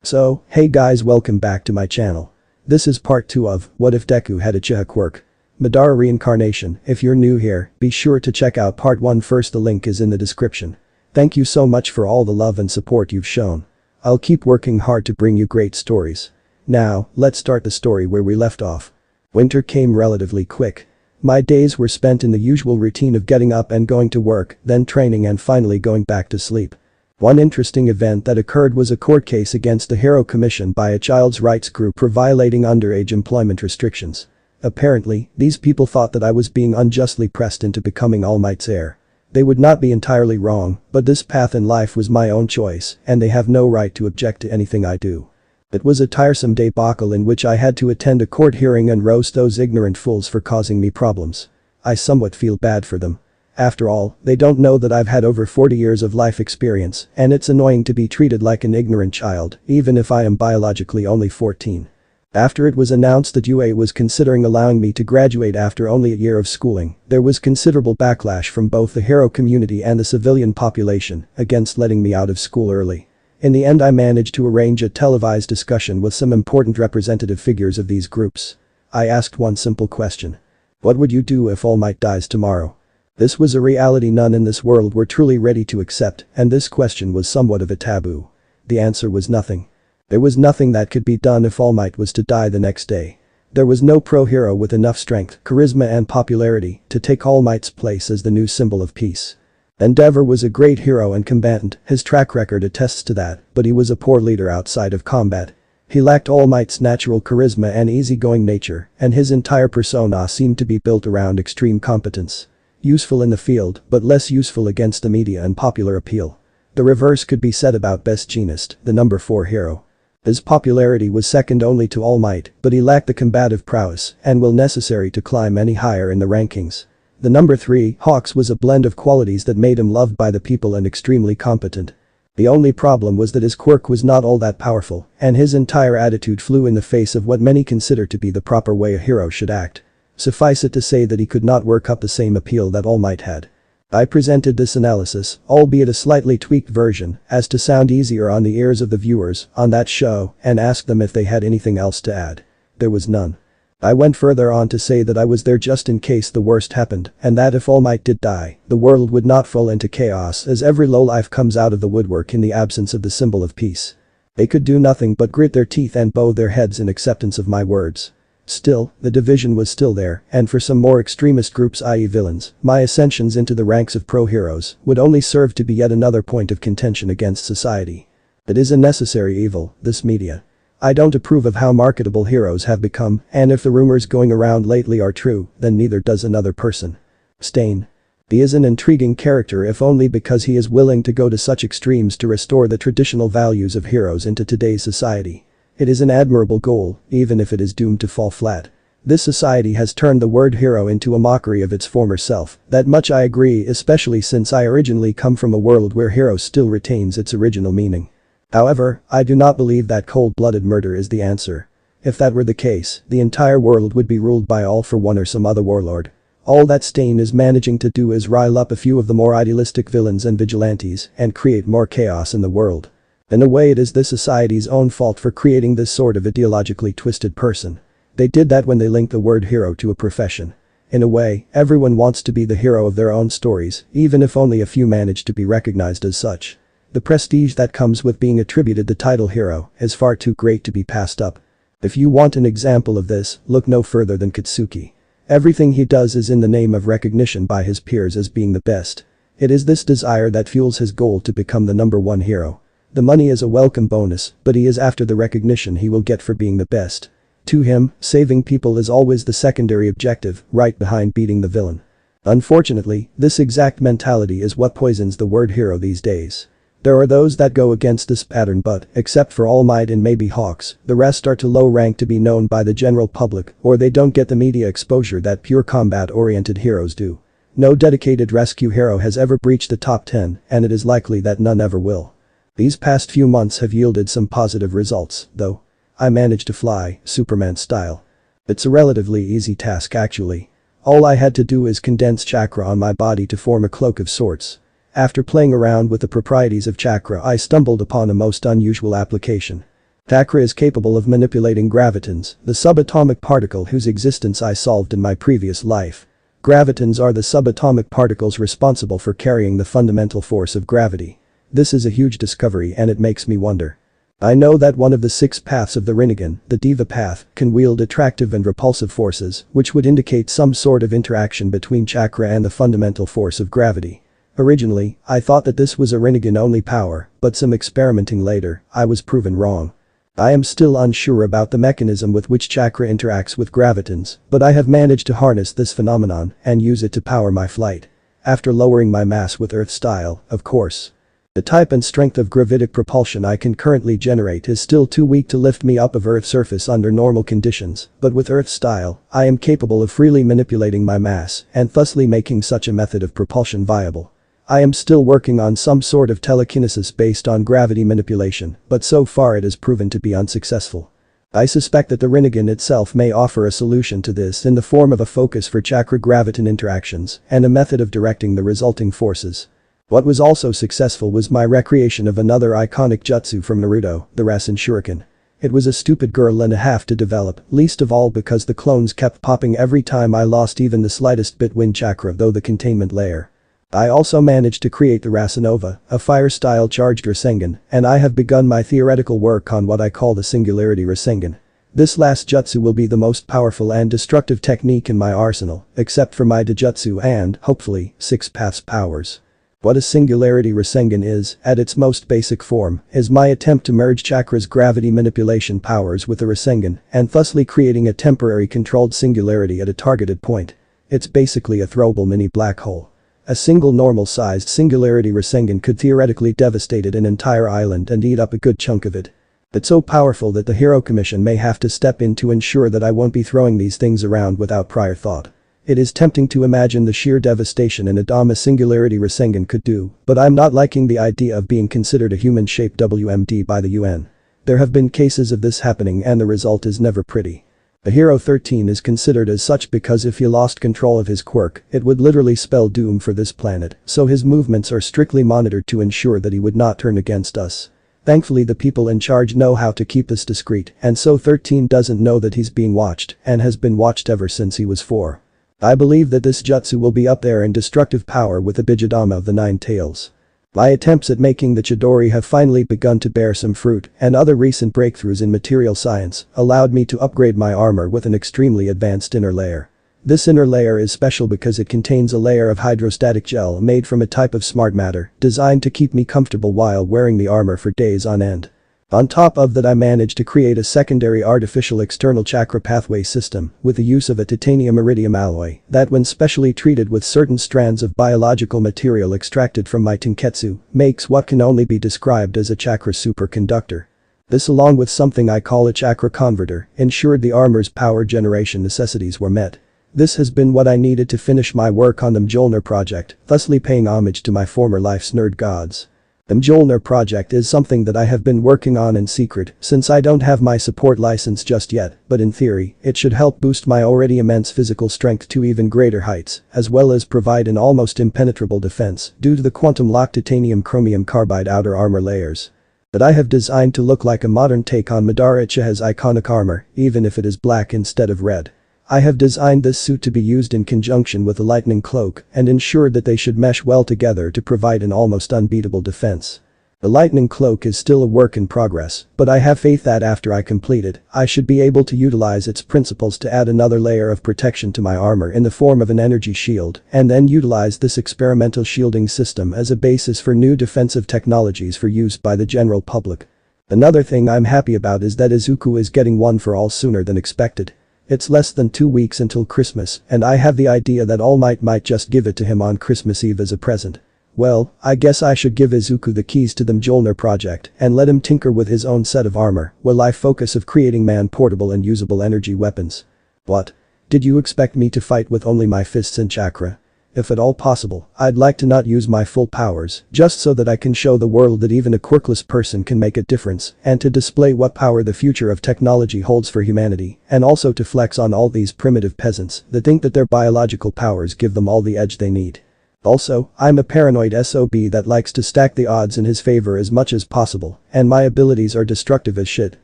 So, hey guys, welcome back to my channel. This is part 2 of What If Deku Had Uchiha Quirk? Madara Reincarnation. If you're new here, be sure to check out part 1 first, the link is in the description. Thank you so much for all the love and support you've shown. I'll keep working hard to bring you great stories. Now, let's start the story where we left off. Winter came relatively quick. My days were spent in the usual routine of getting up and going to work, then training and finally going back to sleep. One interesting event that occurred was a court case against the Hero Commission by a child's rights group for violating underage employment restrictions. Apparently, these people thought that I was being unjustly pressed into becoming All Might's heir. They would not be entirely wrong, but this path in life was my own choice, and they have no right to object to anything I do. It was a tiresome debacle in which I had to attend a court hearing and roast those ignorant fools for causing me problems. I somewhat feel bad for them. After all, they don't know that I've had over 40 years of life experience, and it's annoying to be treated like an ignorant child, even if I am biologically only 14. After it was announced that UA was considering allowing me to graduate after only a year of schooling, there was considerable backlash from both the hero community and the civilian population against letting me out of school early. In the end, I managed to arrange a televised discussion with some important representative figures of these groups. I asked one simple question. What would you do if All Might dies tomorrow? This was a reality none in this world were truly ready to accept, and this question was somewhat of a taboo. The answer was nothing. There was nothing that could be done if All Might was to die the next day. There was no pro-hero with enough strength, charisma and popularity to take All Might's place as the new symbol of peace. Endeavor was a great hero and combatant, his track record attests to that, but he was a poor leader outside of combat. He lacked All Might's natural charisma and easygoing nature, and his entire persona seemed to be built around extreme competence. Useful in the field, but less useful against the media and popular appeal. The reverse could be said about Best Jeanist, the number 4 hero. His popularity was second only to All Might, but he lacked the combative prowess and will necessary to climb any higher in the rankings. The number 3, Hawks, was a blend of qualities that made him loved by the people and extremely competent. The only problem was that his quirk was not all that powerful, and his entire attitude flew in the face of what many consider to be the proper way a hero should act. Suffice it to say that he could not work up the same appeal that All Might had. I presented this analysis, albeit a slightly tweaked version, as to sound easier on the ears of the viewers on that show and asked them if they had anything else to add. There was none. I went further on to say that I was there just in case the worst happened, and that if All Might did die, the world would not fall into chaos as every lowlife comes out of the woodwork in the absence of the symbol of peace. They could do nothing but grit their teeth and bow their heads in acceptance of my words. Still, the division was still there, and for some more extremist groups, i.e. villains, my ascensions into the ranks of pro-heroes would only serve to be yet another point of contention against society. It is a necessary evil, this media. I don't approve of how marketable heroes have become, and if the rumors going around lately are true, then neither does another person. Stain. He is an intriguing character if only because he is willing to go to such extremes to restore the traditional values of heroes into today's society. It is an admirable goal, even if it is doomed to fall flat. This society has turned the word hero into a mockery of its former self, that much I agree, especially since I originally come from a world where hero still retains its original meaning. However, I do not believe that cold-blooded murder is the answer. If that were the case, the entire world would be ruled by All for One or some other warlord. All that Stain is managing to do is rile up a few of the more idealistic villains and vigilantes and create more chaos in the world. In a way, it is this society's own fault for creating this sort of ideologically twisted person. They did that when they linked the word hero to a profession. In a way, everyone wants to be the hero of their own stories, even if only a few manage to be recognized as such. The prestige that comes with being attributed the title hero is far too great to be passed up. If you want an example of this, look no further than Katsuki. Everything he does is in the name of recognition by his peers as being the best. It is this desire that fuels his goal to become the number 1 hero. The money is a welcome bonus, but he is after the recognition he will get for being the best. To him, saving people is always the secondary objective, right behind beating the villain. Unfortunately, this exact mentality is what poisons the word hero these days. There are those that go against this pattern, but, except for All Might and maybe Hawks, the rest are too low rank to be known by the general public, or they don't get the media exposure that pure combat-oriented heroes do. No dedicated rescue hero has ever breached the top 10, and it is likely that none ever will. These past few months have yielded some positive results, though. I managed to fly, Superman style. It's a relatively easy task actually. All I had to do is condense chakra on my body to form a cloak of sorts. After playing around with the proprieties of chakra, I stumbled upon a most unusual application. Chakra is capable of manipulating gravitons, the subatomic particle whose existence I solved in my previous life. Gravitons are the subatomic particles responsible for carrying the fundamental force of gravity. This is a huge discovery and it makes me wonder. I know that one of the 6 paths of the Rinnegan, the Diva path, can wield attractive and repulsive forces, which would indicate some sort of interaction between chakra and the fundamental force of gravity. Originally, I thought that this was a Rinnegan-only power, but some experimenting later, I was proven wrong. I am still unsure about the mechanism with which chakra interacts with gravitons, but I have managed to harness this phenomenon and use it to power my flight. After lowering my mass with Earth style, of course. The type and strength of gravitic propulsion I can currently generate is still too weak to lift me up of Earth's surface under normal conditions, but with Earth style, I am capable of freely manipulating my mass and thusly making such a method of propulsion viable. I am still working on some sort of telekinesis based on gravity manipulation, but so far it has proven to be unsuccessful. I suspect that the Rinnegan itself may offer a solution to this in the form of a focus for chakra-graviton interactions and a method of directing the resulting forces. What was also successful was my recreation of another iconic jutsu from Naruto, the Rasen Shuriken. It was a stupid girl and a half to develop, least of all because the clones kept popping every time I lost even the slightest bit wind chakra though the containment layer. I also managed to create the Rasenova, a fire-style charged Rasengan, and I have begun my theoretical work on what I call the Singularity Rasengan. This last jutsu will be the most powerful and destructive technique in my arsenal, except for my Dojutsu and, hopefully, 6 paths powers. What a Singularity Rasengan is, at its most basic form, is my attempt to merge chakra's gravity manipulation powers with the Rasengan and thusly creating a temporary controlled singularity at a targeted point. It's basically a throwable mini black hole. A single normal-sized Singularity Rasengan could theoretically devastate an entire island and eat up a good chunk of it. It's so powerful that the Hero Commission may have to step in to ensure that I won't be throwing these things around without prior thought. It is tempting to imagine the sheer devastation an Adama Singularity Rasengan could do, but I'm not liking the idea of being considered a human-shaped WMD by the UN. There have been cases of this happening and the result is never pretty. The Hero 13 is considered as such because if he lost control of his quirk, it would literally spell doom for this planet, so his movements are strictly monitored to ensure that he would not turn against us. Thankfully the people in charge know how to keep this discreet, and so 13 doesn't know that he's being watched and has been watched ever since he was 4. I believe that this jutsu will be up there in destructive power with the Bijadama of the 9 tails. My attempts at making the Chidori have finally begun to bear some fruit, and other recent breakthroughs in material science allowed me to upgrade my armor with an extremely advanced inner layer. This inner layer is special because it contains a layer of hydrostatic gel made from a type of smart matter designed to keep me comfortable while wearing the armor for days on end. On top of that I managed to create a secondary artificial external chakra pathway system with the use of a titanium-iridium alloy that when specially treated with certain strands of biological material extracted from my tenketsu makes what can only be described as a chakra superconductor. This along with something I call a chakra converter ensured the armor's power generation necessities were met. This has been what I needed to finish my work on the Mjolnir project, thusly paying homage to my former life's nerd gods. The Mjolnir project is something that I have been working on in secret since I don't have my support license just yet, but in theory, it should help boost my already immense physical strength to even greater heights, as well as provide an almost impenetrable defense due to the quantum-locked titanium chromium carbide outer armor layers that I have designed to look like a modern take on Madara Uchiha's iconic armor, even if it is black instead of red. I have designed this suit to be used in conjunction with the lightning cloak and ensured that they should mesh well together to provide an almost unbeatable defense. The lightning cloak is still a work in progress, but I have faith that after I complete it, I should be able to utilize its principles to add another layer of protection to my armor in the form of an energy shield and then utilize this experimental shielding system as a basis for new defensive technologies for use by the general public. Another thing I'm happy about is that Izuku is getting one for all sooner than expected. It's less than 2 weeks until Christmas and I have the idea that All Might just give it to him on Christmas Eve as a present. Well, I guess I should give Izuku the keys to the Mjolnir project and let him tinker with his own set of armor while I focus of creating man-portable and usable energy weapons. What? Did you expect me to fight with only my fists and chakra? If at all possible, I'd like to not use my full powers, just so that I can show the world that even a quirkless person can make a difference, and to display what power the future of technology holds for humanity, and also to flex on all these primitive peasants that think that their biological powers give them all the edge they need. Also, I'm a paranoid SOB that likes to stack the odds in his favor as much as possible, and my abilities are destructive as shit,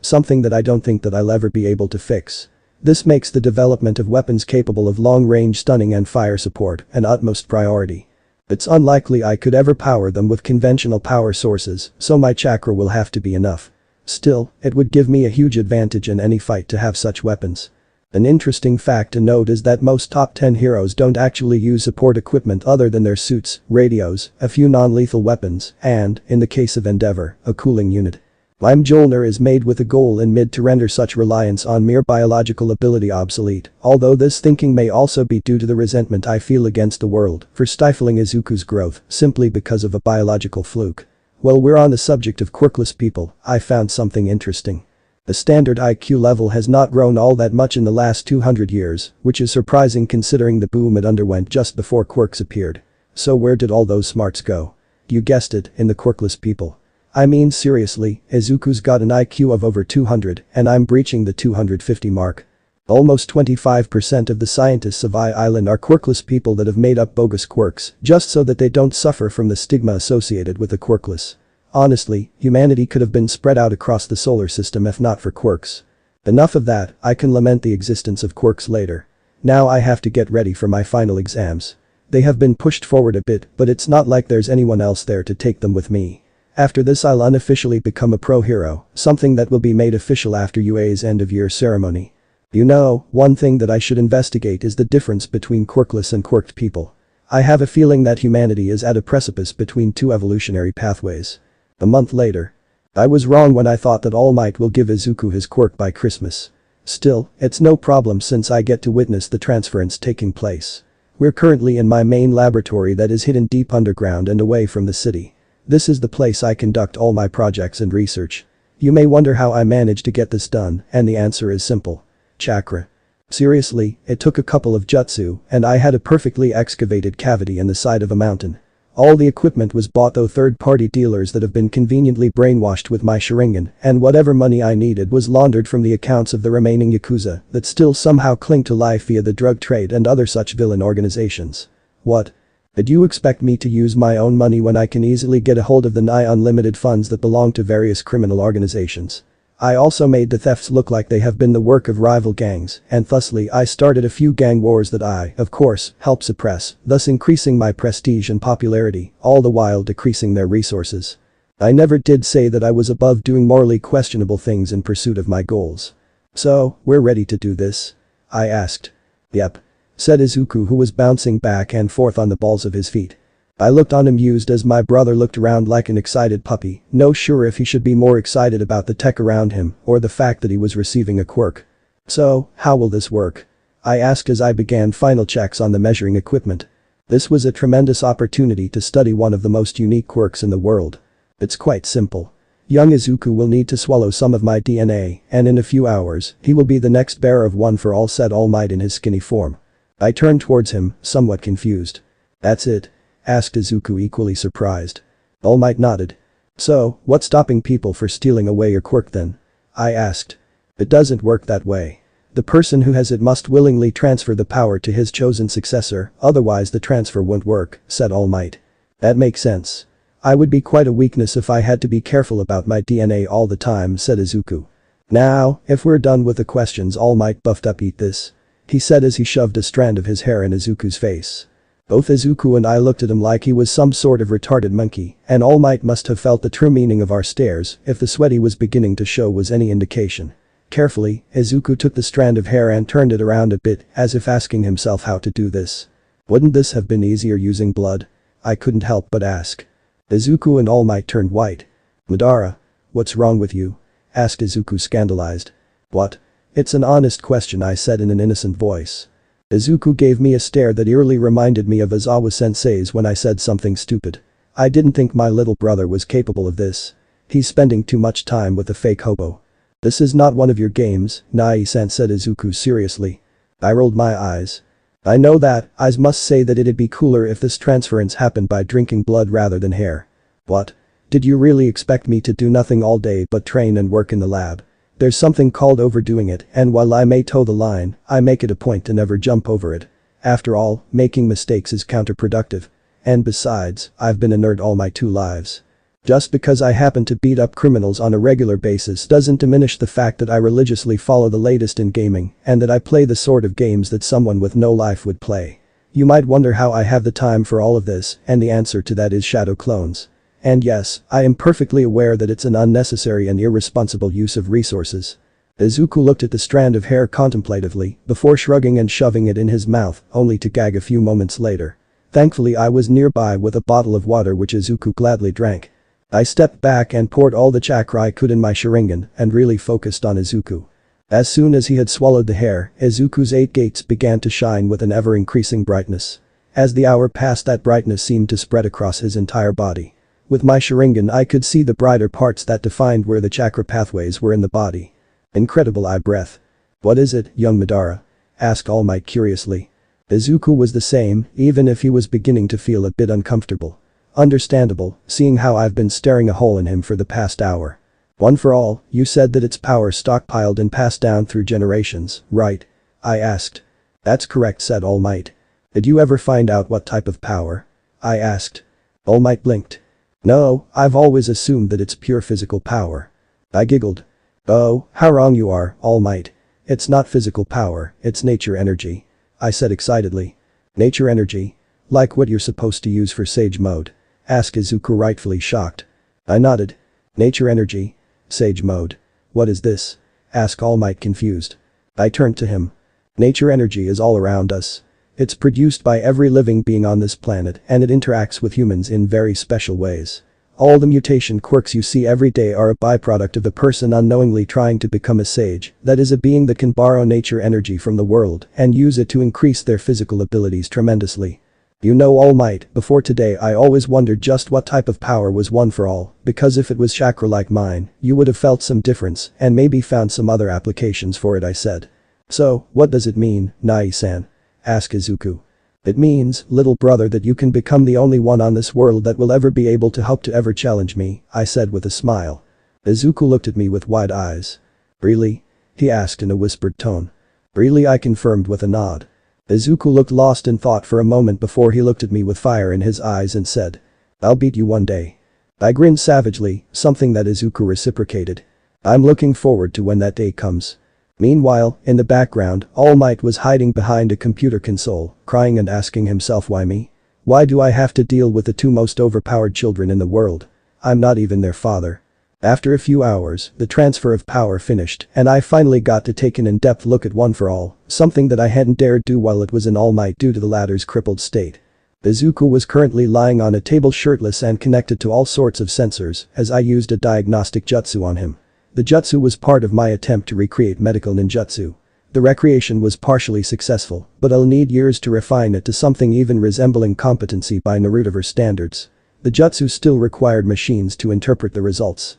something that I don't think that I'll ever be able to fix. This makes the development of weapons capable of long-range stunning and fire support an utmost priority. It's unlikely I could ever power them with conventional power sources, so my chakra will have to be enough. Still, it would give me a huge advantage in any fight to have such weapons. An interesting fact to note is that most top 10 heroes don't actually use support equipment other than their suits, radios, a few non-lethal weapons, and, in the case of Endeavor, a cooling unit. My Mjolnir is made with a goal in mid to render such reliance on mere biological ability obsolete, although this thinking may also be due to the resentment I feel against the world for stifling Izuku's growth simply because of a biological fluke. While we're on the subject of quirkless people, I found something interesting. The standard IQ level has not grown all that much in the last 200 years, which is surprising considering the boom it underwent just before quirks appeared. So where did all those smarts go? You guessed it, in the quirkless people. I mean seriously, Izuku's got an IQ of over 200 and I'm breaching the 250 mark. Almost 25% of the scientists of Island are quirkless people that have made up bogus quirks just so that they don't suffer from the stigma associated with the quirkless. Honestly, humanity could have been spread out across the solar system if not for quirks. Enough of that, I can lament the existence of quirks later. Now I have to get ready for my final exams. They have been pushed forward a bit, but it's not like there's anyone else there to take them with me. After this I'll unofficially become a pro hero, something that will be made official after UA's end-of-year ceremony. You know, one thing that I should investigate is the difference between quirkless and quirked people. I have a feeling that humanity is at a precipice between two evolutionary pathways. A month later. I was wrong when I thought that All Might will give Izuku his quirk by Christmas. Still, it's no problem since I get to witness the transference taking place. We're currently in my main laboratory that is hidden deep underground and away from the city. This is the place I conduct all my projects and research. You may wonder how I managed to get this done, and the answer is simple. Chakra. Seriously, it took a couple of jutsu, and I had a perfectly excavated cavity in the side of a mountain. All the equipment was bought through third-party dealers that have been conveniently brainwashed with my Sharingan, and whatever money I needed was laundered from the accounts of the remaining Yakuza that still somehow cling to life via the drug trade and other such villain organizations. What? Did you expect me to use my own money when I can easily get a hold of the nigh unlimited funds that belong to various criminal organizations? I also made the thefts look like they have been the work of rival gangs, and thusly I started a few gang wars that I, of course, helped suppress, thus increasing my prestige and popularity, all the while decreasing their resources. I never did say that I was above doing morally questionable things in pursuit of my goals. So, we're ready to do this? I asked. Yep. Said Izuku, who was bouncing back and forth on the balls of his feet. I looked on amused as my brother looked around like an excited puppy, no sure if he should be more excited about the tech around him or the fact that he was receiving a quirk. So, how will this work? I asked as I began final checks on the measuring equipment. This was a tremendous opportunity to study one of the most unique quirks in the world. It's quite simple. Young Izuku will need to swallow some of my DNA, and in a few hours, he will be the next bearer of one for all, said All Might in his skinny form. I turned towards him, somewhat confused. That's it? Asked Izuku, equally surprised. All Might nodded. So, what's stopping people for stealing away your quirk then? I asked. It doesn't work that way. The person who has it must willingly transfer the power to his chosen successor, otherwise the transfer won't work, said All Might. That makes sense. I would be quite a weakness if I had to be careful about my DNA all the time, said Izuku. Now, if we're done with the questions, All Might buffed up, eat this. He said as he shoved a strand of his hair in Izuku's face. Both Izuku and I looked at him like he was some sort of retarded monkey, and All Might must have felt the true meaning of our stares if the sweat he was beginning to show was any indication. Carefully, Izuku took the strand of hair and turned it around a bit, as if asking himself how to do this. Wouldn't this have been easier using blood? I couldn't help but ask. Izuku and All Might turned white. Madara, what's wrong with you? Asked Izuku, scandalized. What? It's an honest question, I said in an innocent voice. Izuku gave me a stare that eerily reminded me of Aizawa sensei's when I said something stupid. I didn't think my little brother was capable of this. He's spending too much time with a fake hobo. This is not one of your games, Nai-san, said Izuku seriously. I rolled my eyes. I know that, I must say that it'd be cooler if this transference happened by drinking blood rather than hair. What? Did you really expect me to do nothing all day but train and work in the lab? There's something called overdoing it, and while I may toe the line, I make it a point to never jump over it. After all, making mistakes is counterproductive. And besides, I've been a nerd all my 2 lives. Just because I happen to beat up criminals on a regular basis doesn't diminish the fact that I religiously follow the latest in gaming and that I play the sort of games that someone with no life would play. You might wonder how I have the time for all of this, and the answer to that is shadow clones. And yes, I am perfectly aware that it's an unnecessary and irresponsible use of resources. Izuku looked at the strand of hair contemplatively before shrugging and shoving it in his mouth, only to gag a few moments later. Thankfully I was nearby with a bottle of water which Izuku gladly drank. I stepped back and poured all the chakra I could in my Sharingan and really focused on Izuku. As soon as he had swallowed the hair, Izuku's 8 gates began to shine with an ever-increasing brightness. As the hour passed, that brightness seemed to spread across his entire body. With my Sharingan I could see the brighter parts that defined where the chakra pathways were in the body. Incredible, I breathed. "What is it, young Madara?" asked All Might curiously. Izuku was the same, even if he was beginning to feel a bit uncomfortable. Understandable, seeing how I've been staring a hole in him for the past hour. "One for all, you said that it's power stockpiled and passed down through generations, right?" I asked. "That's correct," said All Might. "Did you ever find out what type of power?" I asked. All Might blinked. "No, I've always assumed that it's pure physical power." I giggled. "Oh, how wrong you are, All Might. It's not physical power, it's nature energy," I said excitedly. "Nature energy? Like what you're supposed to use for Sage Mode?" asked Izuku, rightfully shocked. I nodded. "Nature energy? Sage Mode? What is this?" asked All Might, confused. I turned to him. "Nature energy is all around us. It's produced by every living being on this planet and it interacts with humans in very special ways. All the mutation quirks you see every day are a byproduct of a person unknowingly trying to become a sage, that is a being that can borrow nature energy from the world and use it to increase their physical abilities tremendously. You know, All Might, before today I always wondered just what type of power was one for all, because if it was chakra like mine, you would have felt some difference and maybe found some other applications for it," I said. "So, what does it mean, Nai-san?" asked Izuku. "It means, little brother, that you can become the only one on this world that will ever be able to hope to ever challenge me," I said with a smile. Izuku looked at me with wide eyes. "Really?" he asked in a whispered tone. "Really?" I confirmed with a nod. Izuku looked lost in thought for a moment before he looked at me with fire in his eyes and said, "I'll beat you one day." I grinned savagely, something that Izuku reciprocated. "I'm looking forward to when that day comes." Meanwhile, in the background, All Might was hiding behind a computer console, crying and asking himself, why me? Why do I have to deal with the 2 most overpowered children in the world? I'm not even their father. After a few hours, the transfer of power finished and I finally got to take an in-depth look at One for All, something that I hadn't dared do while it was in All Might due to the latter's crippled state. Izuku was currently lying on a table shirtless and connected to all sorts of sensors as I used a diagnostic jutsu on him. The jutsu was part of my attempt to recreate medical ninjutsu. The recreation was partially successful, but I'll need years to refine it to something even resembling competency by Narutoverse standards. The jutsu still required machines to interpret the results.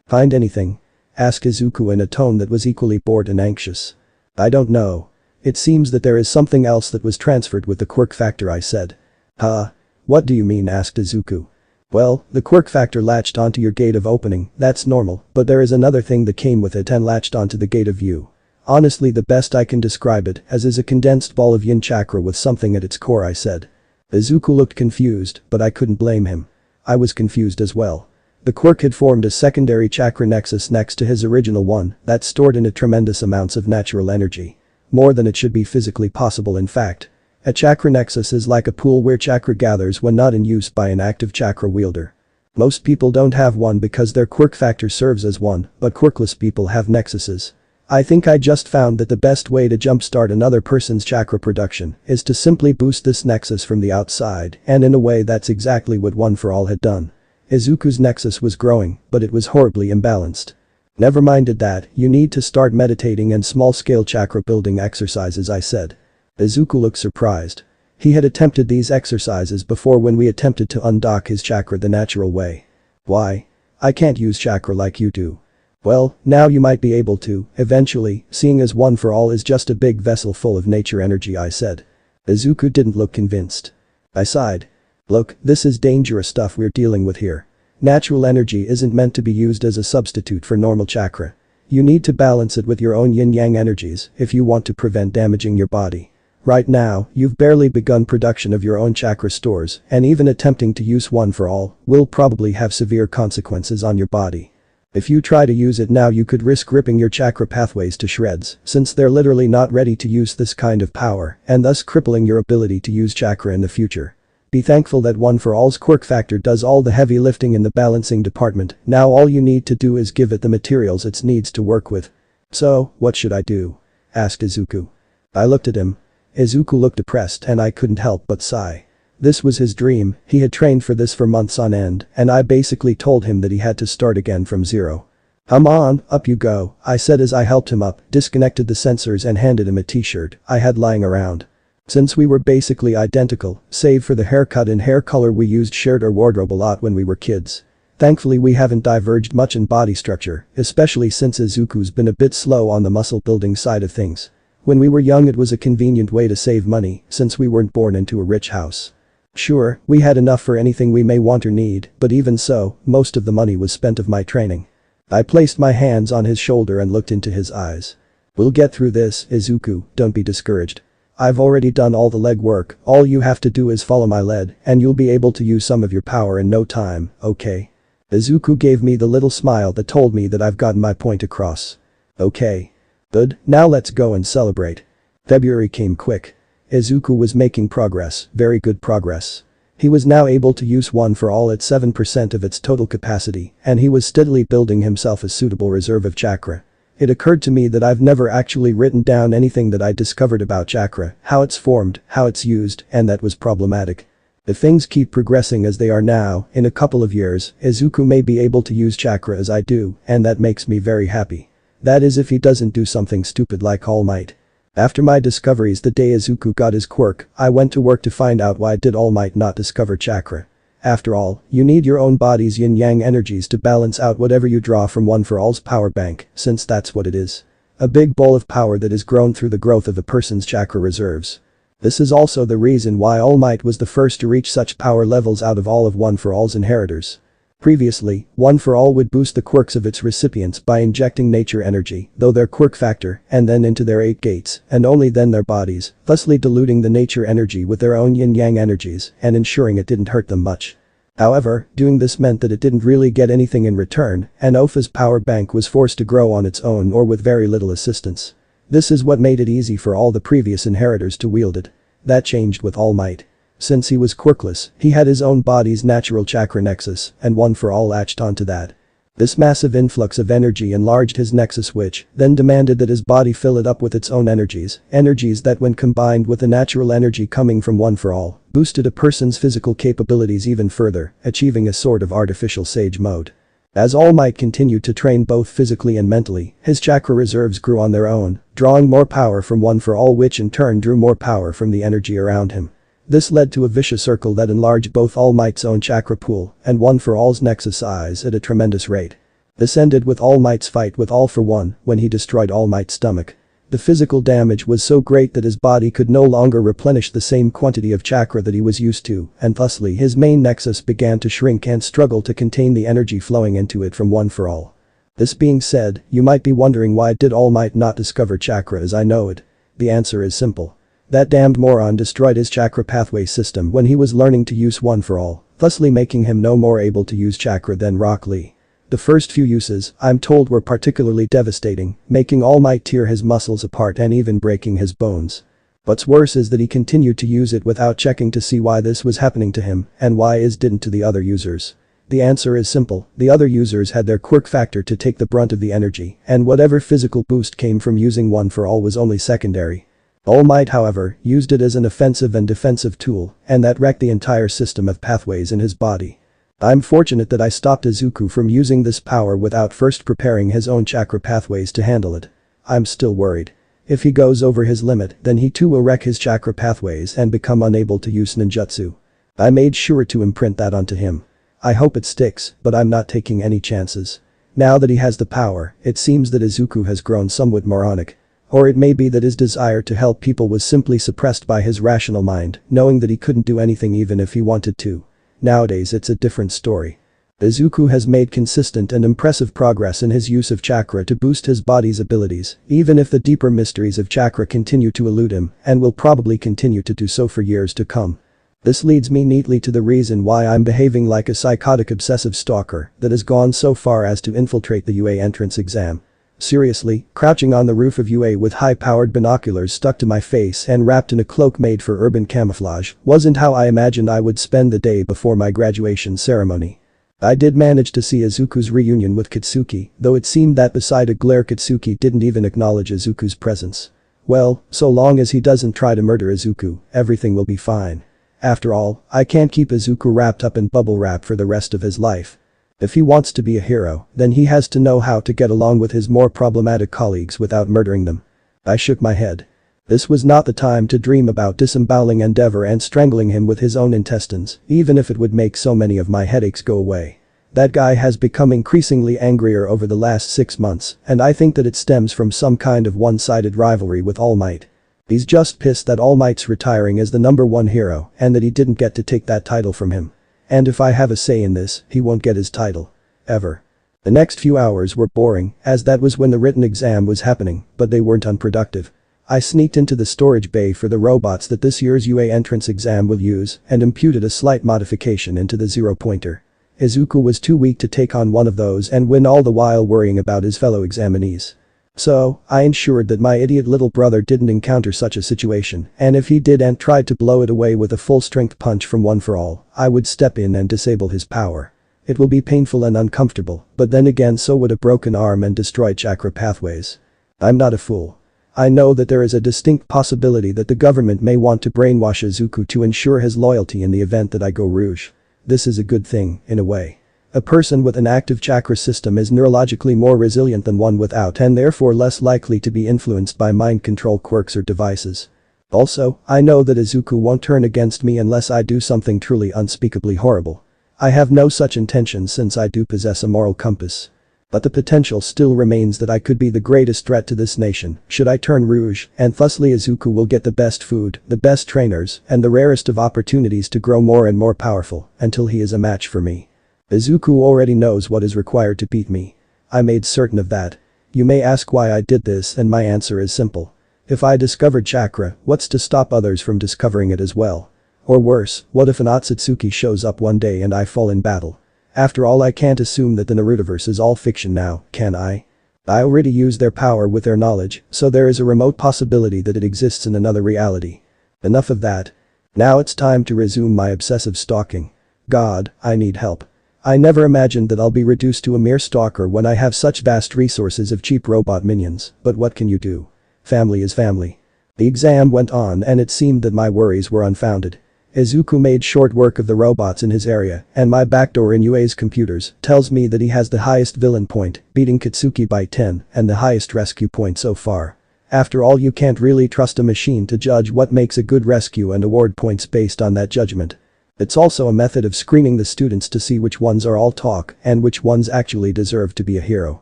Find anything?" asked Izuku in a tone that was equally bored and anxious. "I don't know. It seems that there is something else that was transferred with the quirk factor," I said. "Huh? What do you mean?" asked Izuku. "Well, the quirk factor latched onto your gate of opening, that's normal, but there is another thing that came with it and latched onto the gate of view. Honestly, the best I can describe it as is a condensed ball of yin chakra with something at its core," I said. Izuku looked confused, but I couldn't blame him. I was confused as well. The quirk had formed a secondary chakra nexus next to his original one that stored in it tremendous amounts of natural energy. More than it should be physically possible, in fact. A chakra nexus is like a pool where chakra gathers when not in use by an active chakra wielder. Most people don't have one because their quirk factor serves as one, but quirkless people have nexuses. I think I just found that the best way to jumpstart another person's chakra production is to simply boost this nexus from the outside, and in a way that's exactly what One for All had done. Izuku's nexus was growing, but it was horribly imbalanced. "Never minded that, you need to start meditating and small-scale chakra building exercises," I said. Izuku looked surprised. He had attempted these exercises before when we attempted to undock his chakra the natural way. "Why? I can't use chakra like you do." "Well, now you might be able to, eventually, seeing as One for All is just a big vessel full of nature energy," I said. Izuku didn't look convinced. I sighed. "Look, this is dangerous stuff we're dealing with here. Natural energy isn't meant to be used as a substitute for normal chakra. You need to balance it with your own yin-yang energies if you want to prevent damaging your body. Right now, you've barely begun production of your own chakra stores, and even attempting to use one for all will probably have severe consequences on your body. If you try to use it now you could risk ripping your chakra pathways to shreds, since they're literally not ready to use this kind of power, and thus crippling your ability to use chakra in the future. Be thankful that One for All's quirk factor does all the heavy lifting in the balancing department, now all you need to do is give it the materials it needs to work with. So, what should I do? Asked Izuku. I looked at him. Izuku looked depressed and I couldn't help but sigh. This was his dream, he had trained for this for months on end, and I basically told him that he had to start again from zero. Come on, up you go, I said as I helped him up, disconnected the sensors and handed him a t-shirt I had lying around. Since we were basically identical, save for the haircut and hair color we used shared our wardrobe a lot when we were kids. Thankfully we haven't diverged much in body structure, especially since Izuku's been a bit slow on the muscle building side of things. When we were young it was a convenient way to save money, since we weren't born into a rich house. Sure, we had enough for anything we may want or need, but even so, most of the money was spent of my training. I placed my hands on his shoulder and looked into his eyes. We'll get through this, Izuku, don't be discouraged. I've already done all the legwork, all you have to do is follow my lead, and you'll be able to use some of your power in no time, okay? Izuku gave me the little smile that told me that I've gotten my point across. Okay. Good, now let's go and celebrate. February came quick. Izuku was making progress, very good progress. He was now able to use One for All at 7% of its total capacity, and he was steadily building himself a suitable reserve of chakra. It occurred to me that I've never actually written down anything that I discovered about chakra, how it's formed, how it's used, and that was problematic. If things keep progressing as they are now, in a couple of years, Izuku may be able to use chakra as I do, and that makes me very happy. That is if he doesn't do something stupid like All Might. After my discoveries the day Izuku got his quirk, I went to work to find out why did All Might not discover chakra. After all, you need your own body's yin-yang energies to balance out whatever you draw from One for All's power bank, since that's what it is. A big ball of power that is grown through the growth of a person's chakra reserves. This is also the reason why All Might was the first to reach such power levels out of all of One for All's inheritors. Previously, One for All would boost the quirks of its recipients by injecting nature energy, though their quirk factor, and then into their 8 gates, and only then their bodies, thusly diluting the nature energy with their own yin-yang energies and ensuring it didn't hurt them much. However, doing this meant that it didn't really get anything in return, and Opha's power bank was forced to grow on its own or with very little assistance. This is what made it easy for all the previous inheritors to wield it. That changed with All Might. Since he was quirkless, he had his own body's natural chakra nexus, and One for All latched onto that. This massive influx of energy enlarged his nexus which then demanded that his body fill it up with its own energies that when combined with the natural energy coming from One for All, boosted a person's physical capabilities even further, achieving a sort of artificial sage mode. As All Might continued to train both physically and mentally, his chakra reserves grew on their own, drawing more power from One for All which in turn drew more power from the energy around him. This led to a vicious circle that enlarged both All Might's own chakra pool and One for All's nexus size at a tremendous rate. This ended with All Might's fight with All for One when he destroyed All Might's stomach. The physical damage was so great that his body could no longer replenish the same quantity of chakra that he was used to, and thusly his main nexus began to shrink and struggle to contain the energy flowing into it from One for All. This being said, you might be wondering why did All Might not discover chakra as I know it? The answer is simple. That damned moron destroyed his chakra pathway system when he was learning to use One for All, thusly making him no more able to use chakra than Rock Lee. The first few uses, I'm told, were particularly devastating, making All Might tear his muscles apart and even breaking his bones. What's worse is that he continued to use it without checking to see why this was happening to him and why it didn't to the other users. The answer is simple, the other users had their quirk factor to take the brunt of the energy, and whatever physical boost came from using One for All was only secondary. All Might, however, used it as an offensive and defensive tool, and that wrecked the entire system of pathways in his body. I'm fortunate that I stopped Izuku from using this power without first preparing his own chakra pathways to handle it. I'm still worried. If he goes over his limit, then he too will wreck his chakra pathways and become unable to use ninjutsu. I made sure to imprint that onto him. I hope it sticks, but I'm not taking any chances. Now that he has the power, it seems that Izuku has grown somewhat moronic. Or it may be that his desire to help people was simply suppressed by his rational mind, knowing that he couldn't do anything even if he wanted to. Nowadays it's a different story. Izuku has made consistent and impressive progress in his use of chakra to boost his body's abilities, even if the deeper mysteries of chakra continue to elude him and will probably continue to do so for years to come. This leads me neatly to the reason why I'm behaving like a psychotic obsessive stalker that has gone so far as to infiltrate the UA entrance exam. Seriously, crouching on the roof of UA with high-powered binoculars stuck to my face and wrapped in a cloak made for urban camouflage wasn't how I imagined I would spend the day before my graduation ceremony. I did manage to see Izuku's reunion with Katsuki, though it seemed that beside a glare Katsuki didn't even acknowledge Izuku's presence. Well, so long as he doesn't try to murder Izuku, everything will be fine. After all, I can't keep Izuku wrapped up in bubble wrap for the rest of his life. If he wants to be a hero, then he has to know how to get along with his more problematic colleagues without murdering them. I shook my head. This was not the time to dream about disemboweling Endeavor and strangling him with his own intestines, even if it would make so many of my headaches go away. That guy has become increasingly angrier over the last 6 months, and I think that it stems from some kind of one-sided rivalry with All Might. He's just pissed that All Might's retiring as the #1 hero and that he didn't get to take that title from him. And if I have a say in this, he won't get his title. Ever. The next few hours were boring, as that was when the written exam was happening, but they weren't unproductive. I sneaked into the storage bay for the robots that this year's UA entrance exam will use and imputed a slight modification into the zero-pointer. Izuku was too weak to take on one of those and win, all the while worrying about his fellow examinees. So, I ensured that my idiot little brother didn't encounter such a situation, and if he did and tried to blow it away with a full-strength punch from One for All, I would step in and disable his power. It will be painful and uncomfortable, but then again so would a broken arm and destroyed chakra pathways. I'm not a fool. I know that there is a distinct possibility that the government may want to brainwash Izuku to ensure his loyalty in the event that I go rouge. This is a good thing, in a way. A person with an active chakra system is neurologically more resilient than one without and therefore less likely to be influenced by mind control quirks or devices. Also, I know that Izuku won't turn against me unless I do something truly unspeakably horrible. I have no such intention since I do possess a moral compass. But the potential still remains that I could be the greatest threat to this nation should I turn rouge, and thusly Izuku will get the best food, the best trainers, and the rarest of opportunities to grow more and more powerful until he is a match for me. Izuku already knows what is required to beat me. I made certain of that. You may ask why I did this, and my answer is simple. If I discovered chakra, what's to stop others from discovering it as well? Or worse, what if an Otsutsuki shows up one day and I fall in battle? After all, I can't assume that the Narutoverse is all fiction now, can I? I already use their power with their knowledge, so there is a remote possibility that it exists in another reality. Enough of that. Now it's time to resume my obsessive stalking. God, I need help. I never imagined that I'll be reduced to a mere stalker when I have such vast resources of cheap robot minions, but what can you do? Family is family. The exam went on and it seemed that my worries were unfounded. Izuku made short work of the robots in his area, and my backdoor in UA's computers tells me that he has the highest villain point, beating Katsuki by 10, and the highest rescue point so far. After all, you can't really trust a machine to judge what makes a good rescue and award points based on that judgment. It's also a method of screening the students to see which ones are all talk and which ones actually deserve to be a hero.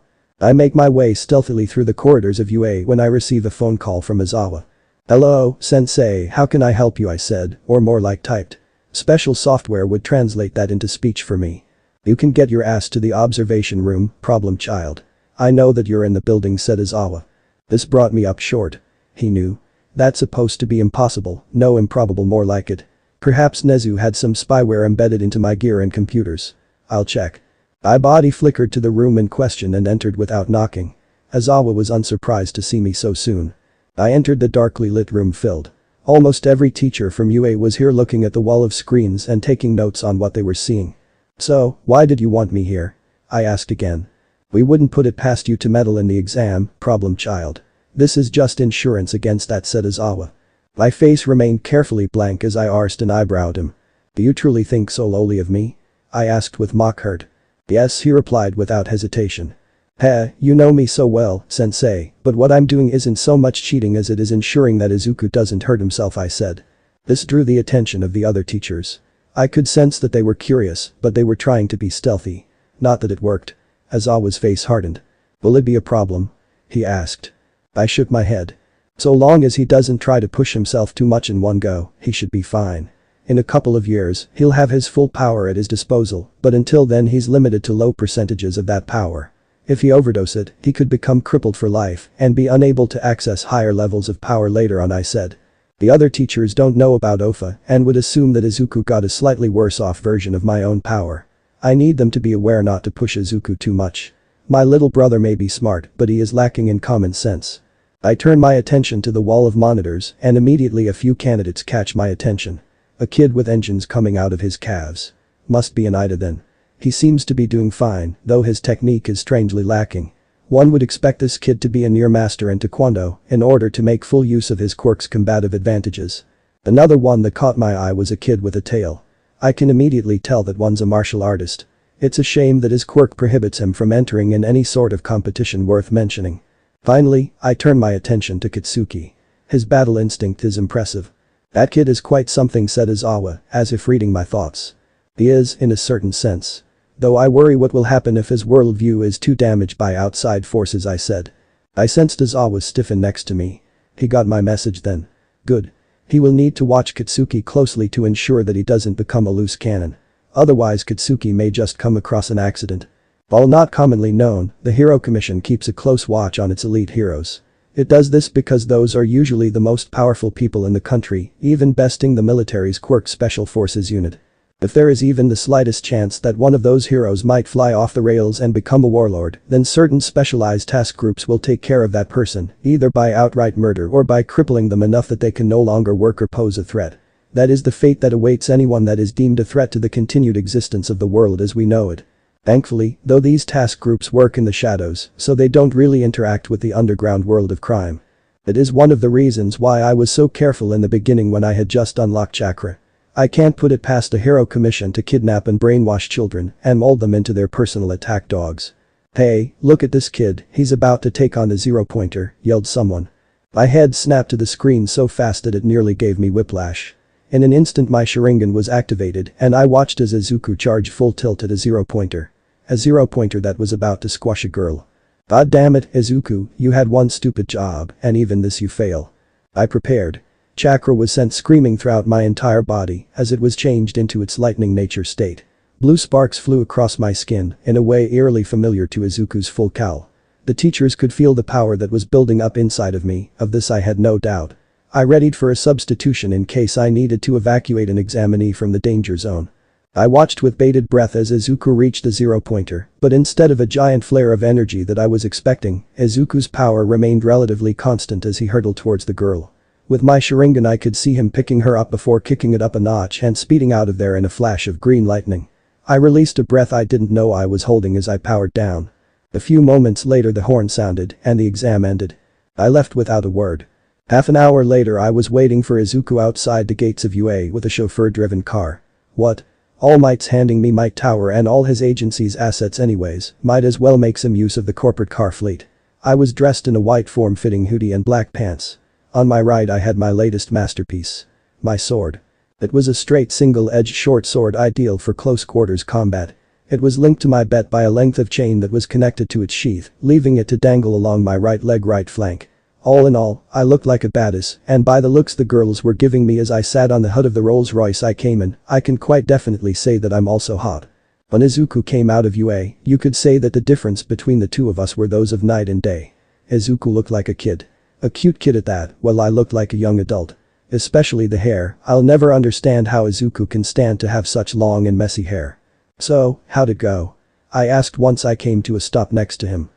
I make my way stealthily through the corridors of UA when I receive a phone call from Aizawa. "Hello, sensei, how can I help you?" I said, or more like typed. Special software would translate that into speech for me. "You can get your ass to the observation room, problem child. I know that you're in the building," said Aizawa. This brought me up short. He knew. That's supposed to be impossible, no, improbable, more like it. Perhaps Nezu had some spyware embedded into my gear and computers. I'll check. I body flickered to the room in question and entered without knocking. Aizawa was unsurprised to see me so soon. I entered the darkly lit room filled. Almost every teacher from UA was here looking at the wall of screens and taking notes on what they were seeing. "So, why did you want me here?" I asked again. "We wouldn't put it past you to meddle in the exam, problem child. This is just insurance against that," said Aizawa. My face remained carefully blank as I arsed and eyebrowed him. "Do you truly think so lowly of me?" I asked with mock hurt. "Yes," he replied without hesitation. "Heh, you know me so well, sensei, but what I'm doing isn't so much cheating as it is ensuring that Izuku doesn't hurt himself," I said. This drew the attention of the other teachers. I could sense that they were curious, but they were trying to be stealthy. Not that it worked. Aizawa's face hardened. "Will it be a problem?" he asked. I shook my head. So long as he doesn't try to push himself too much in one go, he should be fine. In a couple of years, he'll have his full power at his disposal, but until then he's limited to low percentages of that power. If he overdose it, he could become crippled for life and be unable to access higher levels of power later on, I said. The other teachers don't know about OFA and would assume that Izuku got a slightly worse off version of my own power. I need them to be aware not to push Izuku too much. My little brother may be smart, but he is lacking in common sense. I turn my attention to the wall of monitors and immediately a few candidates catch my attention. A kid with engines coming out of his calves. Must be an Ida then. He seems to be doing fine, though his technique is strangely lacking. One would expect this kid to be a near master in taekwondo in order to make full use of his quirk's combative advantages. Another one that caught my eye was a kid with a tail. I can immediately tell that one's a martial artist. It's a shame that his quirk prohibits him from entering in any sort of competition worth mentioning. Finally, I turn my attention to Kitsuki. His battle instinct is impressive. That kid is quite something, said Aizawa, as if reading my thoughts. He is, in a certain sense. Though I worry what will happen if his worldview is too damaged by outside forces, I said. I sensed Aizawa stiffen next to me. He got my message then. Good. He will need to watch Kitsuki closely to ensure that he doesn't become a loose cannon. Otherwise Kitsuki may just come across an accident. While not commonly known, the Hero Commission keeps a close watch on its elite heroes. It does this because those are usually the most powerful people in the country, even besting the military's Quirk Special Forces unit. If there is even the slightest chance that one of those heroes might fly off the rails and become a warlord, then certain specialized task groups will take care of that person, either by outright murder or by crippling them enough that they can no longer work or pose a threat. That is the fate that awaits anyone that is deemed a threat to the continued existence of the world as we know it. Thankfully, though these task groups work in the shadows, so they don't really interact with the underground world of crime. It is one of the reasons why I was so careful in the beginning when I had just unlocked chakra. I can't put it past the Hero Commission to kidnap and brainwash children and mold them into their personal attack dogs. Hey, look at this kid, he's about to take on the zero-pointer, yelled someone. My head snapped to the screen so fast that it nearly gave me whiplash. In an instant my Sharingan was activated and I watched as Izuku charged full tilt at a zero-pointer. A zero-pointer that was about to squash a girl. God damn it, Izuku, you had one stupid job, and even this you fail. I prepared. Chakra was sent screaming throughout my entire body as it was changed into its lightning nature state. Blue sparks flew across my skin in a way eerily familiar to Izuku's full cowl. The teachers could feel the power that was building up inside of me, of this I had no doubt. I readied for a substitution in case I needed to evacuate an examinee from the danger zone. I watched with bated breath as Izuku reached the zero-pointer, but instead of a giant flare of energy that I was expecting, Izuku's power remained relatively constant as he hurtled towards the girl. With my Sharingan I could see him picking her up before kicking it up a notch and speeding out of there in a flash of green lightning. I released a breath I didn't know I was holding as I powered down. A few moments later the horn sounded and the exam ended. I left without a word. Half an hour later I was waiting for Izuku outside the gates of UA with a chauffeur-driven car. What? All Might's handing me Might Tower and all his agency's assets anyways, might as well make some use of the corporate car fleet. I was dressed in a white form-fitting hoodie and black pants. On my right I had my latest masterpiece. My sword. It was a straight single-edged short sword ideal for close quarters combat. It was linked to my belt by a length of chain that was connected to its sheath, leaving it to dangle along my right leg right flank. All in all, I looked like a badass, and by the looks the girls were giving me as I sat on the hood of the Rolls Royce I came in, I can quite definitely say that I'm also hot. When Izuku came out of UA, you could say that the difference between the two of us were those of night and day. Izuku looked like a kid. A cute kid at that, while I looked like a young adult. Especially the hair, I'll never understand how Izuku can stand to have such long and messy hair. So, how'd it go? I asked once I came to a stop next to him.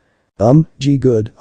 Gee good,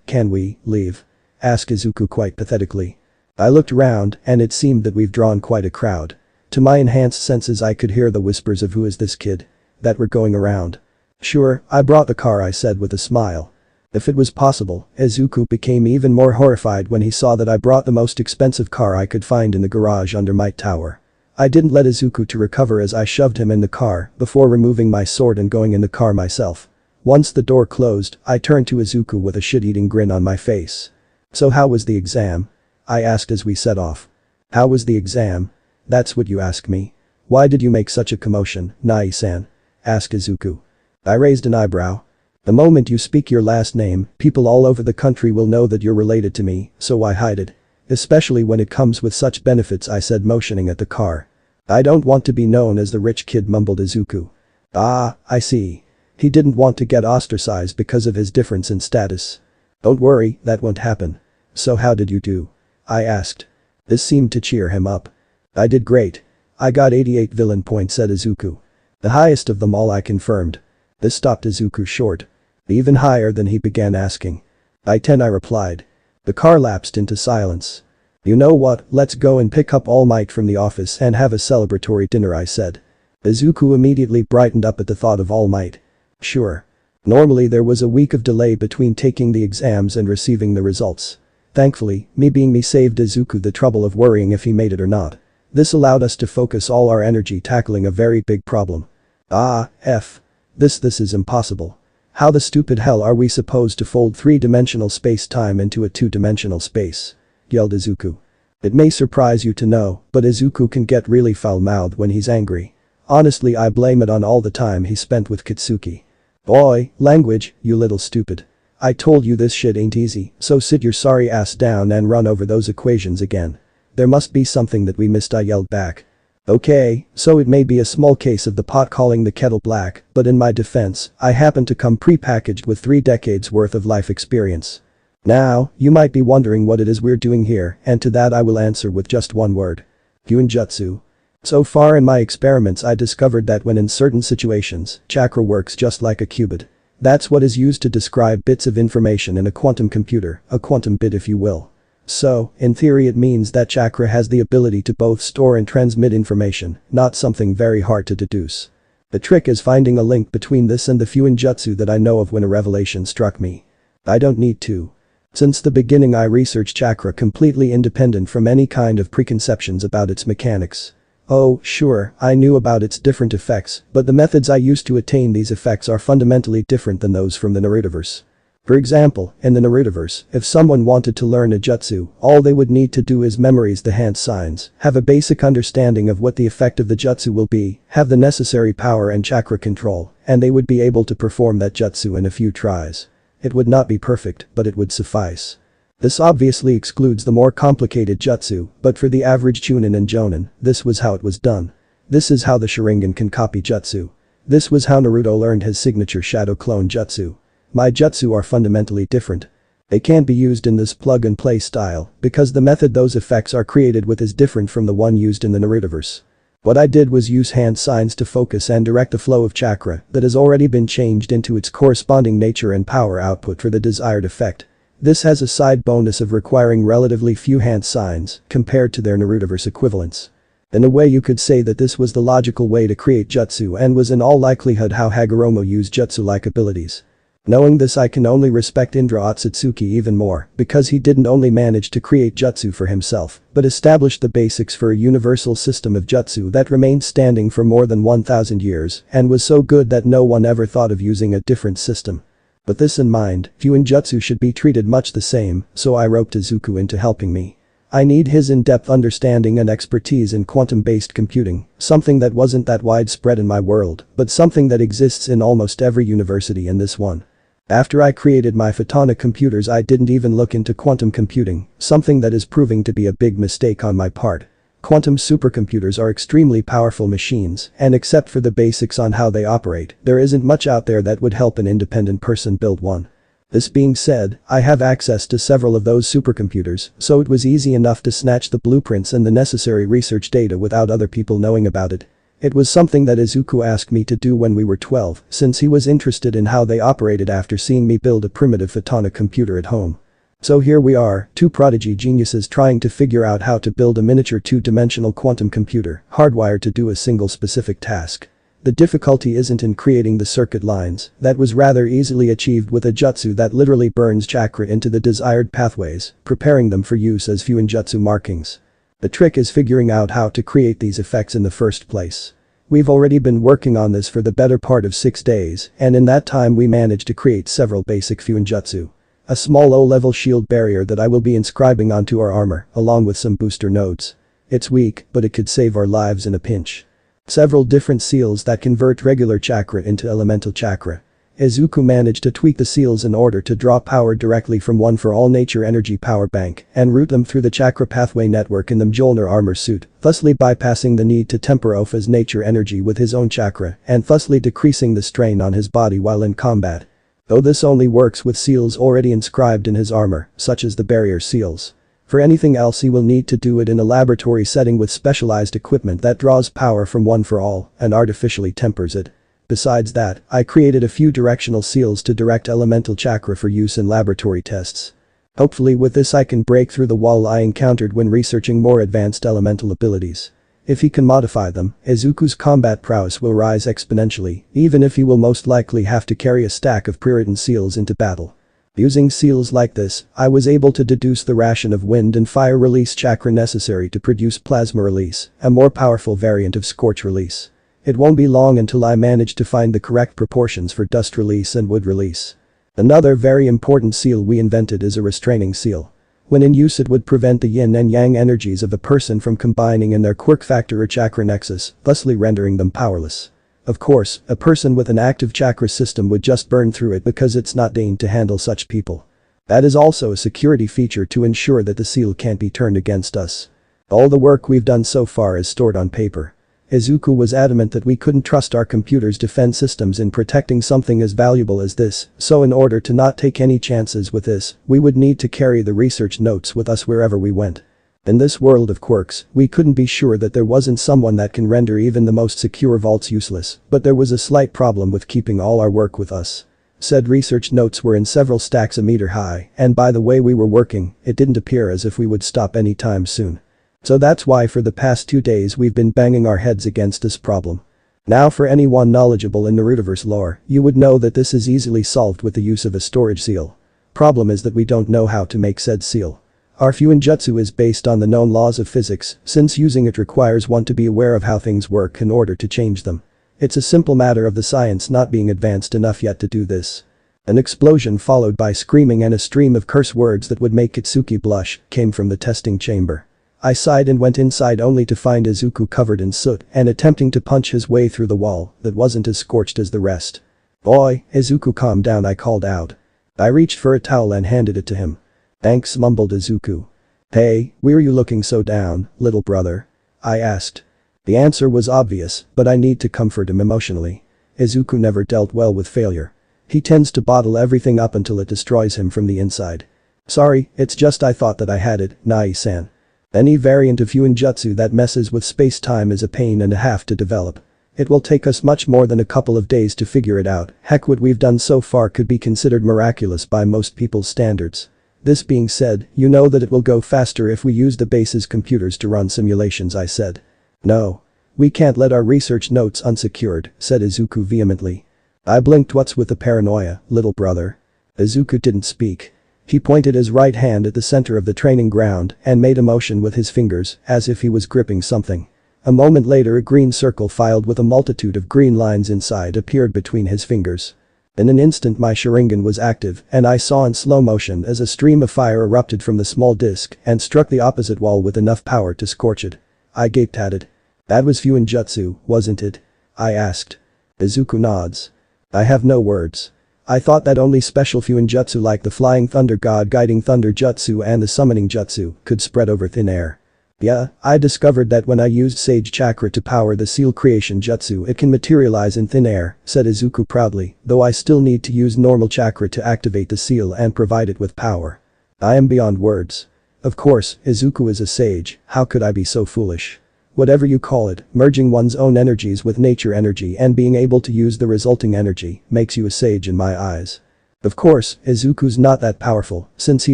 can we leave? Asked Izuku quite pathetically. I looked around and it seemed that we've drawn quite a crowd. To my enhanced senses I could hear the whispers of who is this kid that were going around. Sure, I brought the car, I said with a smile. If it was possible, Izuku became even more horrified when he saw that I brought the most expensive car I could find in the garage under Might Tower. I didn't let Izuku to recover as I shoved him in the car before removing my sword and going in the car myself. Once the door closed, I turned to Izuku with a shit-eating grin on my face. So how was the exam? I asked as we set off. How was the exam? That's what you ask me. Why did you make such a commotion, Nai-san? Asked Izuku. I raised an eyebrow. The moment you speak your last name, people all over the country will know that you're related to me, so why hide it? Especially when it comes with such benefits, I said, motioning at the car. I don't want to be known as the rich kid, mumbled Izuku. Ah, I see. He didn't want to get ostracized because of his difference in status. Don't worry, that won't happen. So how did you do? I asked. This seemed to cheer him up. I did great. I got 88 villain points, said Izuku. The highest of them all, I confirmed. This stopped Izuku short. Even higher than he began asking. I 10, I replied. The car lapsed into silence. You know what, let's go and pick up All Might from the office and have a celebratory dinner, I said. Izuku immediately brightened up at the thought of All Might. Sure. Normally there was a week of delay between taking the exams and receiving the results. Thankfully, me being me saved Izuku the trouble of worrying if he made it or not. This allowed us to focus all our energy tackling a very big problem. This is impossible. How the stupid hell are we supposed to fold 3-dimensional space-time into a 2-dimensional space? Yelled Izuku. It may surprise you to know, but Izuku can get really foul-mouthed when he's angry. Honestly, I blame it on all the time he spent with Kitsuki. Boy, language, you little stupid. I told you this shit ain't easy, so sit your sorry ass down and run over those equations again. There must be something that we missed, I yelled back. Okay, so it may be a small case of the pot calling the kettle black, but in my defense, I happen to come pre-packaged with 3 decades worth of life experience. Now, you might be wondering what it is we're doing here, and to that I will answer with just one word. Jutsu. So far in my experiments I discovered that when in certain situations, chakra works just like a qubit. That's what is used to describe bits of information in a quantum computer, a quantum bit if you will. So, in theory it means that chakra has the ability to both store and transmit information, not something very hard to deduce. The trick is finding a link between this and the Jutsu that I know of when a revelation struck me. I don't need to. Since the beginning I researched chakra completely independent from any kind of preconceptions about its mechanics. Oh, sure, I knew about its different effects, but the methods I used to attain these effects are fundamentally different than those from the Narutoverse. For example, in the Narutoverse, if someone wanted to learn a jutsu, all they would need to do is memorize the hand signs, have a basic understanding of what the effect of the jutsu will be, have the necessary power and chakra control, and they would be able to perform that jutsu in a few tries. It would not be perfect, but it would suffice. This obviously excludes the more complicated jutsu, but for the average chunin and jonin, this was how it was done. This is how the Sharingan can copy jutsu. This was how Naruto learned his signature shadow clone jutsu. My jutsu are fundamentally different. They can't be used in this plug-and-play style because the method those effects are created with is different from the one used in the Narutoverse. What I did was use hand signs to focus and direct the flow of chakra that has already been changed into its corresponding nature and power output for the desired effect. This has a side bonus of requiring relatively few hand signs compared to their Narutoverse equivalents. In a way you could say that this was the logical way to create jutsu and was in all likelihood how Hagoromo used jutsu-like abilities. Knowing this I can only respect Indra Otsutsuki even more because he didn't only manage to create jutsu for himself, but established the basics for a universal system of jutsu that remained standing for more than 1,000 years and was so good that no one ever thought of using a different system. With this in mind, jutsu should be treated much the same, so I roped Izuku into helping me. I need his in-depth understanding and expertise in quantum-based computing, something that wasn't that widespread in my world, but something that exists in almost every university in this one. After I created my photonic computers I didn't even look into quantum computing, something that is proving to be a big mistake on my part. Quantum supercomputers are extremely powerful machines, and except for the basics on how they operate, there isn't much out there that would help an independent person build one. This being said, I have access to several of those supercomputers, so it was easy enough to snatch the blueprints and the necessary research data without other people knowing about it. It was something that Izuku asked me to do when we were 12, since he was interested in how they operated after seeing me build a primitive photonic computer at home. So here we are, 2 prodigy geniuses trying to figure out how to build a miniature 2-dimensional quantum computer, hardwired to do a single specific task. The difficulty isn't in creating the circuit lines, that was rather easily achieved with a jutsu that literally burns chakra into the desired pathways, preparing them for use as jutsu markings. The trick is figuring out how to create these effects in the first place. We've already been working on this for the better part of 6 days, and in that time we managed to create several basic jutsu. A small O-level shield barrier that I will be inscribing onto our armor, along with some booster nodes. It's weak, but it could save our lives in a pinch. Several different seals that convert regular chakra into elemental chakra. Izuku managed to tweak the seals in order to draw power directly from one for all nature energy power bank and route them through the chakra pathway network in the Mjolnir armor suit, thusly bypassing the need to temper Opha's nature energy with his own chakra and thusly decreasing the strain on his body while in combat. Though this only works with seals already inscribed in his armor, such as the barrier seals. For anything else he will need to do it in a laboratory setting with specialized equipment that draws power from one for all and artificially tempers it. Besides that, I created a few directional seals to direct elemental chakra for use in laboratory tests. Hopefully with this I can break through the wall I encountered when researching more advanced elemental abilities. If he can modify them, Izuku's combat prowess will rise exponentially, even if he will most likely have to carry a stack of pre-written seals into battle. Using seals like this, I was able to deduce the ration of wind and fire release chakra necessary to produce plasma release, a more powerful variant of scorch release. It won't be long until I manage to find the correct proportions for dust release and wood release. Another very important seal we invented is a restraining seal. When in use it would prevent the yin and yang energies of a person from combining in their quirk factor or chakra nexus, thusly rendering them powerless. Of course, a person with an active chakra system would just burn through it because it's not designed to handle such people. That is also a security feature to ensure that the seal can't be turned against us. All the work we've done so far is stored on paper. Izuku was adamant that we couldn't trust our computer's defense systems in protecting something as valuable as this, so in order to not take any chances with this, we would need to carry the research notes with us wherever we went. In this world of quirks, we couldn't be sure that there wasn't someone that can render even the most secure vaults useless, but there was a slight problem with keeping all our work with us. Said research notes were in several stacks a meter high, and by the way we were working, it didn't appear as if we would stop anytime soon. So that's why for the past 2 days we've been banging our heads against this problem. Now for anyone knowledgeable in Narutoverse lore, you would know that this is easily solved with the use of a storage seal. Problem is that we don't know how to make said seal. Our Fuinjutsu is based on the known laws of physics, since using it requires one to be aware of how things work in order to change them. It's a simple matter of the science not being advanced enough yet to do this. An explosion followed by screaming and a stream of curse words that would make Kitsuki blush came from the testing chamber. I sighed and went inside only to find Izuku covered in soot and attempting to punch his way through the wall that wasn't as scorched as the rest. "Boy, Izuku, calm down," I called out. I reached for a towel and handed it to him. "Thanks," mumbled Izuku. "Hey, why are you looking so down, little brother?" I asked. The answer was obvious, but I need to comfort him emotionally. Izuku never dealt well with failure. He tends to bottle everything up until it destroys him from the inside. "Sorry, it's just I thought that I had it, Nai-san. Any variant of Fuinjutsu that messes with space-time is a pain and a half to develop. It will take us much more than a couple of days to figure it out. Heck, what we've done so far could be considered miraculous by most people's standards. This being said, you know that it will go faster if we use the base's computers to run simulations," I said. "No. We can't let our research notes unsecured," said Izuku vehemently. I blinked. "What's with the paranoia, little brother?" Izuku didn't speak. He pointed his right hand at the center of the training ground and made a motion with his fingers as if he was gripping something. A moment later a green circle filled with a multitude of green lines inside appeared between his fingers. In an instant my Sharingan was active and I saw in slow motion as a stream of fire erupted from the small disc and struck the opposite wall with enough power to scorch it. I gaped at it. "That was Fuinjutsu, wasn't it?" I asked. Izuku nods. I have no words. I thought that only special Fuinjutsu like the Flying Thunder God Guiding Thunder Jutsu and the Summoning Jutsu could spread over thin air. Yeah, I discovered that when I used Sage Chakra to power the Seal Creation Jutsu it can materialize in thin air, said Izuku proudly, though I still need to use normal chakra to activate the seal and provide it with power. I am beyond words. Of course, Izuku is a sage, how could I be so foolish? Whatever you call it, merging one's own energies with nature energy and being able to use the resulting energy makes you a sage in my eyes. Of course, Izuku's not that powerful, since he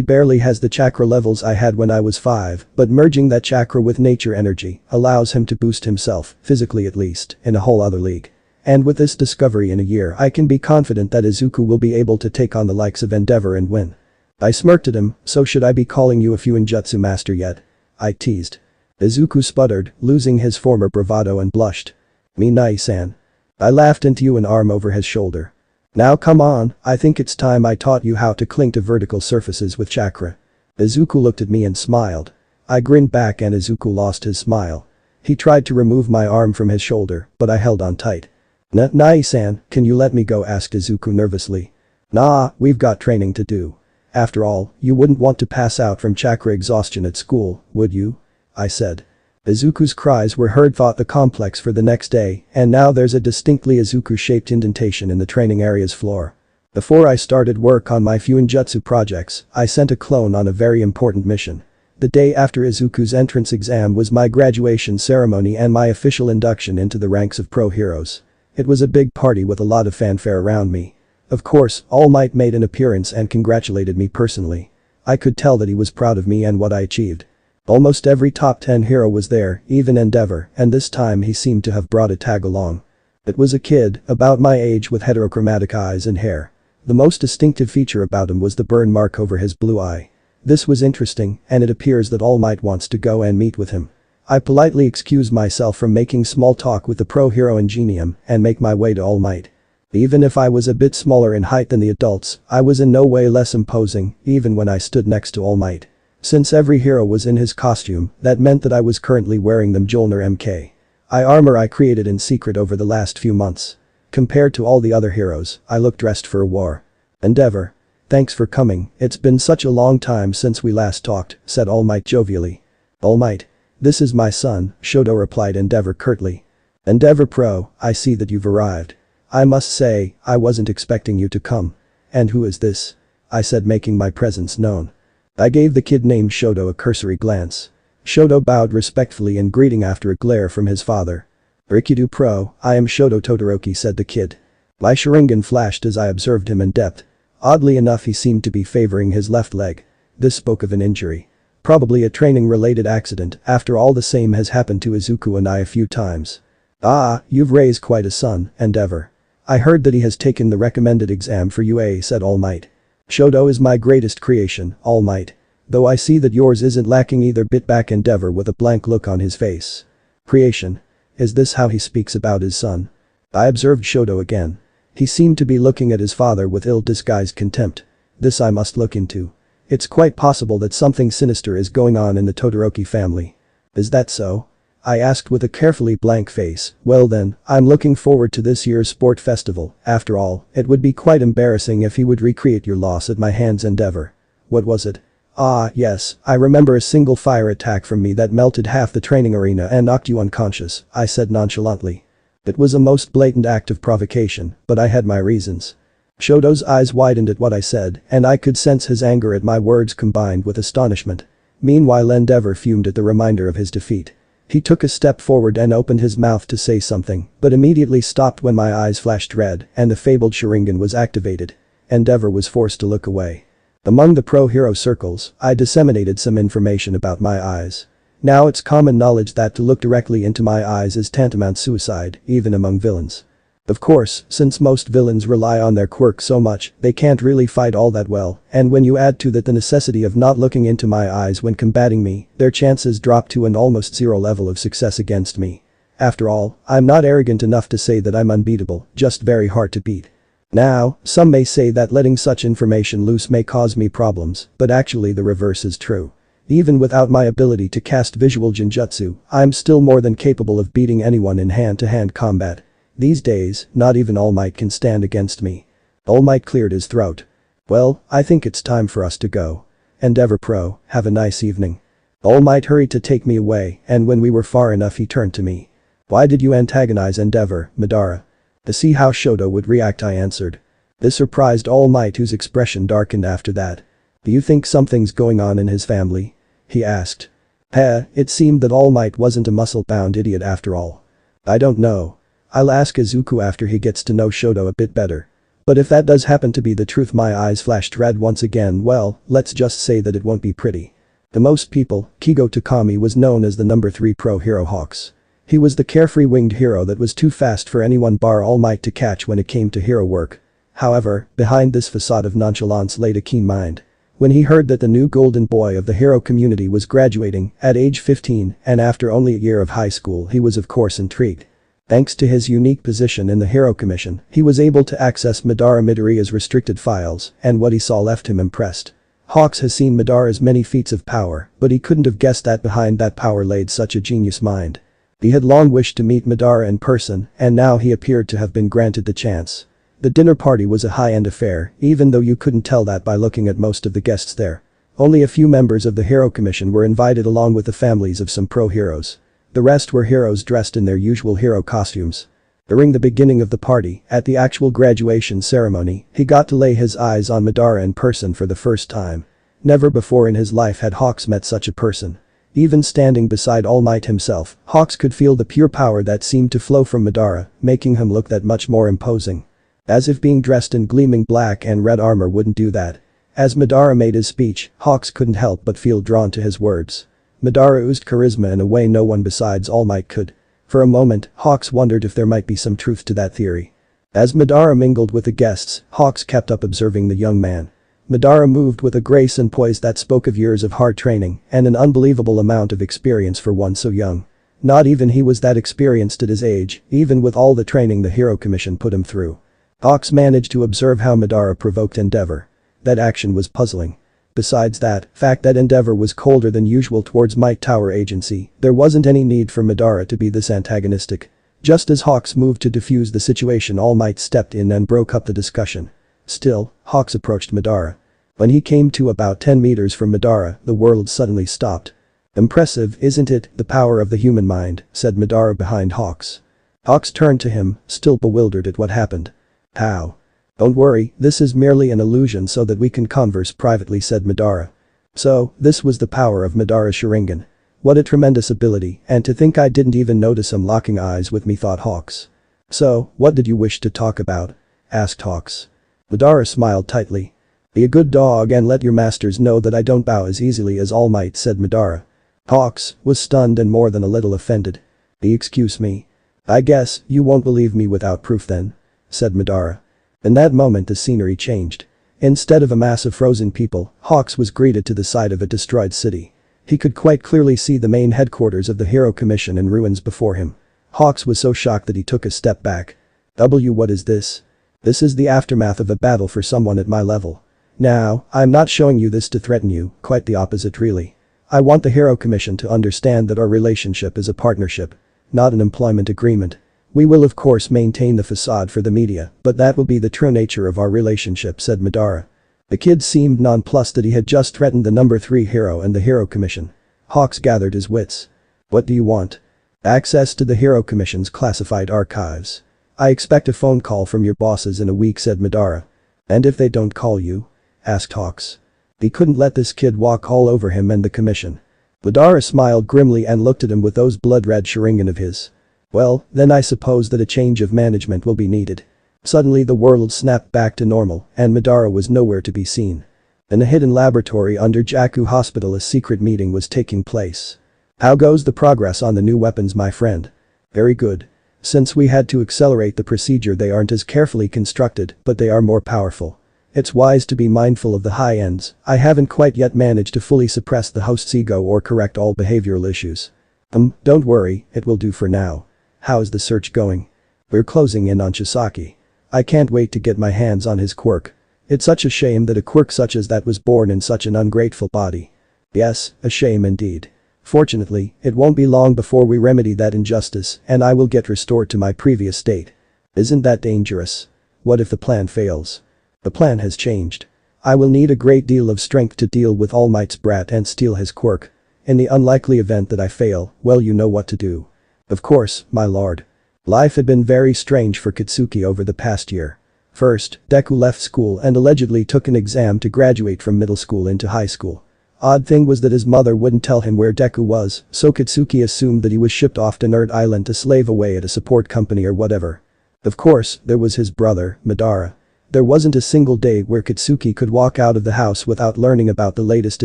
barely has the chakra levels I had when I was 5, but merging that chakra with nature energy allows him to boost himself, physically at least, in a whole other league. And with this discovery in a year I can be confident that Izuku will be able to take on the likes of Endeavor and win. I smirked at him. "So should I be calling you a Fuinjutsu master yet?" I teased. Izuku sputtered, losing his former bravado and blushed. "Me Nai-san." I laughed into you an arm over his shoulder. "Now come on, I think it's time I taught you how to cling to vertical surfaces with chakra." Izuku looked at me and smiled. I grinned back and Izuku lost his smile. He tried to remove my arm from his shoulder, but I held on tight. Nai-san, can you let me go, asked Izuku nervously. Nah, we've got training to do. After all, you wouldn't want to pass out from chakra exhaustion at school, would you? I said. Izuku's cries were heard throughout the complex for the next day, and now there's a distinctly Izuku-shaped indentation in the training area's floor. Before I started work on my Fuinjutsu projects, I sent a clone on a very important mission. The day after Izuku's entrance exam was my graduation ceremony and my official induction into the ranks of pro heroes. It was a big party with a lot of fanfare around me. Of course, All Might made an appearance and congratulated me personally. I could tell that he was proud of me and what I achieved. Almost every top 10 hero was there, even Endeavor, and this time he seemed to have brought a tag along. It was a kid, about my age with heterochromatic eyes and hair. The most distinctive feature about him was the burn mark over his blue eye. This was interesting, and it appears that All Might wants to go and meet with him. I politely excused myself from making small talk with the pro hero Ingenium and make my way to All Might. Even if I was a bit smaller in height than the adults, I was in no way less imposing, even when I stood next to All Might. Since every hero was in his costume, that meant that I was currently wearing the Mjolnir MK. Armor I created in secret over the last few months. Compared to all the other heroes, I looked dressed for a war. Endeavor. Thanks for coming, it's been such a long time since we last talked, said All Might jovially. All Might. This is my son, Shoto replied Endeavor curtly. Endeavor Pro, I see that you've arrived. I must say, I wasn't expecting you to come. And who is this? I said, making my presence known. I gave the kid named Shoto a cursory glance. Shoto bowed respectfully in greeting after a glare from his father. Rikido Pro, I am Shoto Todoroki, said the kid. My Sharingan flashed as I observed him in depth. Oddly enough, he seemed to be favoring his left leg. This spoke of an injury. Probably a training-related accident, after all. The same has happened to Izuku and I a few times. Ah, you've raised quite a son, Endeavor. I heard that he has taken the recommended exam for UA, said All Might. Shoto is my greatest creation, All Might. Though I see that yours isn't lacking either, bit back Endeavor with a blank look on his face. Creation. Is this how he speaks about his son? I observed Shoto again. He seemed to be looking at his father with ill-disguised contempt. This I must look into. It's quite possible that something sinister is going on in the Todoroki family. Is that so? I asked with a carefully blank face. Well then, I'm looking forward to this year's sport festival. After all, it would be quite embarrassing if he would recreate your loss at my hands, Endeavor. What was it? Ah, yes, I remember a single fire attack from me that melted half the training arena and knocked you unconscious, I said nonchalantly. It was a most blatant act of provocation, but I had my reasons. Shoto's eyes widened at what I said, and I could sense his anger at my words combined with astonishment. Meanwhile, Endeavor fumed at the reminder of his defeat. He took a step forward and opened his mouth to say something, but immediately stopped when my eyes flashed red and the fabled Sharingan was activated. Endeavor was forced to look away. Among the pro-hero circles, I disseminated some information about my eyes. Now it's common knowledge that to look directly into my eyes is tantamount suicide, even among villains. Of course, since most villains rely on their quirk so much, they can't really fight all that well, and when you add to that the necessity of not looking into my eyes when combating me, their chances drop to an almost zero level of success against me. After all, I'm not arrogant enough to say that I'm unbeatable, just very hard to beat. Now, some may say that letting such information loose may cause me problems, but actually the reverse is true. Even without my ability to cast visual genjutsu, I'm still more than capable of beating anyone in hand-to-hand combat. These days, not even All Might can stand against me. All Might cleared his throat. Well, I think it's time for us to go. Endeavor Pro, have a nice evening. All Might hurried to take me away, and when we were far enough he turned to me. Why did you antagonize Endeavor, Madara? To see how Shoto would react, I answered. This surprised All Might, whose expression darkened after that. Do you think something's going on in his family? He asked. It seemed that All Might wasn't a muscle-bound idiot after all. I don't know. I'll ask Izuku after he gets to know Shoto a bit better. But if that does happen to be the truth, my eyes flashed red once again. Well, let's just say that it won't be pretty. To most people, Kigo Takami was known as the number 3 pro hero Hawks. He was the carefree winged hero that was too fast for anyone bar All Might to catch when it came to hero work. However, behind this facade of nonchalance laid a keen mind. When he heard that the new golden boy of the hero community was graduating at age 15 and after only a year of high school, he was of course intrigued. Thanks to his unique position in the Hero Commission, he was able to access Madara Midoriya's restricted files, and what he saw left him impressed. Hawks has seen Madara's many feats of power, but he couldn't have guessed that behind that power laid such a genius mind. He had long wished to meet Madara in person, and now he appeared to have been granted the chance. The dinner party was a high-end affair, even though you couldn't tell that by looking at most of the guests there. Only a few members of the Hero Commission were invited along with the families of some pro-heroes. The rest were heroes dressed in their usual hero costumes. During the beginning of the party, at the actual graduation ceremony, he got to lay his eyes on Madara in person for the first time. Never before in his life had Hawks met such a person. Even standing beside All Might himself, Hawks could feel the pure power that seemed to flow from Madara, making him look that much more imposing. As if being dressed in gleaming black and red armor wouldn't do that. As Madara made his speech, Hawks couldn't help but feel drawn to his words. Madara oozed charisma in a way no one besides All Might could. For a moment, Hawks wondered if there might be some truth to that theory. As Madara mingled with the guests, Hawks kept up observing the young man. Madara moved with a grace and poise that spoke of years of hard training and an unbelievable amount of experience for one so young. Not even he was that experienced at his age, even with all the training the Hero Commission put him through. Hawks managed to observe how Madara provoked Endeavor. That action was puzzling. Besides that fact that Endeavor was colder than usual towards Might Tower Agency, there wasn't any need for Madara to be this antagonistic. Just as Hawks moved to defuse the situation, All Might stepped in and broke up the discussion. Still, Hawks approached Madara. When he came to about 10 meters from Madara, the world suddenly stopped. "Impressive, isn't it, the power of the human mind," said Madara behind Hawks. Hawks turned to him, still bewildered at what happened. "How?" "Don't worry, this is merely an illusion so that we can converse privately," said Madara. So, this was the power of Madara's Sharingan. What a tremendous ability, and to think I didn't even notice him locking eyes with me, thought Hawks. "So, what did you wish to talk about?" asked Hawks. Madara smiled tightly. "Be a good dog and let your masters know that I don't bow as easily as All Might," said Madara. Hawks was stunned and more than a little offended. "Excuse me. I guess you won't believe me without proof then," said Madara. In that moment the scenery changed. Instead of a mass of frozen people, Hawks was greeted to the side of a destroyed city. He could quite clearly see the main headquarters of the Hero Commission in ruins before him. Hawks was so shocked that he took a step back. What is this? This is the aftermath of a battle for someone at my level. Now, I'm not showing you this to threaten you, quite the opposite really. I want the Hero Commission to understand that our relationship is a partnership, not an employment agreement. We will of course maintain the facade for the media, but that will be the true nature of our relationship," said Madara. The kid seemed nonplussed that he had just threatened the number 3 hero and the Hero Commission. Hawks gathered his wits. "What do you want?" "Access to the Hero Commission's classified archives. I expect a phone call from your bosses in a week," said Madara. "And if they don't call you?" asked Hawks. He couldn't let this kid walk all over him and the commission. Madara smiled grimly and looked at him with those blood-red Sharingan of his. "Well, then I suppose that a change of management will be needed." Suddenly the world snapped back to normal and Madara was nowhere to be seen. In a hidden laboratory under Jakku Hospital a secret meeting was taking place. "How goes the progress on the new weapons, my friend?" "Very good. Since we had to accelerate the procedure, they aren't as carefully constructed, but they are more powerful. It's wise to be mindful of the high ends. I haven't quite yet managed to fully suppress the host's ego or correct all behavioral issues." Don't worry, it will do for now. How's the search going?" "We're closing in on Chisaki. I can't wait to get my hands on his quirk. It's such a shame that a quirk such as that was born in such an ungrateful body." "Yes, a shame indeed. Fortunately, it won't be long before we remedy that injustice and I will get restored to my previous state." "Isn't that dangerous? What if the plan fails?" "The plan has changed. I will need a great deal of strength to deal with All Might's brat and steal his quirk. In the unlikely event that I fail, well, you know what to do." "Of course, my lord." Life had been very strange for Katsuki over the past year. First, Deku left school and allegedly took an exam to graduate from middle school into high school. Odd thing was that his mother wouldn't tell him where Deku was, so Katsuki assumed that he was shipped off to Nerd Island to slave away at a support company or whatever. Of course, there was his brother, Madara. There wasn't a single day where Katsuki could walk out of the house without learning about the latest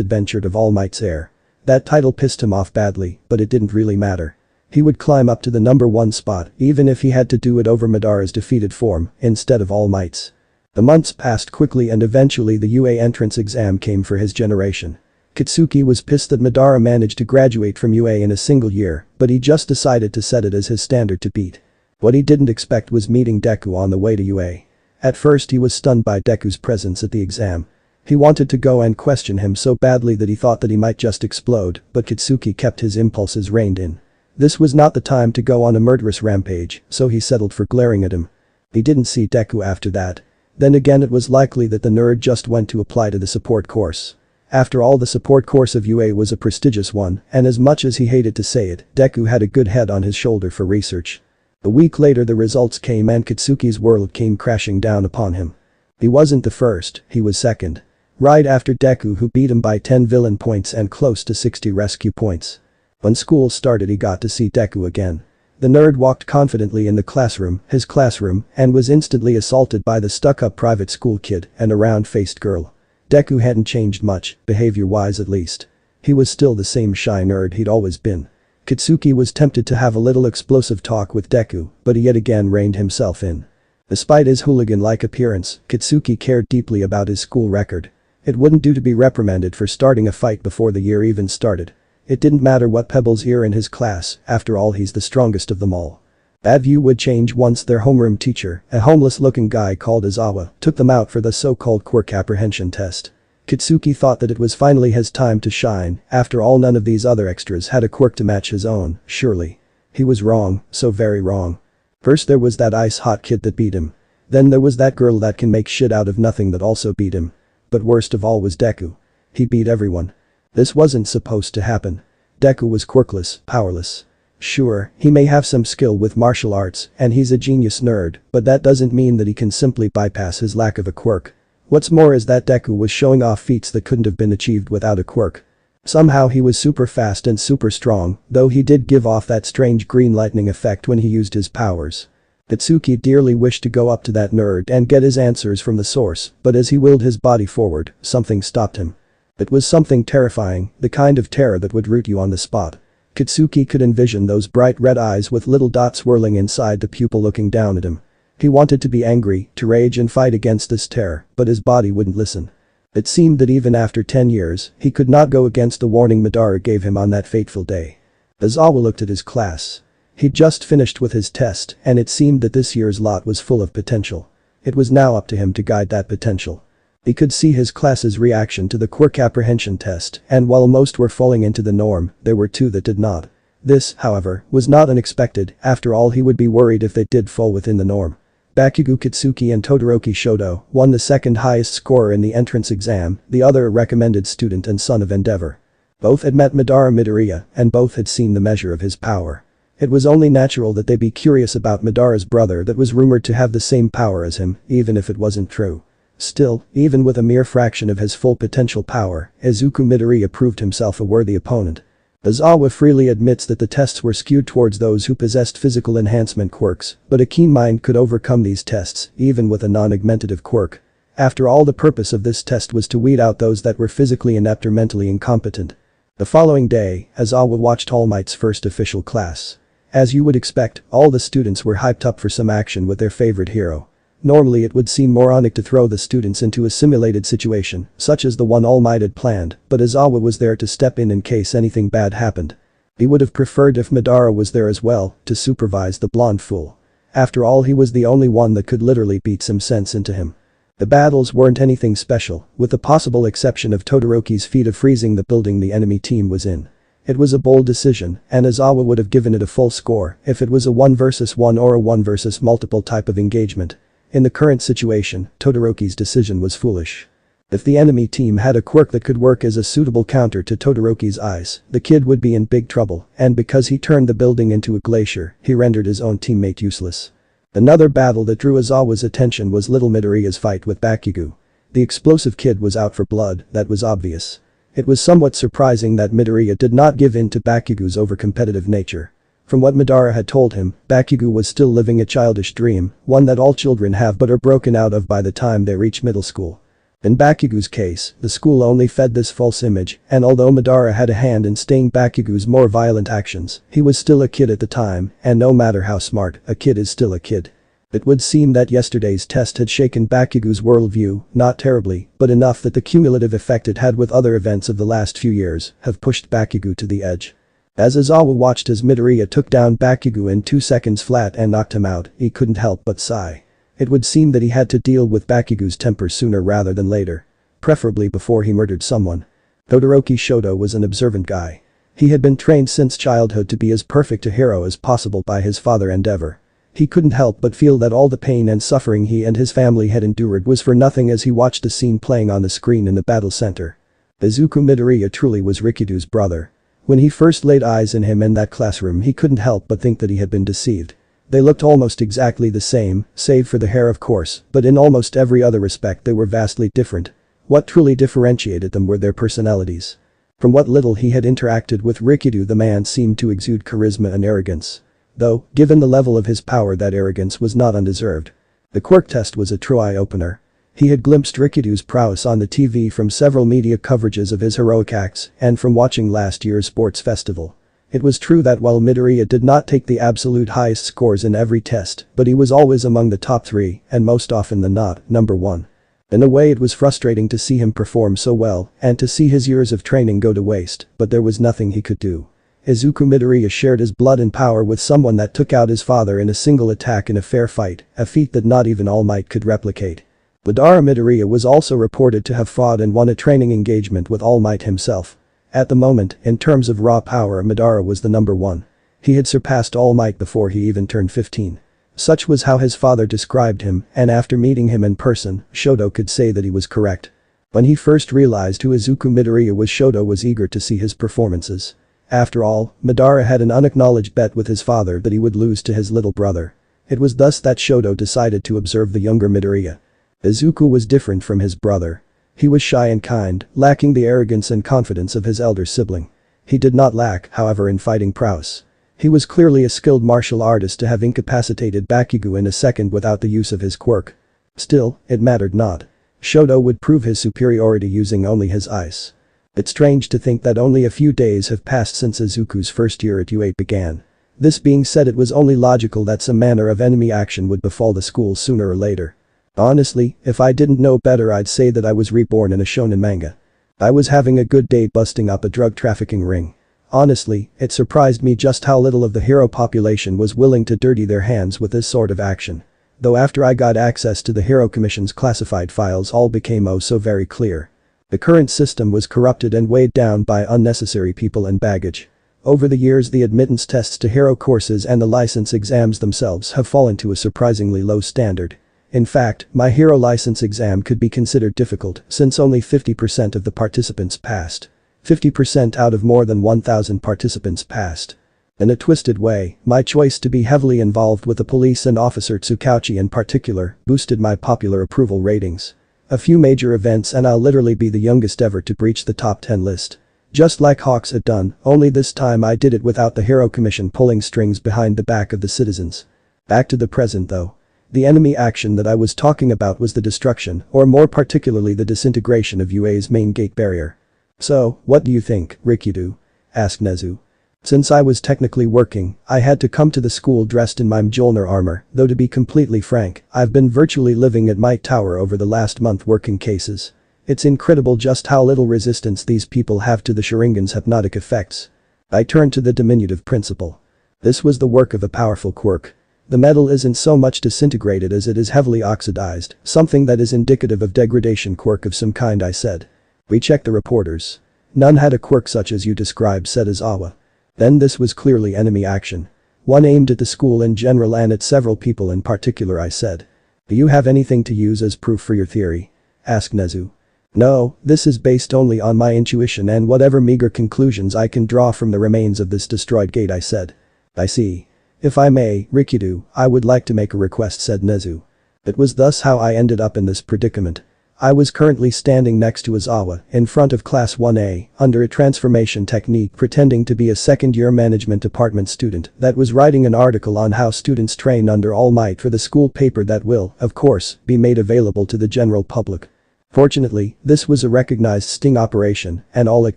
adventure of All Might's heir. That title pissed him off badly, but it didn't really matter. He would climb up to the number 1 spot even if he had to do it over Madara's defeated form instead of All Might's. The months passed quickly and eventually the UA entrance exam came for his generation. Katsuki was pissed that Madara managed to graduate from UA in a single year, but he just decided to set it as his standard to beat. What he didn't expect was meeting Deku on the way to UA. At first he was stunned by Deku's presence at the exam. He wanted to go and question him so badly that he thought that he might just explode, but Katsuki kept his impulses reined in. This was not the time to go on a murderous rampage, so he settled for glaring at him. He didn't see Deku after that. Then again, it was likely that the nerd just went to apply to the support course. After all, the support course of UA was a prestigious one, and as much as he hated to say it, Deku had a good head on his shoulder for research. A week later the results came and Katsuki's world came crashing down upon him. He wasn't the first, he was second. Right after Deku, who beat him by 10 villain points and close to 60 rescue points. When school started, he got to see Deku again. The nerd walked confidently in the classroom, his classroom, and was instantly assaulted by the stuck-up private school kid and a round-faced girl. Deku hadn't changed much, behavior-wise at least. He was still the same shy nerd he'd always been. Katsuki was tempted to have a little explosive talk with Deku, but he yet again reined himself in. Despite his hooligan-like appearance, Katsuki cared deeply about his school record. It wouldn't do to be reprimanded for starting a fight before the year even started. It didn't matter what pebbles here in his class, after all he's the strongest of them all. That view would change once their homeroom teacher, a homeless-looking guy called Aizawa, took them out for the so-called quirk apprehension test. Katsuki thought that it was finally his time to shine, after all none of these other extras had a quirk to match his own, surely. He was wrong, so very wrong. First there was that ice-hot kid that beat him. Then there was that girl that can make shit out of nothing that also beat him. But worst of all was Deku. He beat everyone. This wasn't supposed to happen. Deku was quirkless, powerless. Sure, he may have some skill with martial arts, and he's a genius nerd, but that doesn't mean that he can simply bypass his lack of a quirk. What's more is that Deku was showing off feats that couldn't have been achieved without a quirk. Somehow he was super fast and super strong, though he did give off that strange green lightning effect when he used his powers. Katsuki dearly wished to go up to that nerd and get his answers from the source, but as he willed his body forward, something stopped him. It was something terrifying, the kind of terror that would root you on the spot. Katsuki could envision those bright red eyes with little dots swirling inside the pupil looking down at him. He wanted to be angry, to rage and fight against this terror, but his body wouldn't listen. It seemed that even after 10 years, he could not go against the warning Madara gave him on that fateful day. Aizawa looked at his class. He'd just finished with his test, and it seemed that this year's lot was full of potential. It was now up to him to guide that potential. He could see his class's reaction to the quirk apprehension test, and while most were falling into the norm, there were two that did not. This, however, was not unexpected, after all he would be worried if they did fall within the norm. Bakugo Katsuki and Todoroki Shoto, one the second highest scorer in the entrance exam, the other a recommended student and son of Endeavor. Both had met Madara Midoriya, and both had seen the measure of his power. It was only natural that they be curious about Madara's brother that was rumored to have the same power as him, even if it wasn't true. Still, even with a mere fraction of his full potential power, Izuku Midoriya proved himself a worthy opponent. Aizawa freely admits that the tests were skewed towards those who possessed physical enhancement quirks, but a keen mind could overcome these tests, even with a non-augmentative quirk. After all, the purpose of this test was to weed out those that were physically inept or mentally incompetent. The following day, Aizawa watched All Might's first official class. As you would expect, all the students were hyped up for some action with their favorite hero. Normally it would seem moronic to throw the students into a simulated situation, such as the one All Might had planned, but Aizawa was there to step in case anything bad happened. He would have preferred if Madara was there as well, to supervise the blonde fool. After all, he was the only one that could literally beat some sense into him. The battles weren't anything special, with the possible exception of Todoroki's feat of freezing the building the enemy team was in. It was a bold decision, and Aizawa would have given it a full score if it was a 1 versus 1 or a 1 versus multiple type of engagement. In the current situation, Todoroki's decision was foolish. If the enemy team had a quirk that could work as a suitable counter to Todoroki's eyes, the kid would be in big trouble, and because he turned the building into a glacier, he rendered his own teammate useless. Another battle that drew Aizawa's attention was little Midoriya's fight with Bakugo. The explosive kid was out for blood, that was obvious. It was somewhat surprising that Midoriya did not give in to Bakugo's overcompetitive nature. From what Madara had told him, Bakugo was still living a childish dream, one that all children have but are broken out of by the time they reach middle school. In Bakugo's case, the school only fed this false image, and although Madara had a hand in staying Bakugo's more violent actions, he was still a kid at the time, and no matter how smart, a kid is still a kid. It would seem that yesterday's test had shaken Bakugo's worldview, not terribly, but enough that the cumulative effect it had with other events of the last few years have pushed Bakugo to the edge. As Aizawa watched as Midoriya took down Bakugo in 2 seconds flat and knocked him out, he couldn't help but sigh. It would seem that he had to deal with Bakugo's temper sooner rather than later. Preferably before he murdered someone. Todoroki Shoto was an observant guy. He had been trained since childhood to be as perfect a hero as possible by his father Endeavor. He couldn't help but feel that all the pain and suffering he and his family had endured was for nothing as he watched the scene playing on the screen in the battle center. Izuku Midoriya truly was Rikido's brother. When he first laid eyes on him in that classroom he couldn't help but think that he had been deceived. They looked almost exactly the same, save for the hair of course, but in almost every other respect they were vastly different. What truly differentiated them were their personalities. From what little he had interacted with Rikido, the man seemed to exude charisma and arrogance. Though, given the level of his power, that arrogance was not undeserved. The quirk test was a true eye-opener. He had glimpsed Rikido's prowess on the TV from several media coverages of his heroic acts and from watching last year's sports festival. It was true that while Midoriya did not take the absolute highest scores in every test, but he was always among the top 3 and most often than not, number 1. In a way it was frustrating to see him perform so well and to see his years of training go to waste, but there was nothing he could do. Izuku Midoriya shared his blood and power with someone that took out his father in a single attack in a fair fight, a feat that not even All Might could replicate. Madara Midoriya was also reported to have fought and won a training engagement with All Might himself. At the moment, in terms of raw power, Madara was the number 1. He had surpassed All Might before he even turned 15. Such was how his father described him, and after meeting him in person, Shoto could say that he was correct. When he first realized who Izuku Midoriya was, Shoto was eager to see his performances. After all, Madara had an unacknowledged bet with his father that he would lose to his little brother. It was thus that Shoto decided to observe the younger Midoriya. Izuku was different from his brother. He was shy and kind, lacking the arrogance and confidence of his elder sibling. He did not lack, however, in fighting prowess. He was clearly a skilled martial artist to have incapacitated Bakugo in a second without the use of his quirk. Still, it mattered not. Shoto would prove his superiority using only his ice. It's strange to think that only a few days have passed since Izuku's first year at U8 began. This being said, it was only logical that some manner of enemy action would befall the school sooner or later. Honestly, if I didn't know better I'd say that I was reborn in a shonen manga. I was having a good day busting up a drug trafficking ring. Honestly, it surprised me just how little of the hero population was willing to dirty their hands with this sort of action. Though after I got access to the Hero Commission's classified files all became oh so very clear. The current system was corrupted and weighed down by unnecessary people and baggage. Over the years the admittance tests to hero courses and the license exams themselves have fallen to a surprisingly low standard. In fact, my hero license exam could be considered difficult since only 50% of the participants passed. 50% out of more than 1,000 participants passed. In a twisted way, my choice to be heavily involved with the police and Officer Tsukauchi in particular boosted my popular approval ratings. A few major events and I'll literally be the youngest ever to breach the top 10 list. Just like Hawks had done, only this time I did it without the Hero Commission pulling strings behind the back of the citizens. Back to the present though. The enemy action that I was talking about was the destruction, or more particularly the disintegration of UA's main gate barrier. So, what do you think, Rikido? Asked Nezu. Since I was technically working, I had to come to the school dressed in my Mjolnir armor, though to be completely frank, I've been virtually living at Might Tower over the last month working cases. It's incredible just how little resistance these people have to the Sharingan's hypnotic effects. I turned to the diminutive principal. This was the work of a powerful quirk. The metal isn't so much disintegrated as it is heavily oxidized, something that is indicative of degradation quirk of some kind, I said. We checked the reporters. None had a quirk such as you described, said Aizawa. Then this was clearly enemy action. One aimed at the school in general and at several people in particular, I said. Do you have anything to use as proof for your theory? Asked Nezu. No, this is based only on my intuition and whatever meager conclusions I can draw from the remains of this destroyed gate, I said. I see. If I may, Rikido, I would like to make a request, said Nezu. It was thus how I ended up in this predicament. I was currently standing next to Aizawa, in front of Class 1A, under a transformation technique pretending to be a second-year management department student that was writing an article on how students train under All Might for the school paper that will, of course, be made available to the general public. Fortunately, this was a recognized sting operation, and all it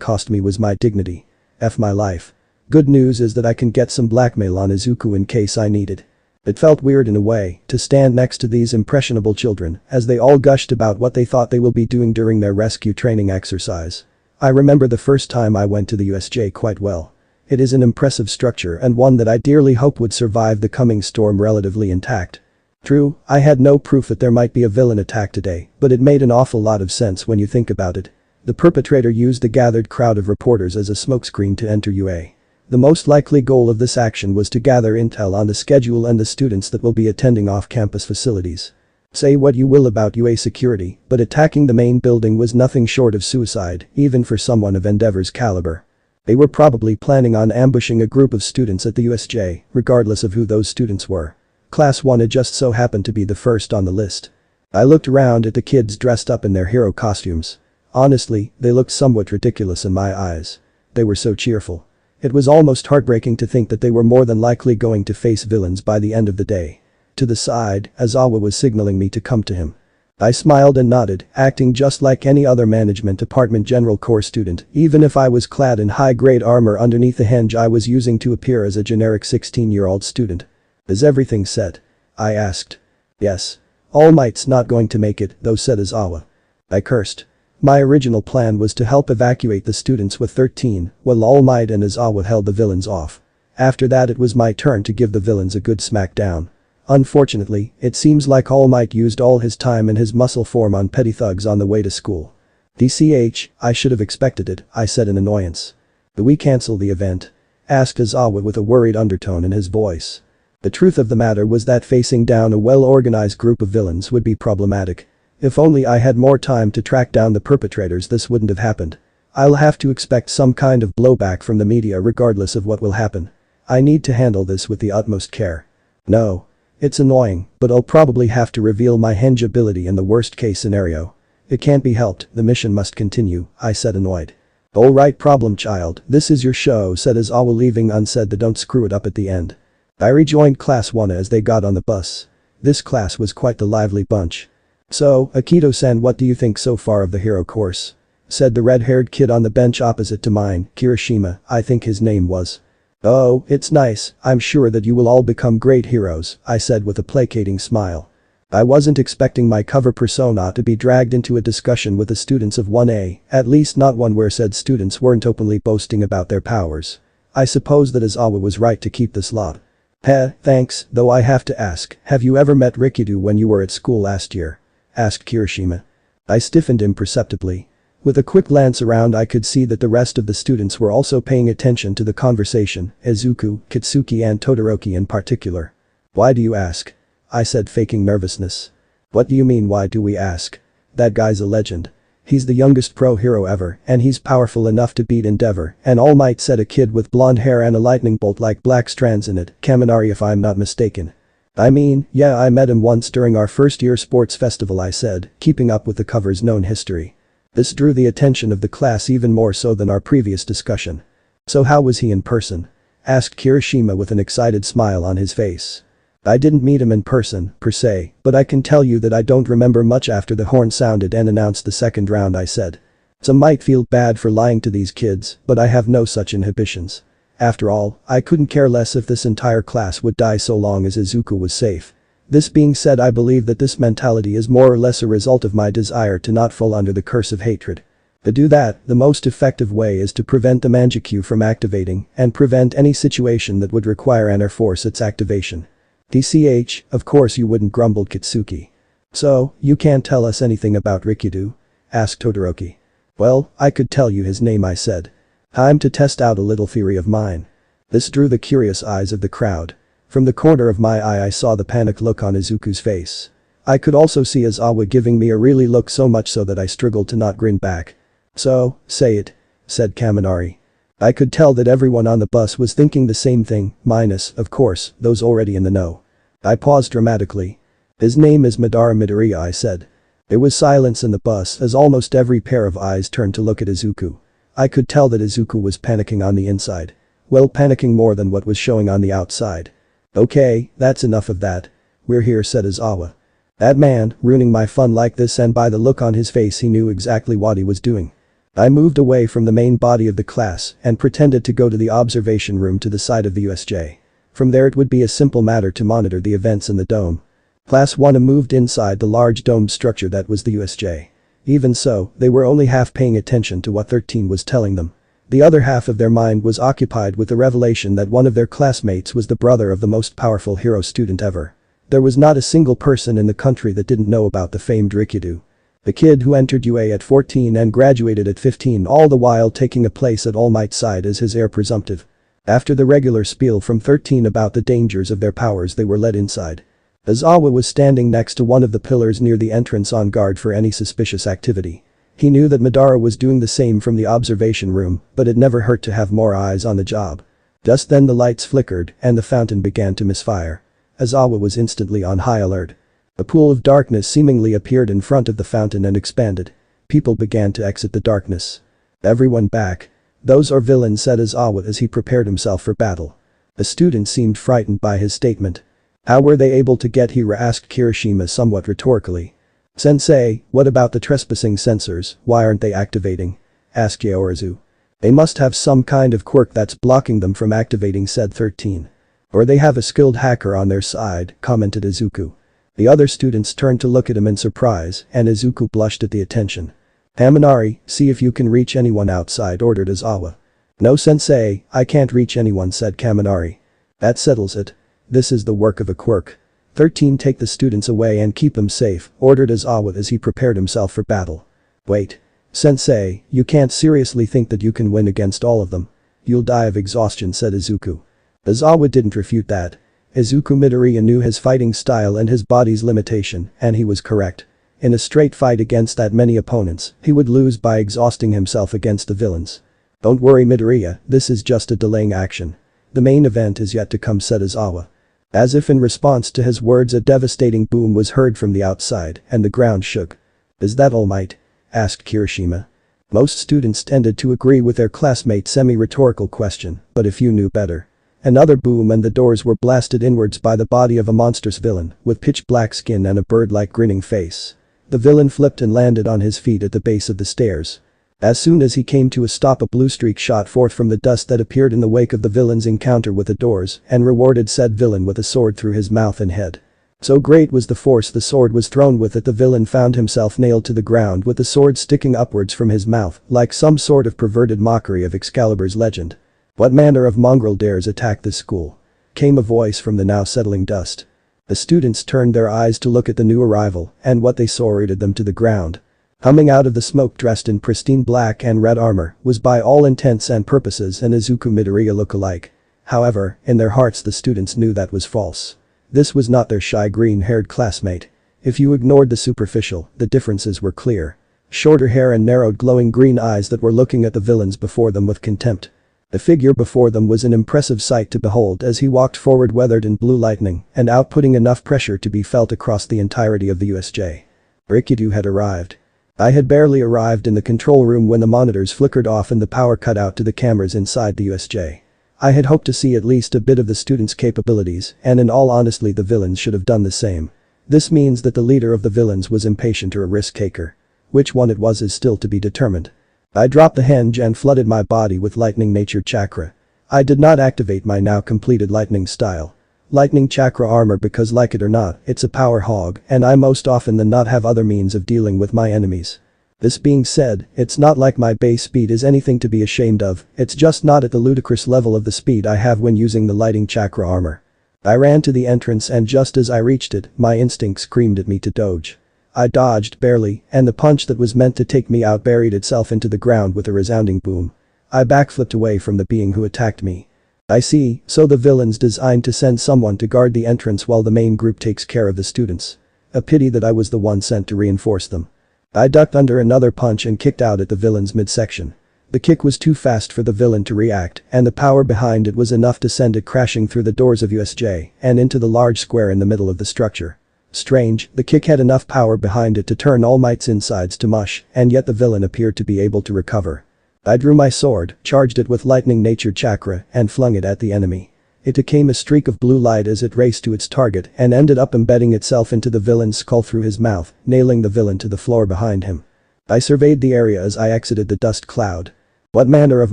cost me was my dignity. F my life. Good news is that I can get some blackmail on Izuku in case I need it. It felt weird in a way to stand next to these impressionable children as they all gushed about what they thought they will be doing during their rescue training exercise. I remember the first time I went to the USJ quite well. It is an impressive structure and one that I dearly hope would survive the coming storm relatively intact. True, I had no proof that there might be a villain attack today, but it made an awful lot of sense when you think about it. The perpetrator used the gathered crowd of reporters as a smokescreen to enter UA. The most likely goal of this action was to gather intel on the schedule and the students that will be attending off-campus facilities. Say what you will about UA security, but attacking the main building was nothing short of suicide, even for someone of Endeavor's caliber. They were probably planning on ambushing a group of students at the USJ, regardless of who those students were. Class 1 had just so happened to be the first on the list. I looked around at the kids dressed up in their hero costumes. Honestly, they looked somewhat ridiculous in my eyes. They were so cheerful. It was almost heartbreaking to think that they were more than likely going to face villains by the end of the day. To the side, Aizawa was signaling me to come to him. I smiled and nodded, acting just like any other management department general corps student, even if I was clad in high-grade armor underneath the henge I was using to appear as a generic 16-year-old student. Is everything set? I asked. Yes. All Might's not going to make it, though, said Aizawa. I cursed. My original plan was to help evacuate the students with 13, while All Might and Aizawa held the villains off. After that it was my turn to give the villains a good smackdown. Unfortunately, it seems like All Might used all his time and his muscle form on petty thugs on the way to school. DCH, I should have expected it, I said in annoyance. Do we cancel the event? Asked Aizawa with a worried undertone in his voice. The truth of the matter was that facing down a well-organized group of villains would be problematic. If only I had more time to track down the perpetrators, this wouldn't have happened. I'll have to expect some kind of blowback from the media regardless of what will happen. I need to handle this with the utmost care. No. It's annoying, but I'll probably have to reveal my henge ability in the worst case scenario. It can't be helped, the mission must continue, I said annoyed. Alright problem child, this is your show, said Aizawa, leaving unsaid the don't screw it up at the end. I rejoined class 1 as they got on the bus. This class was quite the lively bunch. So, Akito-san, what do you think so far of the hero course? Said the red-haired kid on the bench opposite to mine, Kirishima, I think his name was. Oh, it's nice, I'm sure that you will all become great heroes, I said with a placating smile. I wasn't expecting my cover persona to be dragged into a discussion with the students of 1A, at least not one where said students weren't openly boasting about their powers. I suppose that Aizawa was right to keep this lot. Thanks, though I have to ask, have you ever met Rikido when you were at school last year? Asked Kirishima. I stiffened imperceptibly. With a quick glance around I could see that the rest of the students were also paying attention to the conversation, Izuku, Kitsuki and Todoroki in particular. Why do you ask? I said, faking nervousness. What do you mean why do we ask? That guy's a legend. He's the youngest pro hero ever and he's powerful enough to beat Endeavor and All Might, said a kid with blonde hair and a lightning bolt like black strands in it, Kaminari if I'm not mistaken. I mean, yeah, I met him once during our first year sports festival, I said, keeping up with the cover's known history. This drew the attention of the class even more so than our previous discussion. So how was he in person? Asked Kirishima with an excited smile on his face. I didn't meet him in person, per se, but I can tell you that I don't remember much after the horn sounded and announced the second round, I said. Some might feel bad for lying to these kids, but I have no such inhibitions. After all, I couldn't care less if this entire class would die so long as Izuku was safe. This being said, I believe that this mentality is more or less a result of my desire to not fall under the curse of hatred. To do that, the most effective way is to prevent the Manjikyu from activating and prevent any situation that would require and or force its activation. DCH, of course you wouldn't, grumbled Kitsuki. So, you can't tell us anything about Rikido? Asked Todoroki. Well, I could tell you his name, I said. Time to test out a little theory of mine. This drew the curious eyes of the crowd. From the corner of my eye I saw the panicked look on Izuku's face. I could also see Aizawa giving me a really look, so much so that I struggled to not grin back. So, say it, said Kaminari. I could tell that everyone on the bus was thinking the same thing, minus, of course, those already in the know. I paused dramatically. His name is Madara, I said. There was silence in the bus as almost every pair of eyes turned to look at Izuku. I could tell that Izuku was panicking on the inside. Well, panicking more than what was showing on the outside. Okay, that's enough of that. We're here, said Aizawa. That man, ruining my fun like this, and by the look on his face he knew exactly what he was doing. I moved away from the main body of the class and pretended to go to the observation room to the side of the USJ. From there it would be a simple matter to monitor the events in the dome. Class 1 moved inside the large domed structure that was the USJ. Even so, they were only half paying attention to what 13 was telling them. The other half of their mind was occupied with the revelation that one of their classmates was the brother of the most powerful hero student ever. There was not a single person in the country that didn't know about the famed Rikido. The kid who entered UA at 14 and graduated at 15, all the while taking a place at All Might's side as his heir presumptive. After the regular spiel from 13 about the dangers of their powers, they were led inside. Aizawa was standing next to one of the pillars near the entrance on guard for any suspicious activity. He knew that Madara was doing the same from the observation room, but it never hurt to have more eyes on the job. Just then the lights flickered and the fountain began to misfire. Aizawa was instantly on high alert. A pool of darkness seemingly appeared in front of the fountain and expanded. People began to exit the darkness. "Everyone back. Those are villains," said Aizawa as he prepared himself for battle. The student seemed frightened by his statement. "How were they able to get here?" asked Kirishima somewhat rhetorically. "Sensei, what about the trespassing sensors, why aren't they activating?" asked Yaorazu. "They must have some kind of quirk that's blocking them from activating," said 13. "Or they have a skilled hacker on their side," commented Izuku. The other students turned to look at him in surprise, and Izuku blushed at the attention. "Haminari, see if you can reach anyone outside," ordered Aizawa. "No sensei, I can't reach anyone," said Kaminari. "That settles it. This is the work of a quirk. 13 Take the students away and keep them safe," ordered Aizawa as he prepared himself for battle. "Wait. Sensei, you can't seriously think that you can win against all of them. You'll die of exhaustion," said Izuku. Aizawa didn't refute that. Izuku Midoriya knew his fighting style and his body's limitation, and he was correct. In a straight fight against that many opponents, he would lose by exhausting himself against the villains. "Don't worry Midoriya, this is just a delaying action. The main event is yet to come," said Aizawa. As if in response to his words, a devastating boom was heard from the outside and the ground shook. "Is that All Might?" asked Kirishima. Most students tended to agree with their classmate's semi-rhetorical question, but a few knew better. Another boom and the doors were blasted inwards by the body of a monstrous villain with pitch-black skin and a bird-like grinning face. The villain flipped and landed on his feet at the base of the stairs. As soon as he came to a stop, a blue streak shot forth from the dust that appeared in the wake of the villain's encounter with the doors and rewarded said villain with a sword through his mouth and head. So great was the force the sword was thrown with that the villain found himself nailed to the ground with the sword sticking upwards from his mouth like some sort of perverted mockery of Excalibur's legend. "What manner of mongrel dares attack this school?" came a voice from the now settling dust. The students turned their eyes to look at the new arrival, and what they saw rooted them to the ground. Coming out of the smoke, dressed in pristine black and red armor, was by all intents and purposes an Izuku Midoriya look-alike. However, in their hearts the students knew that was false. This was not their shy green-haired classmate. If you ignored the superficial, the differences were clear. Shorter hair and narrowed glowing green eyes that were looking at the villains before them with contempt. The figure before them was an impressive sight to behold as he walked forward, weathered in blue lightning and outputting enough pressure to be felt across the entirety of the USJ. Rikidu had arrived. I had barely arrived in the control room when the monitors flickered off and the power cut out to the cameras inside the USJ. I had hoped to see at least a bit of the students' capabilities, and in all honesty the villains should have done the same. This means that the leader of the villains was impatient or a risk-taker. Which one it was is still to be determined. I dropped the hinge and flooded my body with lightning nature chakra. I did not activate my now completed lightning style lightning chakra armor because, like it or not, it's a power hog and I most often than not have other means of dealing with my enemies. This being said, it's not like my base speed is anything to be ashamed of, it's just not at the ludicrous level of the speed I have when using the lightning chakra armor. I ran to the entrance and just as I reached it, my instinct screamed at me to dodge. I dodged barely, and the punch that was meant to take me out buried itself into the ground with a resounding boom. I backflipped away from the being who attacked me. I see, so the villain's designed to send someone to guard the entrance while the main group takes care of the students. A pity that I was the one sent to reinforce them. I ducked under another punch and kicked out at the villain's midsection. The kick was too fast for the villain to react, and the power behind it was enough to send it crashing through the doors of USJ and into the large square in the middle of the structure. Strange, the kick had enough power behind it to turn All Might's insides to mush, and yet the villain appeared to be able to recover. I drew my sword, charged it with lightning nature chakra, and flung it at the enemy. It became a streak of blue light as it raced to its target and ended up embedding itself into the villain's skull through his mouth, nailing the villain to the floor behind him. I surveyed the area as I exited the dust cloud. What manner of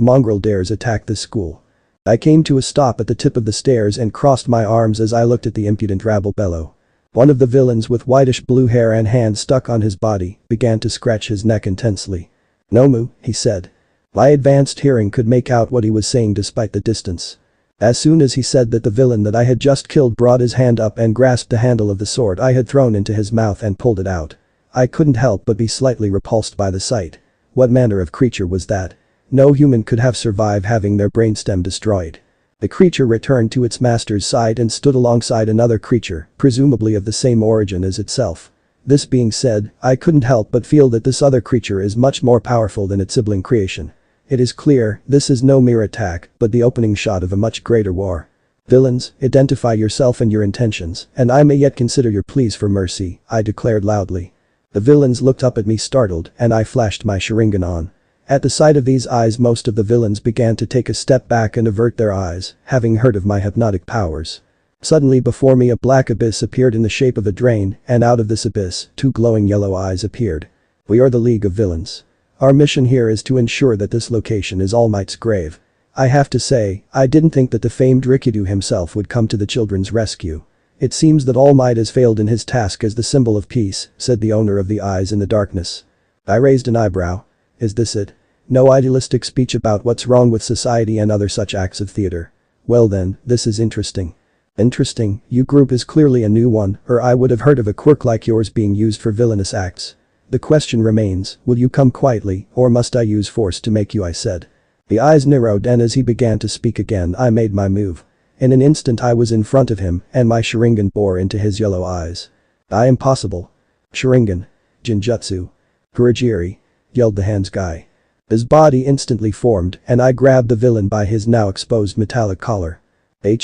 mongrel dares attack this school? I came to a stop at the tip of the stairs and crossed my arms as I looked at the impudent rabble below. One of the villains with whitish blue hair and hands stuck on his body began to scratch his neck intensely. "Nomu," he said. My advanced hearing could make out what he was saying despite the distance. As soon as he said that, the villain that I had just killed brought his hand up and grasped the handle of the sword I had thrown into his mouth and pulled it out. I couldn't help but be slightly repulsed by the sight. What manner of creature was that? No human could have survived having their brainstem destroyed. The creature returned to its master's side and stood alongside another creature, presumably of the same origin as itself. This being said, I couldn't help but feel that this other creature is much more powerful than its sibling creation. It is clear, this is no mere attack, but the opening shot of a much greater war. Villains, identify yourself and your intentions, and I may yet consider your pleas for mercy, I declared loudly. The villains looked up at me startled, and I flashed my Sharingan on. At the sight of these eyes most of the villains began to take a step back and avert their eyes, having heard of my hypnotic powers. Suddenly before me a black abyss appeared in the shape of a drain, and out of this abyss, 2 glowing yellow eyes appeared. We are the League of Villains. Our mission here is to ensure that this location is All Might's grave. I have to say, I didn't think that the famed Rikido himself would come to the children's rescue. It seems that All Might has failed in his task as the symbol of peace, said the owner of the eyes in the darkness. I raised an eyebrow. Is this it? No idealistic speech about what's wrong with society and other such acts of theater. Well then, this is interesting. Interesting, your group is clearly a new one, or I would have heard of a quirk like yours being used for villainous acts. The question remains, will you come quietly, or must I use force to make you? I said. The eyes narrowed and as he began to speak again I made my move. In an instant I was in front of him and my Sharingan bore into his yellow eyes. I am possible. Sharingan. Genjutsu. Kurogiri. Yelled the hands guy. His body instantly formed and I grabbed the villain by his now exposed metallic collar.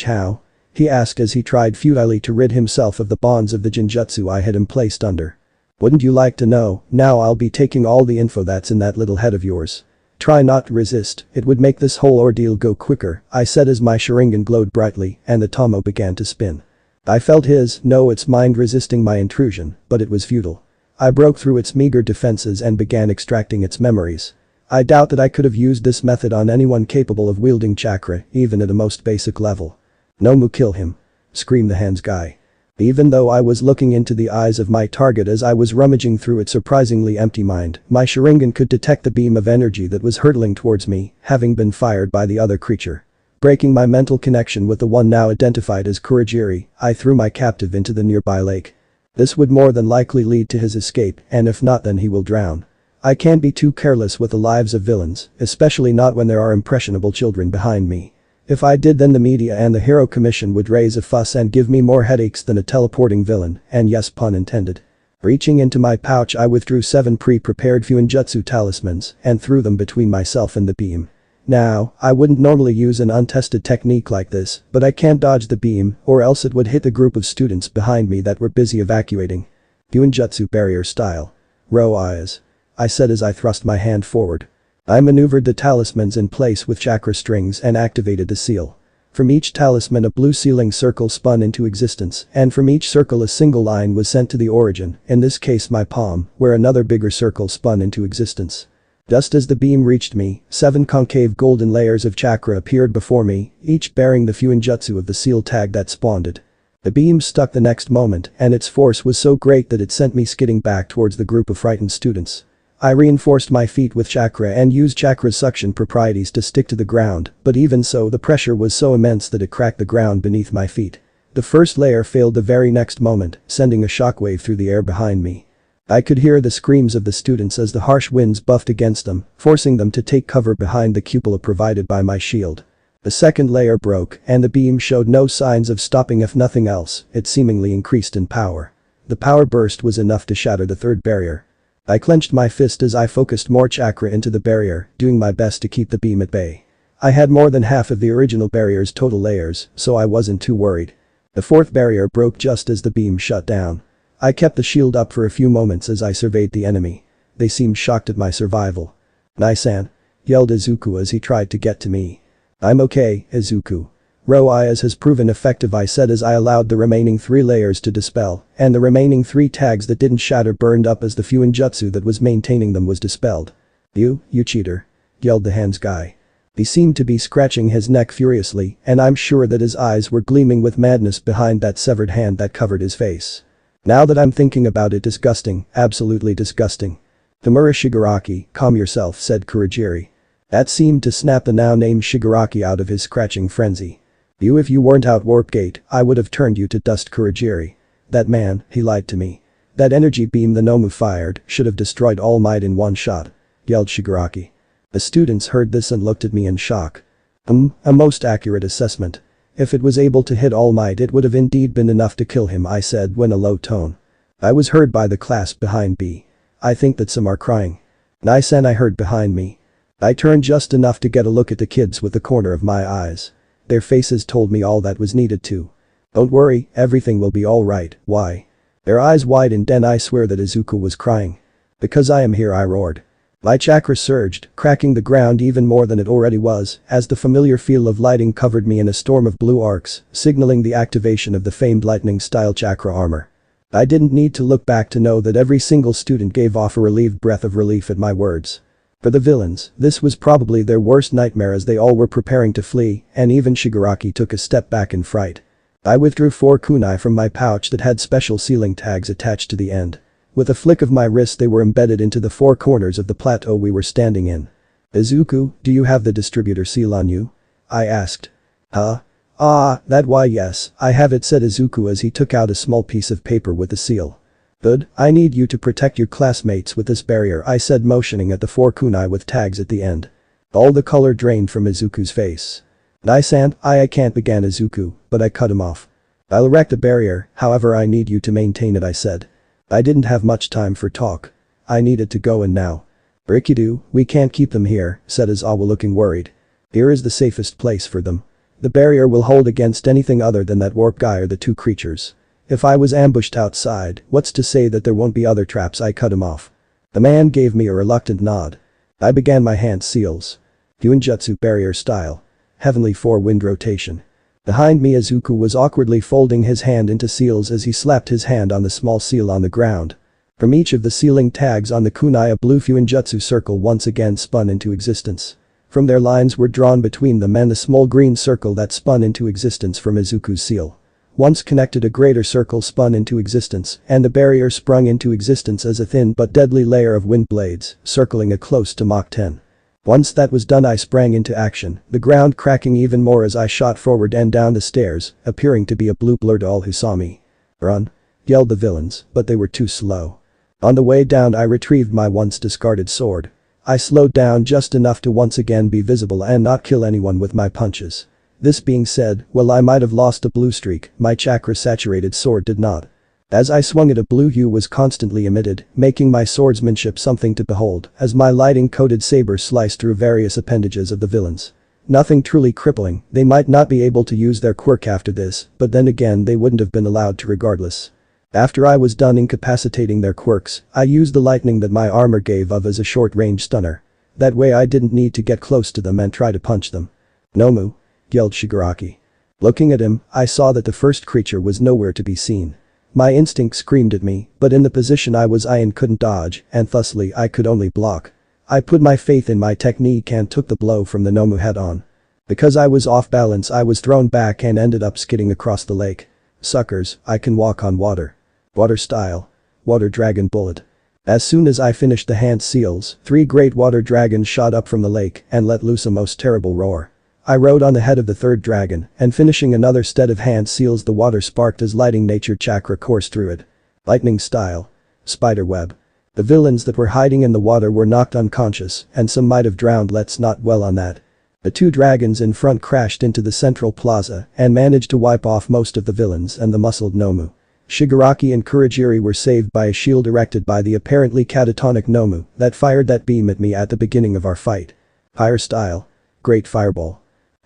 How? He asked as he tried futilely to rid himself of the bonds of the Genjutsu I had him placed under. Wouldn't you like to know? Now I'll be taking all the info that's in that little head of yours. Try not to resist, it would make this whole ordeal go quicker, I said as my Sharingan glowed brightly and the Tomo began to spin. I felt its mind resisting my intrusion, but it was futile. I broke through its meager defenses and began extracting its memories. I doubt that I could have used this method on anyone capable of wielding chakra, even at a most basic level. Nomu, kill him. Screamed the hands guy. Even though I was looking into the eyes of my target as I was rummaging through its surprisingly empty mind, my Sharingan could detect the beam of energy that was hurtling towards me, having been fired by the other creature. Breaking my mental connection with the one now identified as Kurogiri, I threw my captive into the nearby lake. This would more than likely lead to his escape, and if not then he will drown. I can't be too careless with the lives of villains, especially not when there are impressionable children behind me. If I did then the media and the Hero Commission would raise a fuss and give me more headaches than a teleporting villain, and yes, pun intended. Reaching into my pouch I withdrew 7 pre-prepared Fuinjutsu talismans and threw them between myself and the beam. Now, I wouldn't normally use an untested technique like this, but I can't dodge the beam or else it would hit the group of students behind me that were busy evacuating. Fuinjutsu barrier style. Row eyes. I said as I thrust my hand forward. I maneuvered the talismans in place with chakra strings and activated the seal. From each talisman a blue sealing circle spun into existence and from each circle a single line was sent to the origin, in this case my palm, where another bigger circle spun into existence. Just as the beam reached me, 7 concave golden layers of chakra appeared before me, each bearing the Fuinjutsu of the seal tag that spawned it. The beam stuck the next moment and its force was so great that it sent me skidding back towards the group of frightened students. I reinforced my feet with chakra and used chakra's suction properties to stick to the ground, but even so the pressure was so immense that it cracked the ground beneath my feet. The first layer failed the very next moment, sending a shockwave through the air behind me. I could hear the screams of the students as the harsh winds buffed against them, forcing them to take cover behind the cupola provided by my shield. The second layer broke and the beam showed no signs of stopping. If nothing else, it seemingly increased in power. The power burst was enough to shatter the third barrier. I clenched my fist as I focused more chakra into the barrier, doing my best to keep the beam at bay. I had more than half of the original barrier's total layers, so I wasn't too worried. The fourth barrier broke just as the beam shut down. I kept the shield up for a few moments as I surveyed the enemy. They seemed shocked at my survival. "Nai-san," yelled Izuku as he tried to get to me. "I'm okay, Izuku. Row-eyes has proven effective," I said as I allowed the remaining 3 layers to dispel, and the remaining 3 tags that didn't shatter burned up as the Fuinjutsu that was maintaining them was dispelled. You cheater," yelled the hands guy. He seemed to be scratching his neck furiously, and I'm sure that his eyes were gleaming with madness behind that severed hand that covered his face. Now that I'm thinking about it, disgusting, absolutely disgusting. "Tamura Shigaraki, calm yourself," said Kurogiri. That seemed to snap the now named Shigaraki out of his scratching frenzy. If you weren't out Warp Gate, I would have turned you to dust, Kurogiri. That man, he lied to me. That energy beam the Nomu fired should have destroyed All Might in one shot, yelled Shigaraki. The students heard this and looked at me in shock. A most accurate assessment. If it was able to hit All Might it would have indeed been enough to kill him, I said in a low tone. I was heard by the class behind me. I think that some are crying. Nice, and I heard behind me. I turned just enough to get a look at the kids with the corner of my eyes. Their faces told me all that was needed to. Don't worry, everything will be alright. Why? Their eyes widened and I swear that Izuku was crying. Because I am here, I roared. My chakra surged, cracking the ground even more than it already was, as the familiar feel of lighting covered me in a storm of blue arcs, signaling the activation of the famed lightning-style chakra armor. I didn't need to look back to know that every single student gave off a relieved breath of relief at my words. For the villains, this was probably their worst nightmare as they all were preparing to flee, and even Shigaraki took a step back in fright. I withdrew 4 kunai from my pouch that had special sealing tags attached to the end. With a flick of my wrist they were embedded into the 4 corners of the plateau we were standing in. Izuku, do you have the distributor seal on you? I asked. Huh? That why yes, I have it, said Izuku as he took out a small piece of paper with the seal. Good, I need you to protect your classmates with this barrier, I said, motioning at the 4 kunai with tags at the end. All the color drained from Izuku's face. Nice, and I can't, began Izuku, but I cut him off. I'll erect a barrier, however I need you to maintain it, I said. I didn't have much time for talk. I needed to go, and now. Rikido, we can't keep them here, said Aizawa, looking worried. Here is the safest place for them. The barrier will hold against anything other than that warp guy or the 2 creatures. If I was ambushed outside, what's to say that there won't be other traps? I cut him off. The man gave me a reluctant nod. I began my hand seals. Jutsu barrier style. Heavenly 4 wind rotation. Behind me Izuku was awkwardly folding his hand into seals as he slapped his hand on the small seal on the ground. From each of the sealing tags on the kunai a blue Jutsu circle once again spun into existence. From their lines were drawn between them and the small green circle that spun into existence from Izuku's seal. Once connected, a greater circle spun into existence and the barrier sprung into existence as a thin but deadly layer of wind blades, circling it close to Mach 10. Once that was done I sprang into action, the ground cracking even more as I shot forward and down the stairs, appearing to be a blue blur to all who saw me. Run! Yelled the villains, but they were too slow. On the way down I retrieved my once discarded sword. I slowed down just enough to once again be visible and not kill anyone with my punches. This being said, while I might have lost a blue streak, my chakra-saturated sword did not. As I swung it a blue hue was constantly emitted, making my swordsmanship something to behold as my lighting-coated saber sliced through various appendages of the villains. Nothing truly crippling, they might not be able to use their quirk after this, but then again they wouldn't have been allowed to regardless. After I was done incapacitating their quirks, I used the lightning that my armor gave of as a short-range stunner. That way I didn't need to get close to them and try to punch them. Nomu! Yelled Shigaraki. Looking at him, I saw that the first creature was nowhere to be seen. My instinct screamed at me, but in the position I was in couldn't dodge, and thusly I could only block. I put my faith in my technique and took the blow from the Nomu head on. Because I was off balance I was thrown back and ended up skidding across the lake. Suckers, I can walk on water. Water style. Water dragon bullet. As soon as I finished the hand seals, 3 great water dragons shot up from the lake and let loose a most terrible roar. I rode on the head of the 3rd dragon, and finishing another set of hand seals the water sparked as lighting nature chakra coursed through it. Lightning style. Spider web. The villains that were hiding in the water were knocked unconscious, and some might have drowned, let's not dwell on that. The 2 dragons in front crashed into the central plaza and managed to wipe off most of the villains and the muscled Nomu. Shigaraki and Kurogiri were saved by a shield erected by the apparently catatonic Nomu that fired that beam at me at the beginning of our fight. Fire style. Great fireball.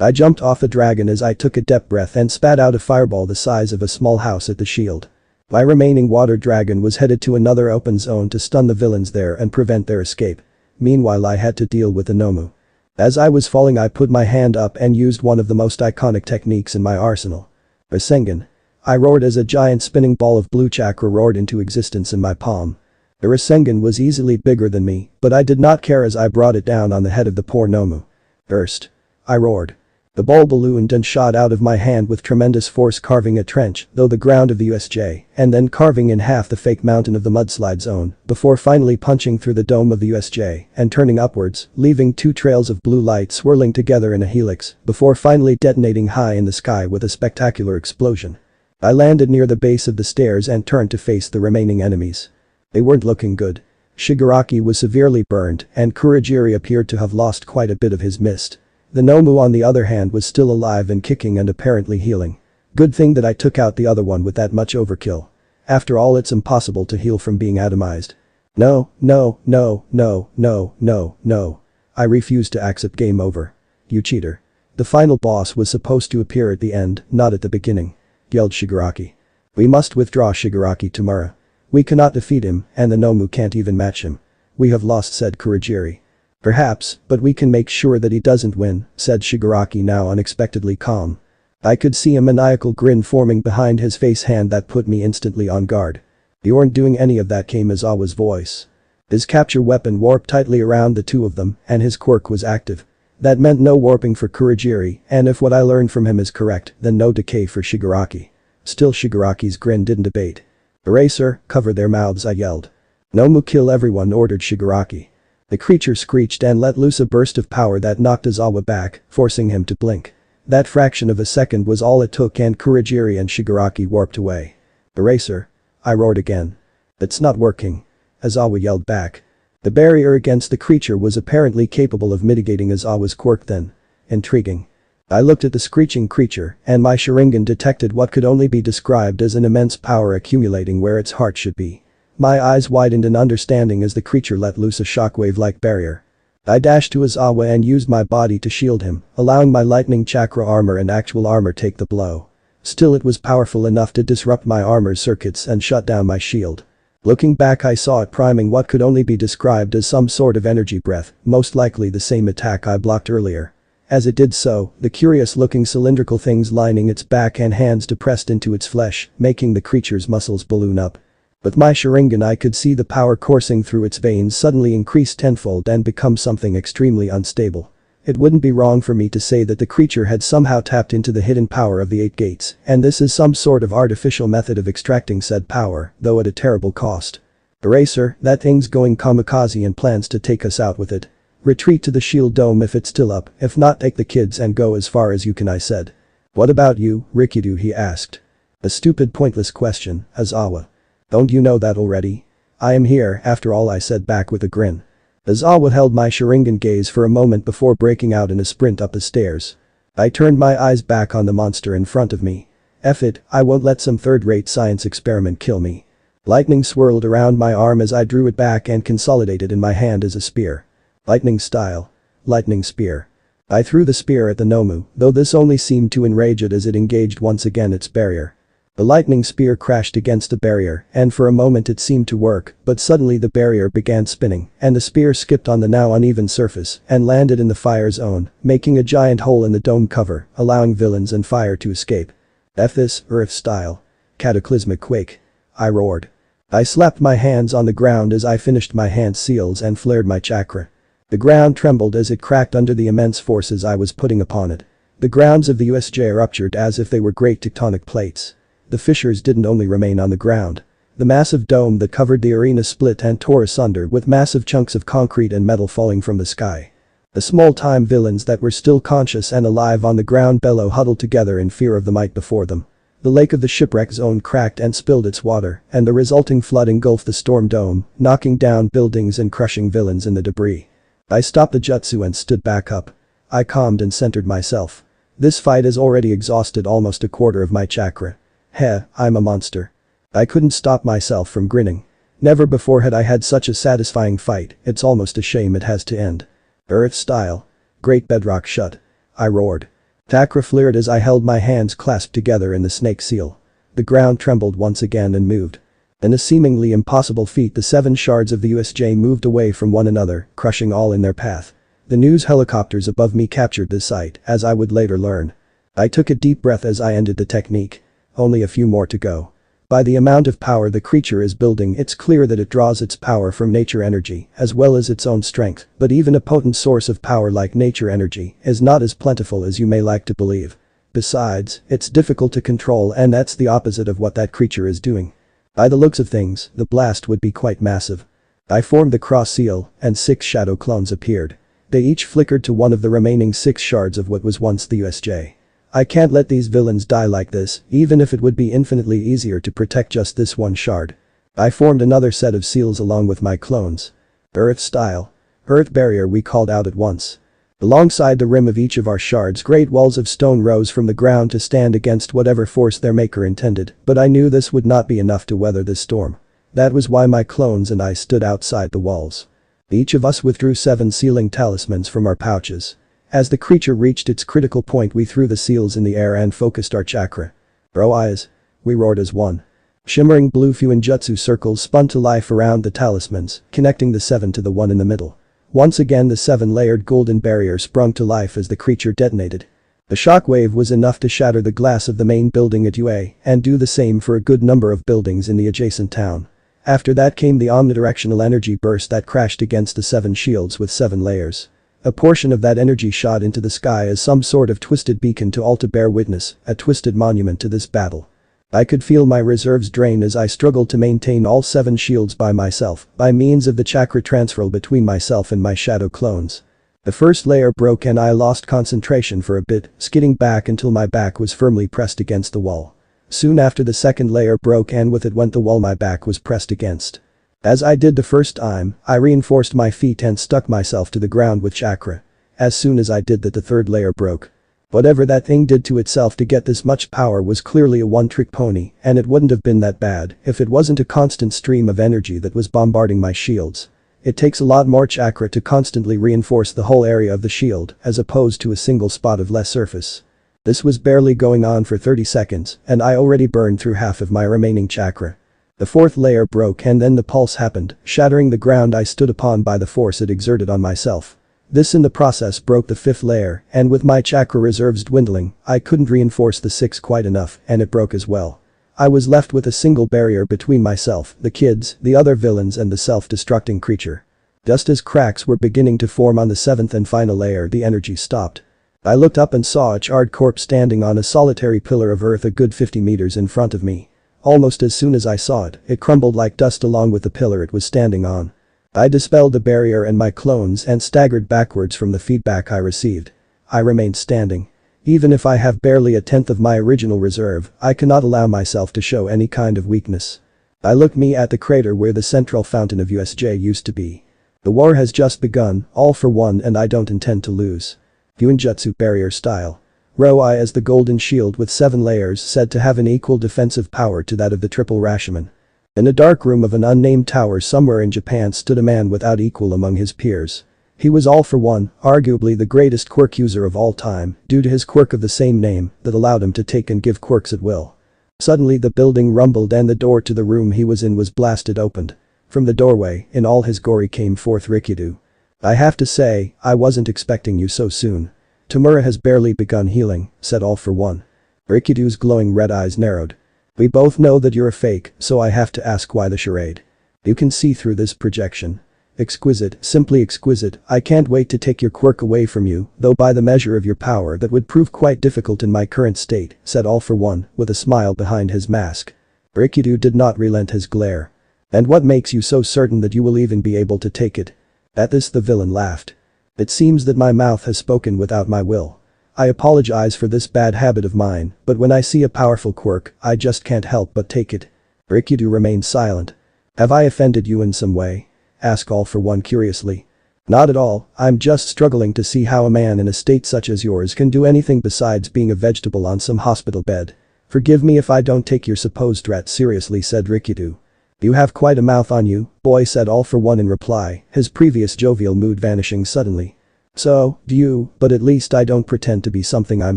I jumped off the dragon as I took a deep breath and spat out a fireball the size of a small house at the shield. My remaining water dragon was headed to another open zone to stun the villains there and prevent their escape. Meanwhile I had to deal with the Nomu. As I was falling I put my hand up and used one of the most iconic techniques in my arsenal. Rasengan. I roared as a giant spinning ball of blue chakra roared into existence in my palm. The Rasengan was easily bigger than me, but I did not care as I brought it down on the head of the poor Nomu. Burst. I roared. The ball ballooned and shot out of my hand with tremendous force, carving a trench though the ground of the USJ and then carving in half the fake mountain of the mudslide zone before finally punching through the dome of the USJ and turning upwards, leaving 2 trails of blue light swirling together in a helix before finally detonating high in the sky with a spectacular explosion. I landed near the base of the stairs and turned to face the remaining enemies. They weren't looking good. Shigaraki was severely burned and Kurogiri appeared to have lost quite a bit of his mist. The Nomu on the other hand was still alive and kicking and apparently healing. Good thing that I took out the other one with that much overkill. After all, it's impossible to heal from being atomized. No, no, no, no, no, no, no. I refuse to accept game over. You cheater. The final boss was supposed to appear at the end, not at the beginning, yelled Shigaraki. We must withdraw Shigaraki tomorrow. We cannot defeat him and the Nomu can't even match him. We have lost, said Kurogiri. Perhaps, but we can make sure that he doesn't win, said Shigaraki, now unexpectedly calm. I could see a maniacal grin forming behind his face, hand that put me instantly on guard. You aren't doing any of that, came Aizawa's voice. His capture weapon warped tightly around the two of them and his quirk was active. That meant no warping for Kurogiri, and if what I learned from him is correct, then no decay for Shigaraki. Still, Shigaraki's grin didn't abate. Eraser, cover their mouths, I yelled. Nomu, kill everyone, ordered Shigaraki. The creature screeched and let loose a burst of power that knocked Aizawa back, forcing him to blink. That fraction of a second was all it took and Kurogiri and Shigaraki warped away. Eraser. I roared again. It's not working. Aizawa yelled back. The barrier against the creature was apparently capable of mitigating Aizawa's quirk then. Intriguing. I looked at the screeching creature and my Sharingan detected what could only be described as an immense power accumulating where its heart should be. My eyes widened in understanding as the creature let loose a shockwave-like barrier. I dashed to Aizawa and used my body to shield him, allowing my lightning chakra armor and actual armor take the blow. Still, it was powerful enough to disrupt my armor's circuits and shut down my shield. Looking back, I saw it priming what could only be described as some sort of energy breath, most likely the same attack I blocked earlier. As it did so, the curious-looking cylindrical things lining its back and hands depressed into its flesh, making the creature's muscles balloon up. With my Sharingan, I could see the power coursing through its veins suddenly increase tenfold and become something extremely unstable. It wouldn't be wrong for me to say that the creature had somehow tapped into the hidden power of the 8 gates, and this is some sort of artificial method of extracting said power, though at a terrible cost. Eraser, that thing's going kamikaze and plans to take us out with it. Retreat to the shield dome if it's still up, if not, take the kids and go as far as you can, I said. What about you, Rikido, he asked. A stupid, pointless question, Aizawa. Don't you know that already? I am here, after all, I said back with a grin. Aizawa held my Sharingan gaze for a moment before breaking out in a sprint up the stairs. I turned my eyes back on the monster in front of me. F it, I won't let some third-rate science experiment kill me. Lightning swirled around my arm as I drew it back and consolidated in my hand as a spear. Lightning style. Lightning spear. I threw the spear at the Nomu, though this only seemed to enrage it as it engaged once again its barrier. The lightning spear crashed against the barrier, and for a moment it seemed to work, but suddenly the barrier began spinning, and the spear skipped on the now uneven surface and landed in the fire zone, making a giant hole in the dome cover, allowing villains and fire to escape. F this, Earth style. Cataclysmic quake. I roared. I slapped my hands on the ground as I finished my hand seals and flared my chakra. The ground trembled as it cracked under the immense forces I was putting upon it. The grounds of the USJ ruptured as if they were great tectonic plates. The fissures didn't only remain on the ground. The massive dome that covered the arena split and tore asunder with massive chunks of concrete and metal falling from the sky. The small-time villains that were still conscious and alive on the ground below huddled together in fear of the might before them. The lake of the shipwreck zone cracked and spilled its water, and the resulting flood engulfed the storm dome, knocking down buildings and crushing villains in the debris. I stopped the jutsu and stood back up. I calmed and centered myself. This fight has already exhausted almost a quarter of my chakra. Heh, I'm a monster. I couldn't stop myself from grinning. Never before had I had such a satisfying fight, it's almost a shame it has to end. Earth style. Great bedrock shut. I roared. Chakra flared as I held my hands clasped together in the snake seal. The ground trembled once again and moved. In a seemingly impossible feat, the 7 shards of the USJ moved away from one another, crushing all in their path. The news helicopters above me captured this sight, as I would later learn. I took a deep breath as I ended the technique. Only a few more to go. By the amount of power the creature is building, it's clear that it draws its power from nature energy as well as its own strength, but even a potent source of power like nature energy is not as plentiful as you may like to believe. Besides, it's difficult to control, and that's the opposite of what that creature is doing. By the looks of things, the blast would be quite massive. I formed the cross seal, and 6 shadow clones appeared. They each flickered to one of the remaining 6 shards of what was once the USJ. I can't let these villains die like this, even if it would be infinitely easier to protect just this one shard. I formed another set of seals along with my clones. Earth style. Earth barrier, we called out at once. Alongside the rim of each of our shards, great walls of stone rose from the ground to stand against whatever force their maker intended, but I knew this would not be enough to weather this storm. That was why my clones and I stood outside the walls. Each of us withdrew 7 sealing talismans from our pouches. As the creature reached its critical point, we threw the seals in the air and focused our chakra. Bro eyes. We roared as one. Shimmering blue Jutsu circles spun to life around the talismans, connecting the 7 to the one in the middle. Once again the 7-layered golden barrier sprung to life as the creature detonated. The shockwave was enough to shatter the glass of the main building at UA and do the same for a good number of buildings in the adjacent town. After that came the omnidirectional energy burst that crashed against the 7 shields with 7 layers. A portion of that energy shot into the sky as some sort of twisted beacon to all to bear witness, a twisted monument to this battle. I could feel my reserves drain as I struggled to maintain all 7 shields by myself, by means of the chakra transfer between myself and my shadow clones. The first layer broke and I lost concentration for a bit, skidding back until my back was firmly pressed against the wall. Soon after the second layer broke and with it went the wall my back was pressed against. As I did the first time, I reinforced my feet and stuck myself to the ground with chakra. As soon as I did that, the third layer broke. Whatever that thing did to itself to get this much power was clearly a one-trick pony, and it wouldn't have been that bad if it wasn't a constant stream of energy that was bombarding my shields. It takes a lot more chakra to constantly reinforce the whole area of the shield as opposed to a single spot of less surface. This was barely going on for 30 seconds, and I already burned through half of my remaining chakra. The fourth layer broke and then the pulse happened, shattering the ground I stood upon by the force it exerted on myself. This in the process broke the fifth layer, and with my chakra reserves dwindling, I couldn't reinforce the sixth quite enough, and it broke as well. I was left with a single barrier between myself, the kids, the other villains and the self-destructing creature. Just as cracks were beginning to form on the seventh and final layer, the energy stopped. I looked up and saw a charred corpse standing on a solitary pillar of earth a good 50 meters in front of me. Almost as soon as I saw it, it crumbled like dust along with the pillar it was standing on. I dispelled the barrier and my clones and staggered backwards from the feedback I received. I remained standing. Even if I have barely a tenth of my original reserve, I cannot allow myself to show any kind of weakness. I looked me at the crater where the central fountain of USJ used to be. The war has just begun, all for one, and I don't intend to lose. Jutsu barrier style. Roi as the golden shield with 7 layers said to have an equal defensive power to that of the triple Rashomon. In a dark room of an unnamed tower somewhere in Japan stood a man without equal among his peers. He was all for one, arguably the greatest quirk user of all time, due to his quirk of the same name that allowed him to take and give quirks at will. Suddenly the building rumbled and the door to the room he was in was blasted opened. From the doorway, in all his glory, came forth Rikido. I have to say, I wasn't expecting you so soon. Tamura has barely begun healing, said all for one. Rikido's glowing red eyes narrowed. We both know that you're a fake, so I have to ask why the charade. You can see through this projection. Exquisite, simply exquisite. I can't wait to take your quirk away from you, though by the measure of your power that would prove quite difficult in my current state, said all for one, with a smile behind his mask. Rikido did not relent his glare. And what makes you so certain that you will even be able to take it? At this the villain laughed. It seems that my mouth has spoken without my will. I apologize for this bad habit of mine, but when I see a powerful quirk, I just can't help but take it. Rikido remained silent. Have I offended you in some way? Asked all for one curiously. Not at all, I'm just struggling to see how a man in a state such as yours can do anything besides being a vegetable on some hospital bed. Forgive me if I don't take your supposed threat seriously, said Rikido. You have quite a mouth on you, boy, said all for one in reply, his previous jovial mood vanishing suddenly. So, do you, but at least I don't pretend to be something I'm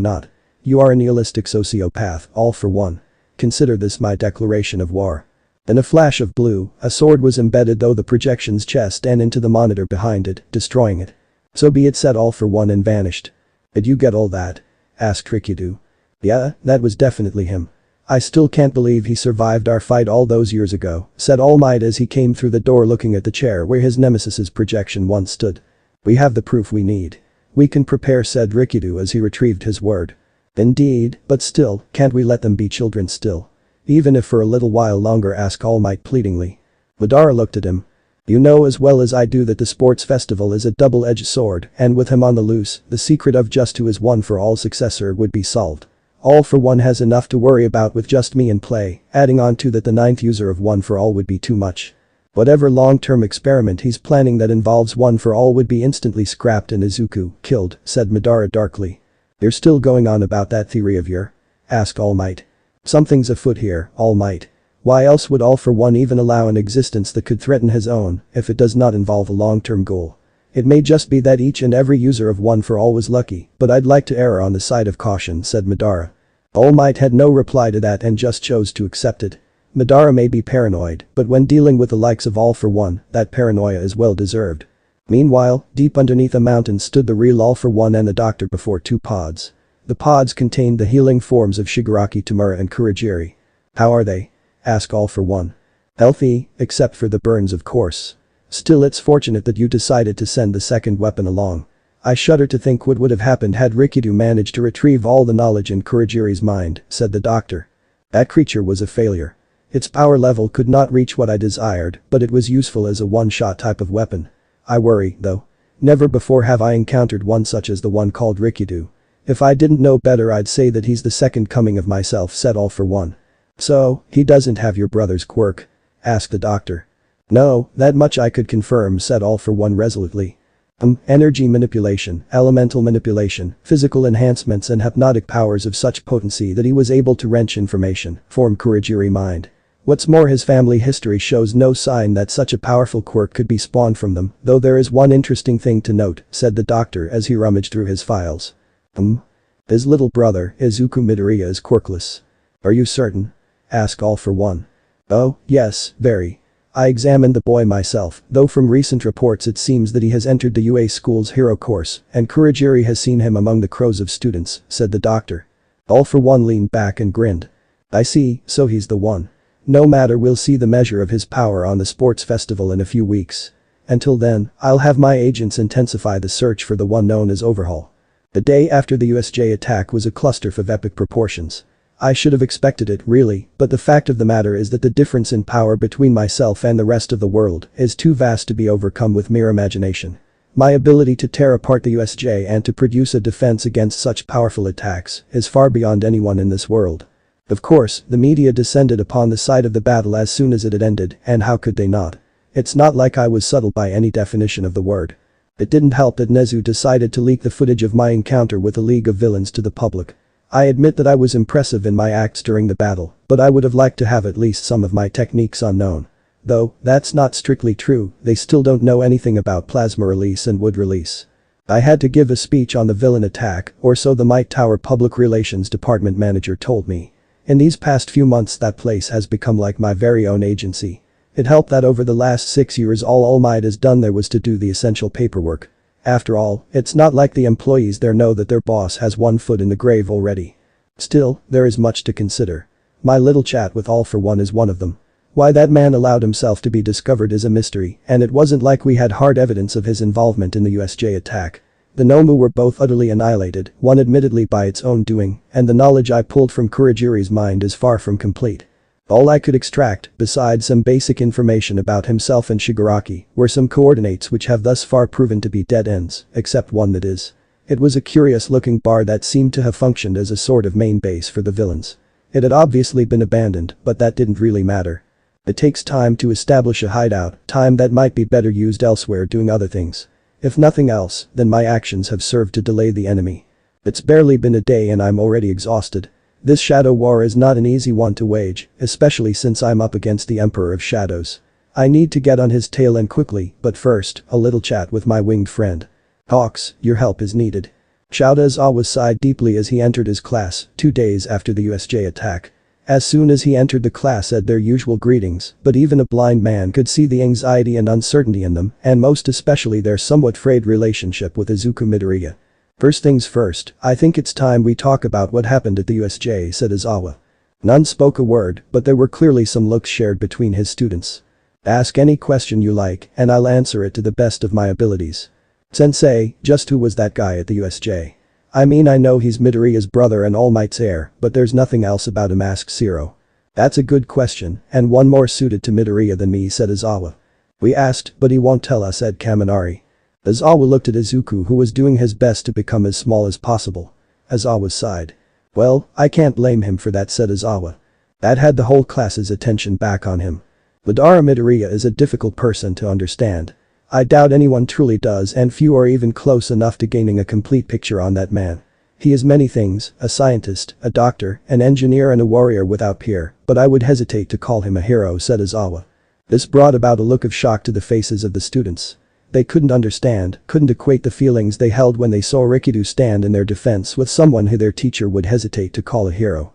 not. You are a nihilistic sociopath, all for one. Consider this my declaration of war. In a flash of blue, a sword was embedded through the projection's chest and into the monitor behind it, destroying it. So be it, said all for one and vanished. Did you get all that? Asked Rikido. Yeah, that was definitely him. I still can't believe he survived our fight all those years ago, said All Might as he came through the door looking at the chair where his nemesis's projection once stood. We have the proof we need. We can prepare, said Rikido as he retrieved his word. Indeed, but still, can't we let them be children still? Even if for a little while longer, asked All Might pleadingly. Madara looked at him. You know as well as I do that the sports festival is a double-edged sword, and with him on the loose, the secret of just who is one for all successor would be solved. All for One has enough to worry about with just me in play, adding on to that the ninth user of One for All would be too much. Whatever long-term experiment he's planning that involves One for All would be instantly scrapped and Izuku killed, said Madara darkly. You're still going on about that theory of your? Asked All Might. Something's afoot here, All Might. Why else would All for One even allow an existence that could threaten his own if it does not involve a long-term goal? It may just be that each and every user of One for All was lucky, but I'd like to err on the side of caution, said Madara. All Might had no reply to that and just chose to accept it. Madara may be paranoid, but when dealing with the likes of All for One, that paranoia is well deserved. Meanwhile, deep underneath a mountain stood the real All for One and the doctor before two pods. The pods contained the healing forms of Shigaraki, Tamura and Kurogiri. How are they? Asked All for One. Healthy, except for the burns of course. Still, it's fortunate that you decided to send the second weapon along. I shudder to think what would have happened had Rikido managed to retrieve all the knowledge in Kurogiri's mind, said the doctor. That creature was a failure. Its power level could not reach what I desired, but it was useful as a one-shot type of weapon. I worry, though. Never before have I encountered one such as the one called Rikido. If I didn't know better, I'd say that he's the second coming of myself, said All for One. So, he doesn't have your brother's quirk? Asked the doctor. No, that much I could confirm, said All for One resolutely. Energy manipulation, elemental manipulation, physical enhancements and hypnotic powers of such potency that he was able to wrench information from Kurogiri's mind. What's more, his family history shows no sign that such a powerful quirk could be spawned from them, though there is one interesting thing to note, said the doctor as he rummaged through his files. His little brother, Izuku Midoriya, is quirkless. Are you certain? Asked All for One. Oh, yes, very. I examined the boy myself, though from recent reports it seems that he has entered the UA school's hero course, and Kurogiri has seen him among the crows of students, said the doctor. All for One leaned back and grinned. I see, so he's the one. No matter, we'll see the measure of his power on the sports festival in a few weeks. Until then, I'll have my agents intensify the search for the one known as Overhaul. The day after the USJ attack was a cluster of epic proportions. I should have expected it, really, but the fact of the matter is that the difference in power between myself and the rest of the world is too vast to be overcome with mere imagination. My ability to tear apart the USJ and to produce a defense against such powerful attacks is far beyond anyone in this world. Of course, the media descended upon the site of the battle as soon as it had ended, and how could they not? It's not like I was subtle by any definition of the word. It didn't help that Nezu decided to leak the footage of my encounter with a League of Villains to the public. I admit that I was impressive in my acts during the battle, but I would have liked to have at least some of my techniques unknown. Though, that's not strictly true, they still don't know anything about plasma release and wood release. I had to give a speech on the villain attack, or so the Might Tower Public Relations Department manager told me. In these past few months that place has become like my very own agency. It helped that over the last 6 years all Might has done there was to do the essential paperwork. After all, it's not like the employees there know that their boss has one foot in the grave already. Still, there is much to consider. My little chat with All for One is one of them. Why that man allowed himself to be discovered is a mystery, and it wasn't like we had hard evidence of his involvement in the USJ attack. The Nomu were both utterly annihilated, one admittedly by its own doing, and the knowledge I pulled from Kurogiri's mind is far from complete. All I could extract, besides some basic information about himself and Shigaraki, were some coordinates which have thus far proven to be dead ends, except one that is. It was a curious-looking bar that seemed to have functioned as a sort of main base for the villains. It had obviously been abandoned, but that didn't really matter. It takes time to establish a hideout, time that might be better used elsewhere doing other things. If nothing else, then my actions have served to delay the enemy. It's barely been a day and I'm already exhausted. This shadow war is not an easy one to wage, especially since I'm up against the Emperor of Shadows. I need to get on his tail and quickly, but first, a little chat with my winged friend. Hawks, your help is needed. Aizawa sighed deeply as he entered his class, 2 days after the USJ attack. As soon as he entered the class said their usual greetings, but even a blind man could see the anxiety and uncertainty in them, and most especially their somewhat frayed relationship with Izuku Midoriya. First things first, I think it's time we talk about what happened at the USJ, said Aizawa. None spoke a word, but there were clearly some looks shared between his students. Ask any question you like, and I'll answer it to the best of my abilities. Sensei, just who was that guy at the USJ? I mean, I know he's Midoriya's brother and All Might's heir, but there's nothing else about him, asked Zero. That's a good question, and one more suited to Midoriya than me, said Aizawa. We asked, but he won't tell us, said Kaminari. Aizawa looked at Izuku, who was doing his best to become as small as possible. Aizawa sighed. Well, I can't blame him for that, said Aizawa. That had the whole class's attention back on him. Madara Midoriya is a difficult person to understand. I doubt anyone truly does, and few are even close enough to gaining a complete picture on that man. He is many things, a scientist, a doctor, an engineer and a warrior without peer, but I would hesitate to call him a hero, said Aizawa. This brought about a look of shock to the faces of the students. They couldn't understand, couldn't equate the feelings they held when they saw Rikido stand in their defense with someone who their teacher would hesitate to call a hero.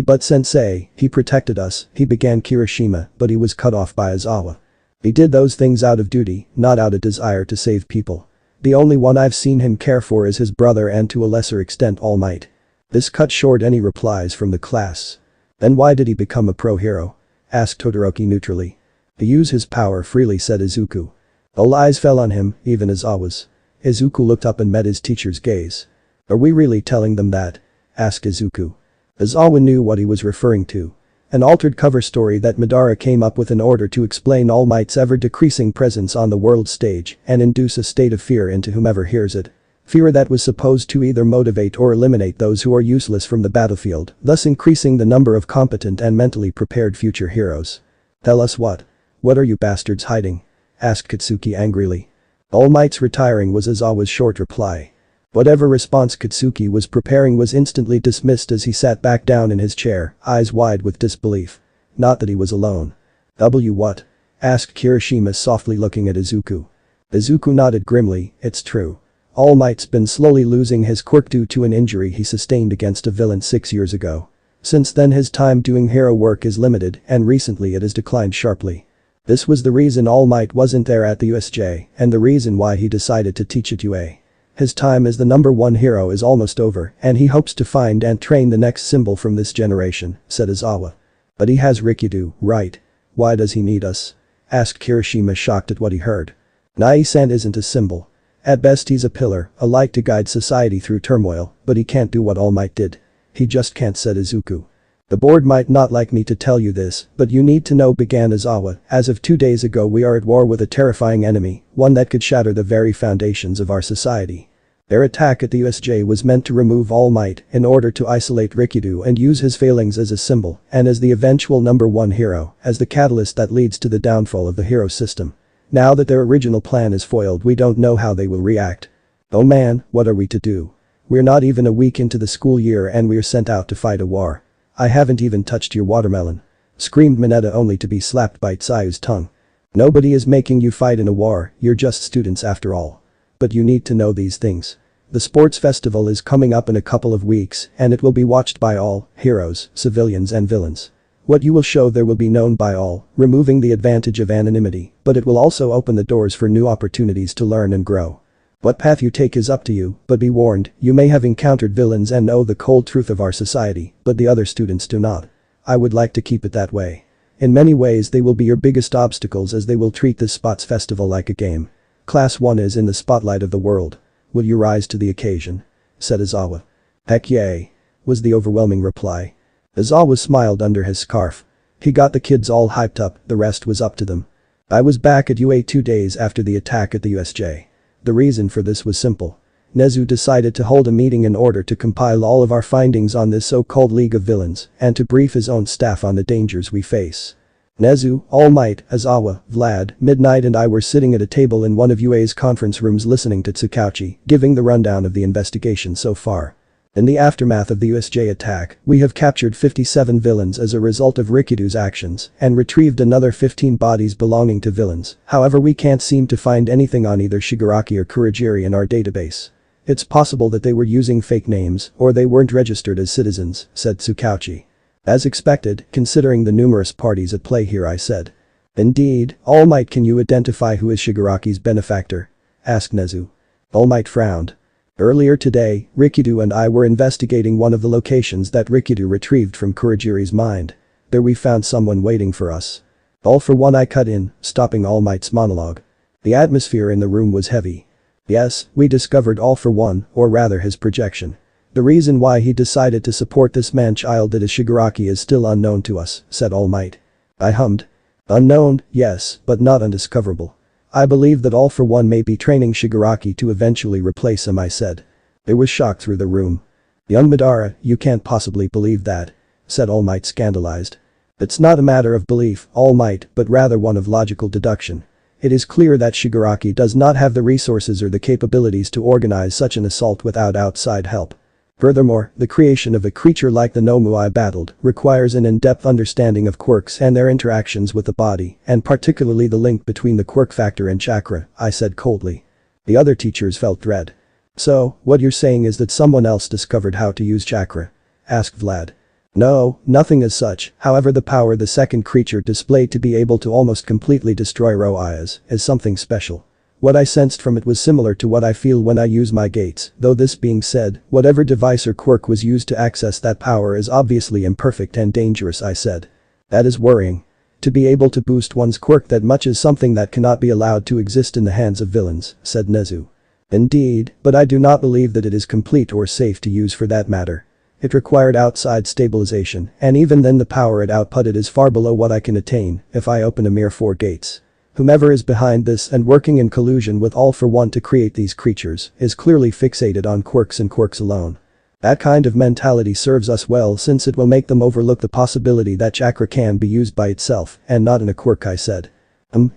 But sensei, he protected us, he began Kirishima, but he was cut off by Aizawa. He did those things out of duty, not out of desire to save people. The only one I've seen him care for is his brother and to a lesser extent All Might. This cut short any replies from the class. Then why did he become a pro-hero? Asked Todoroki neutrally. To use his power freely, said Izuku. All eyes fell on him, even Aizawa's. Izuku looked up and met his teacher's gaze. Are we really telling them that? Asked Izuku. Aizawa knew what he was referring to. An altered cover story that Madara came up with in order to explain All Might's ever-decreasing presence on the world stage and induce a state of fear into whomever hears it. Fear that was supposed to either motivate or eliminate those who are useless from the battlefield, thus increasing the number of competent and mentally prepared future heroes. Tell us what? What are you bastards hiding? Asked Katsuki angrily. All Might's retiring was Aizawa's short reply. Whatever response Katsuki was preparing was instantly dismissed as he sat back down in his chair, eyes wide with disbelief. Not that he was alone. What? Asked Kirishima softly looking at Izuku. Izuku nodded grimly, it's true. All Might's been slowly losing his quirk due to an injury he sustained against a villain 6 years ago. Since then his time doing hero work is limited and recently it has declined sharply. This was the reason All Might wasn't there at the USJ and the reason why he decided to teach at UA. His time as the #1 hero is almost over and he hopes to find and train the next symbol from this generation, said Aizawa. But he has Rikido, right? Why does he need us? Asked Kirishima shocked at what he heard. Nai-san isn't a symbol. At best he's a pillar, a light to guide society through turmoil, but he can't do what All Might did. He just can't, said Izuku. The board might not like me to tell you this, but you need to know, began Aizawa. As of 2 days ago we are at war with a terrifying enemy, one that could shatter the very foundations of our society. Their attack at the USJ was meant to remove All Might in order to isolate Rikido and use his failings as a symbol and as the eventual #1 hero, as the catalyst that leads to the downfall of the hero system. Now that their original plan is foiled, we don't know how they will react. Oh man, what are we to do? We're not even a week into the school year and we're sent out to fight a war. I haven't even touched your watermelon. Screamed Mineta only to be slapped by Tsuyu's tongue. Nobody is making you fight in a war, you're just students after all. But you need to know these things. The sports festival is coming up in a couple of weeks and it will be watched by all, heroes, civilians and villains. What you will show there will be known by all, removing the advantage of anonymity, but it will also open the doors for new opportunities to learn and grow. What path you take is up to you, but be warned, you may have encountered villains and know the cold truth of our society, but the other students do not. I would like to keep it that way. In many ways they will be your biggest obstacles as they will treat this sports festival like a game. Class 1 is in the spotlight of the world. Will you rise to the occasion? Said Aizawa. Heck yay, was the overwhelming reply. Aizawa smiled under his scarf. He got the kids all hyped up, the rest was up to them. I was back at UA 2 days after the attack at the USJ. The reason for this was simple. Nezu decided to hold a meeting in order to compile all of our findings on this so-called League of Villains and to brief his own staff on the dangers we face. Nezu, All Might, Aizawa, Vlad, Midnight and I were sitting at a table in one of UA's conference rooms listening to Tsukauchi giving the rundown of the investigation so far. In the aftermath of the USJ attack, we have captured 57 villains as a result of Rikido's actions and retrieved another 15 bodies belonging to villains, however we can't seem to find anything on either Shigaraki or Kurogiri in our database. It's possible that they were using fake names or they weren't registered as citizens, said Tsukauchi. As expected, considering the numerous parties at play here, I said. Indeed, All Might, can you identify who is Shigaraki's benefactor? Asked Nezu. All Might frowned. Earlier today, Rikido and I were investigating one of the locations that Rikido retrieved from Kurogiri's mind. There we found someone waiting for us. All for one, I cut in, stopping All Might's monologue. The atmosphere in the room was heavy. Yes, we discovered All for one, or rather his projection. The reason why he decided to support this man-child that is Shigaraki is still unknown to us, said All Might. I hummed. Unknown, yes, but not undiscoverable. I believe that All for one may be training Shigaraki to eventually replace him, I said. There was shock through the room. Young Madara, you can't possibly believe that, said All Might scandalized. It's not a matter of belief, All Might, but rather one of logical deduction. It is clear that Shigaraki does not have the resources or the capabilities to organize such an assault without outside help. Furthermore, the creation of a creature like the Nomu I battled requires an in-depth understanding of quirks and their interactions with the body, and particularly the link between the quirk factor and chakra, I said coldly. The other teachers felt dread. So, what you're saying is that someone else discovered how to use chakra? Asked Vlad. No, nothing as such, however the power the second creature displayed to be able to almost completely destroy Roias is something special. What I sensed from it was similar to what I feel when I use my gates, though this being said, whatever device or quirk was used to access that power is obviously imperfect and dangerous, I said. That is worrying. To be able to boost one's quirk that much is something that cannot be allowed to exist in the hands of villains, said Nezu. Indeed, but I do not believe that it is complete or safe to use for that matter. It required outside stabilization, and even then the power it outputted is far below what I can attain if I open a mere 4 gates. Whomever is behind this and working in collusion with All for One to create these creatures is clearly fixated on quirks and quirks alone. That kind of mentality serves us well since it will make them overlook the possibility that chakra can be used by itself and not in a quirk, I said.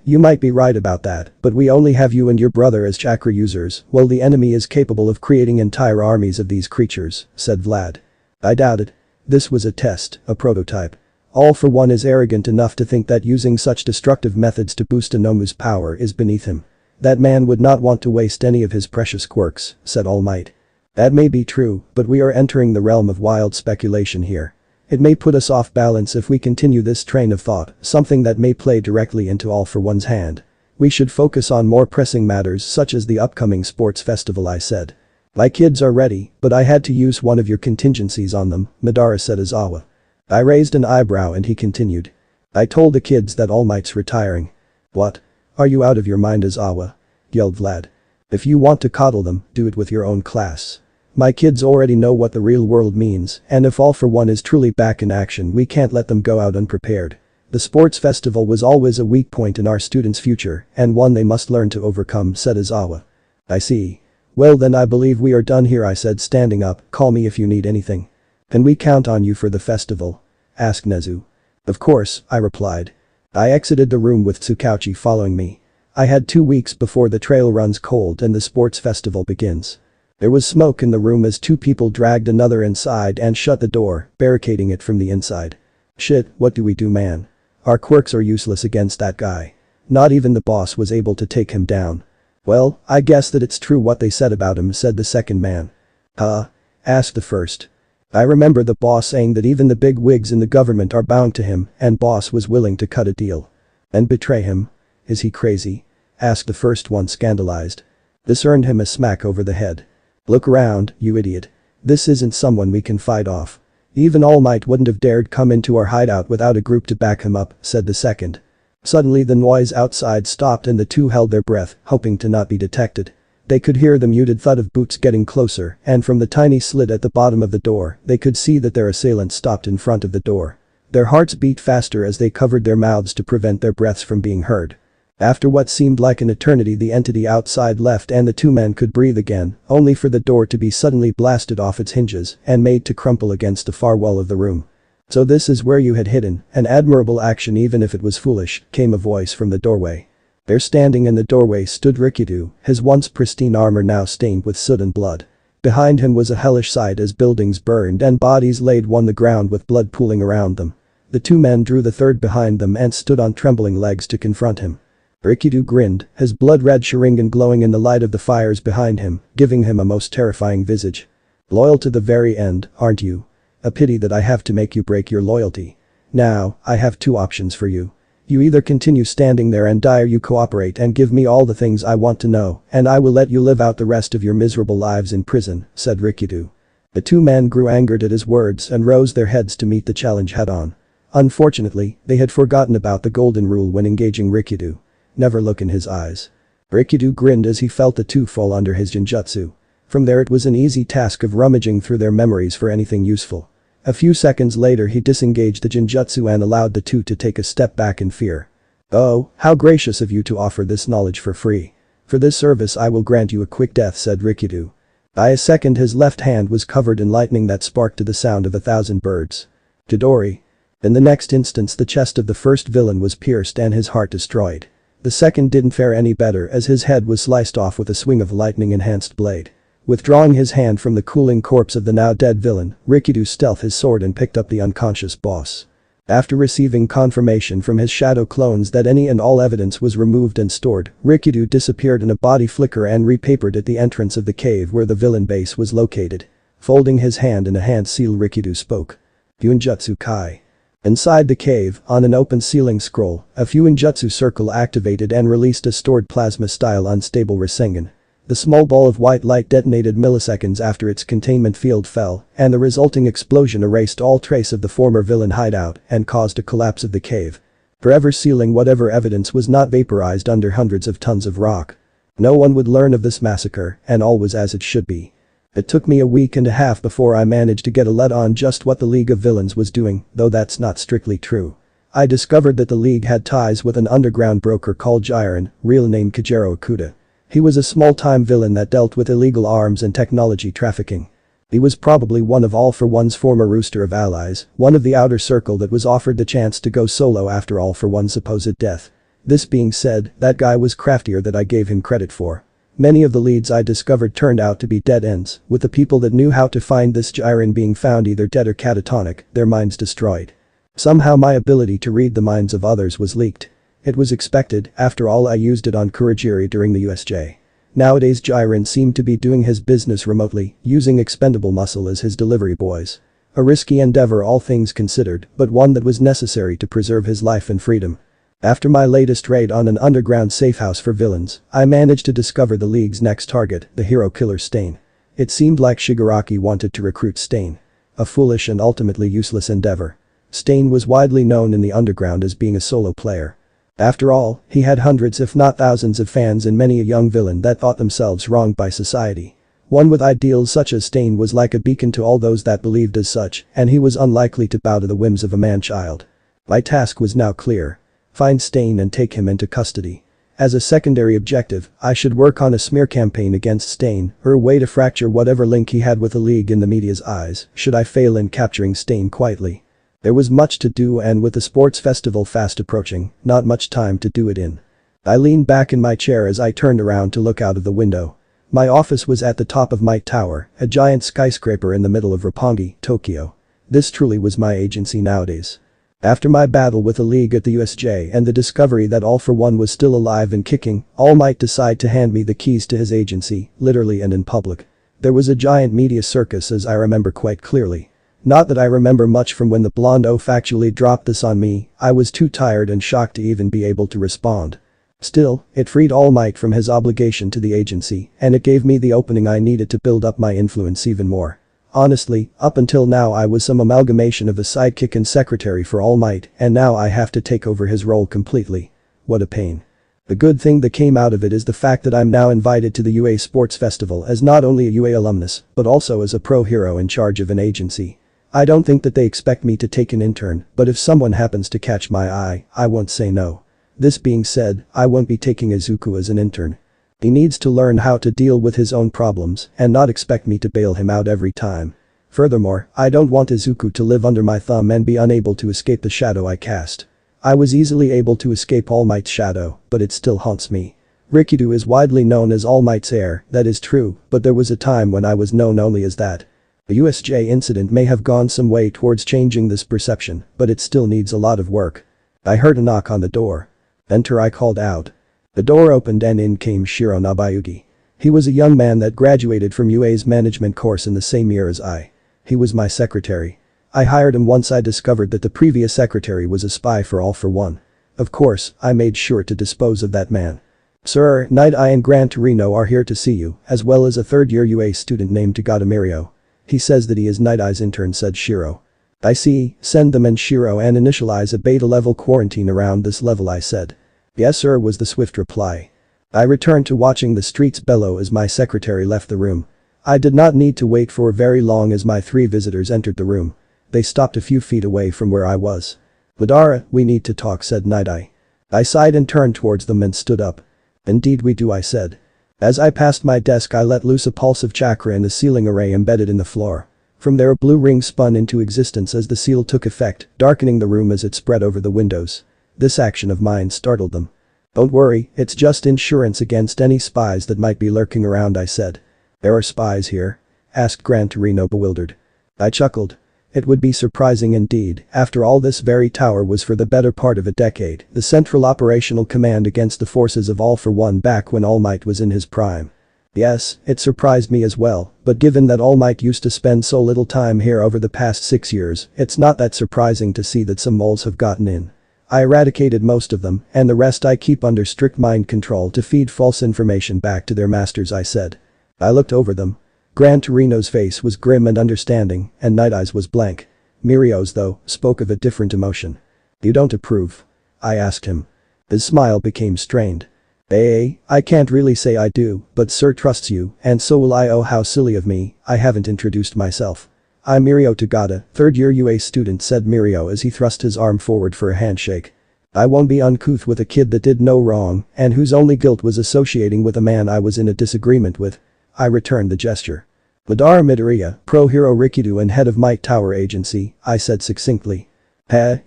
You might be right about that, but we only have you and your brother as chakra users, while the enemy is capable of creating entire armies of these creatures, said Vlad. I doubted. This was a test, a prototype. All for One is arrogant enough to think that using such destructive methods to boost a Nomu's power is beneath him. That man would not want to waste any of his precious quirks, said All Might. That may be true, but we are entering the realm of wild speculation here. It may put us off balance if we continue this train of thought, something that may play directly into All for One's hand. We should focus on more pressing matters such as the upcoming sports festival, I said. My kids are ready, but I had to use one of your contingencies on them, Madara said Aizawa. I raised an eyebrow and he continued. I told the kids that All Might's retiring. What? Are you out of your mind, Aizawa? Yelled Vlad. If you want to coddle them, do it with your own class. My kids already know what the real world means, and if All for One is truly back in action, we can't let them go out unprepared. The sports festival was always a weak point in our students' future, and one they must learn to overcome, said Aizawa. I see. Well then I believe we are done here, I said, standing up. Call me if you need anything. Can we count on you for the festival? Asked Nezu. Of course, I replied. I exited the room with Tsukauchi following me. I had 2 weeks before the trail runs cold and the sports festival begins. There was smoke in the room as 2 people dragged another inside and shut the door, barricading it from the inside. Shit, what do we do, man? Our quirks are useless against that guy. Not even the boss was able to take him down. Well, I guess that it's true what they said about him, said the second man. Huh? Asked the first. I remember the boss saying that even the big wigs in the government are bound to him, and boss was willing to cut a deal. And betray him? Is he crazy? Asked the first one, scandalized. This earned him a smack over the head. Look around, you idiot. This isn't someone we can fight off. Even All Might wouldn't have dared come into our hideout without a group to back him up, said the second. Suddenly the noise outside stopped and the two held their breath, hoping to not be detected. They could hear the muted thud of boots getting closer, and from the tiny slit at the bottom of the door, they could see that their assailant stopped in front of the door. Their hearts beat faster as they covered their mouths to prevent their breaths from being heard. After what seemed like an eternity, the entity outside left and the 2 men could breathe again, only for the door to be suddenly blasted off its hinges and made to crumple against the far wall of the room. So this is where you had hidden, an admirable action even if it was foolish, came a voice from the doorway. There standing in the doorway stood Rikido, his once pristine armor now stained with soot and blood. Behind him was a hellish sight as buildings burned and bodies laid on the ground with blood pooling around them. The 2 men drew the third behind them and stood on trembling legs to confront him. Rikido grinned, his blood-red Sharingan glowing in the light of the fires behind him, giving him a most terrifying visage. Loyal to the very end, aren't you? A pity that I have to make you break your loyalty. Now, I have 2 options for you. You either continue standing there and die, or you cooperate and give me all the things I want to know, and I will let you live out the rest of your miserable lives in prison, said Rikido. The 2 men grew angered at his words and rose their heads to meet the challenge head-on. Unfortunately, they had forgotten about the golden rule when engaging Rikido. Never look in his eyes. Rikido grinned as he felt the 2 fall under his genjutsu. From there it was an easy task of rummaging through their memories for anything useful. A few seconds later he disengaged the genjutsu and allowed the 2 to take a step back in fear. Oh, how gracious of you to offer this knowledge for free. For this service I will grant you a quick death, said Rikido. By a second his left hand was covered in lightning that sparked to the sound of 1,000 birds. Todoroki. In the next instance the chest of the first villain was pierced and his heart destroyed. The second didn't fare any better as his head was sliced off with a swing of lightning-enhanced blade. Withdrawing his hand from the cooling corpse of the now dead villain, Rikido stealthed his sword and picked up the unconscious boss. After receiving confirmation from his shadow clones that any and all evidence was removed and stored, Rikido disappeared in a body flicker and repapered at the entrance of the cave where the villain base was located. Folding his hand in a hand seal, Rikido spoke. Fuinjutsu Kai. Inside the cave, on an open ceiling scroll, a Fuinjutsu circle activated and released a stored plasma-style unstable Rasengan. The small ball of white light detonated milliseconds after its containment field fell, and the resulting explosion erased all trace of the former villain hideout and caused a collapse of the cave. Forever sealing whatever evidence was not vaporized under hundreds of tons of rock. No one would learn of this massacre, and all was as it should be. It took me a week and a half before I managed to get a lead on just what the League of Villains was doing, though that's not strictly true. I discovered that the League had ties with an underground broker called Jiren, real name Kajiro Okuda. He was a small-time villain that dealt with illegal arms and technology trafficking. He was probably one of All for One's former roster of allies, one of the outer circle that was offered the chance to go solo after All for One's supposed death. This being said, that guy was craftier than I gave him credit for. Many of the leads I discovered turned out to be dead ends, with the people that knew how to find this Jiren being found either dead or catatonic, their minds destroyed. Somehow my ability to read the minds of others was leaked. It was expected, after all I used it on Kurogiri during the USJ. Nowadays Jiren seemed to be doing his business remotely, using expendable muscle as his delivery boys. A risky endeavor all things considered, but one that was necessary to preserve his life and freedom. After my latest raid on an underground safehouse for villains, I managed to discover the League's next target, the hero killer Stain. It seemed like Shigaraki wanted to recruit Stain. A foolish and ultimately useless endeavor. Stain was widely known in the underground as being a solo player. After all, he had hundreds if not thousands of fans and many a young villain that thought themselves wronged by society. One with ideals such as Stain was like a beacon to all those that believed as such, and he was unlikely to bow to the whims of a man-child. My task was now clear. Find Stain and take him into custody. As a secondary objective, I should work on a smear campaign against Stain, or a way to fracture whatever link he had with the League in the media's eyes, should I fail in capturing Stain quietly. There was much to do, and with the sports festival fast approaching, not much time to do it in. I leaned back in my chair as I turned around to look out of the window. My office was at the top of Might Tower, a giant skyscraper in the middle of Roppongi, Tokyo. This truly was my agency nowadays. After my battle with the League at the USJ and the discovery that All for One was still alive and kicking, All Might decide to hand me the keys to his agency, literally and in public. There was a giant media circus as I remember quite clearly. Not that I remember much from when the blonde oaf actually dropped this on me, I was too tired and shocked to even be able to respond. Still, it freed All Might from his obligation to the agency, and it gave me the opening I needed to build up my influence even more. Honestly, up until now I was some amalgamation of a sidekick and secretary for All Might, and now I have to take over his role completely. What a pain. The good thing that came out of it is the fact that I'm now invited to the UA Sports Festival as not only a UA alumnus, but also as a pro hero in charge of an agency. I don't think that they expect me to take an intern, but if someone happens to catch my eye, I won't say no. This being said, I won't be taking Izuku as an intern. He needs to learn how to deal with his own problems and not expect me to bail him out every time. Furthermore, I don't want Izuku to live under my thumb and be unable to escape the shadow I cast. I was easily able to escape All Might's shadow, but it still haunts me. Rikido is widely known as All Might's heir, that is true, but there was a time when I was known only as that. The USJ incident may have gone some way towards changing this perception, but it still needs a lot of work. I heard a knock on the door. Enter, I called out. The door opened and in came Shiro Nabayuki. He was a young man that graduated from UA's management course in the same year as I. He was my secretary. I hired him once I discovered that the previous secretary was a spy for All for One. Of course, I made sure to dispose of that man. Sir, Nighteye and Gran Torino are here to see you, as well as a third-year UA student named Mirio. He says that he is Nighta's intern, said Shiro. I see, send them and Shiro and initialize a beta-level quarantine around this level, I said. Yes sir, was the swift reply. I returned to watching the streets bellow as my secretary left the room. I did not need to wait for very long as my three visitors entered the room. They stopped a few feet away from where I was. Madara, we need to talk, said Nighteye. I sighed and turned towards them and stood up. Indeed we do, I said. As I passed my desk I let loose a pulse of chakra in the sealing array embedded in the floor. From there a blue ring spun into existence as the seal took effect, darkening the room as it spread over the windows. This action of mine startled them. "Don't worry, it's just insurance against any spies that might be lurking around," I said. "There are spies here?" asked Gran Torino bewildered. I chuckled. It would be surprising indeed, after all this very tower was for the better part of a decade the central operational command against the forces of All for One back when All Might was in his prime. Yes, it surprised me as well, but given that All Might used to spend so little time here over the past 6 years, it's not that surprising to see that some moles have gotten in. I eradicated most of them, and the rest I keep under strict mind control to feed false information back to their masters, I said. I looked over them. Gran Torino's face was grim and understanding, and Nightaye's was blank. Mirio's, though, spoke of a different emotion. "You don't approve?" I asked him. His smile became strained. I can't really say I do, but Sir trusts you, and so will I. Oh, how silly of me, I haven't introduced myself. "I'm Mirio Tagada, third-year UA student," said Mirio as he thrust his arm forward for a handshake. "I won't be uncouth with a kid that did no wrong and whose only guilt was associating with a man I was in a disagreement with." I returned the gesture. "Madara Midoriya, pro-hero Rikido and head of Might Tower Agency," I said succinctly.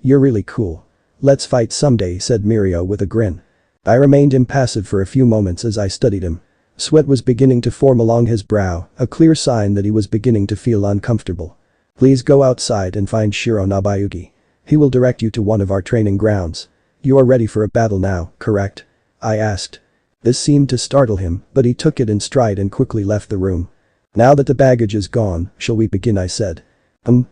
You're really cool. Let's fight someday," said Mirio with a grin. I remained impassive for a few moments as I studied him. Sweat was beginning to form along his brow, a clear sign that he was beginning to feel uncomfortable. "Please go outside and find Shiro Nabayuki. He will direct you to one of our training grounds. You are ready for a battle now, correct?" I asked. This seemed to startle him, but he took it in stride and quickly left the room. "Now that the baggage is gone, shall we begin?" I said.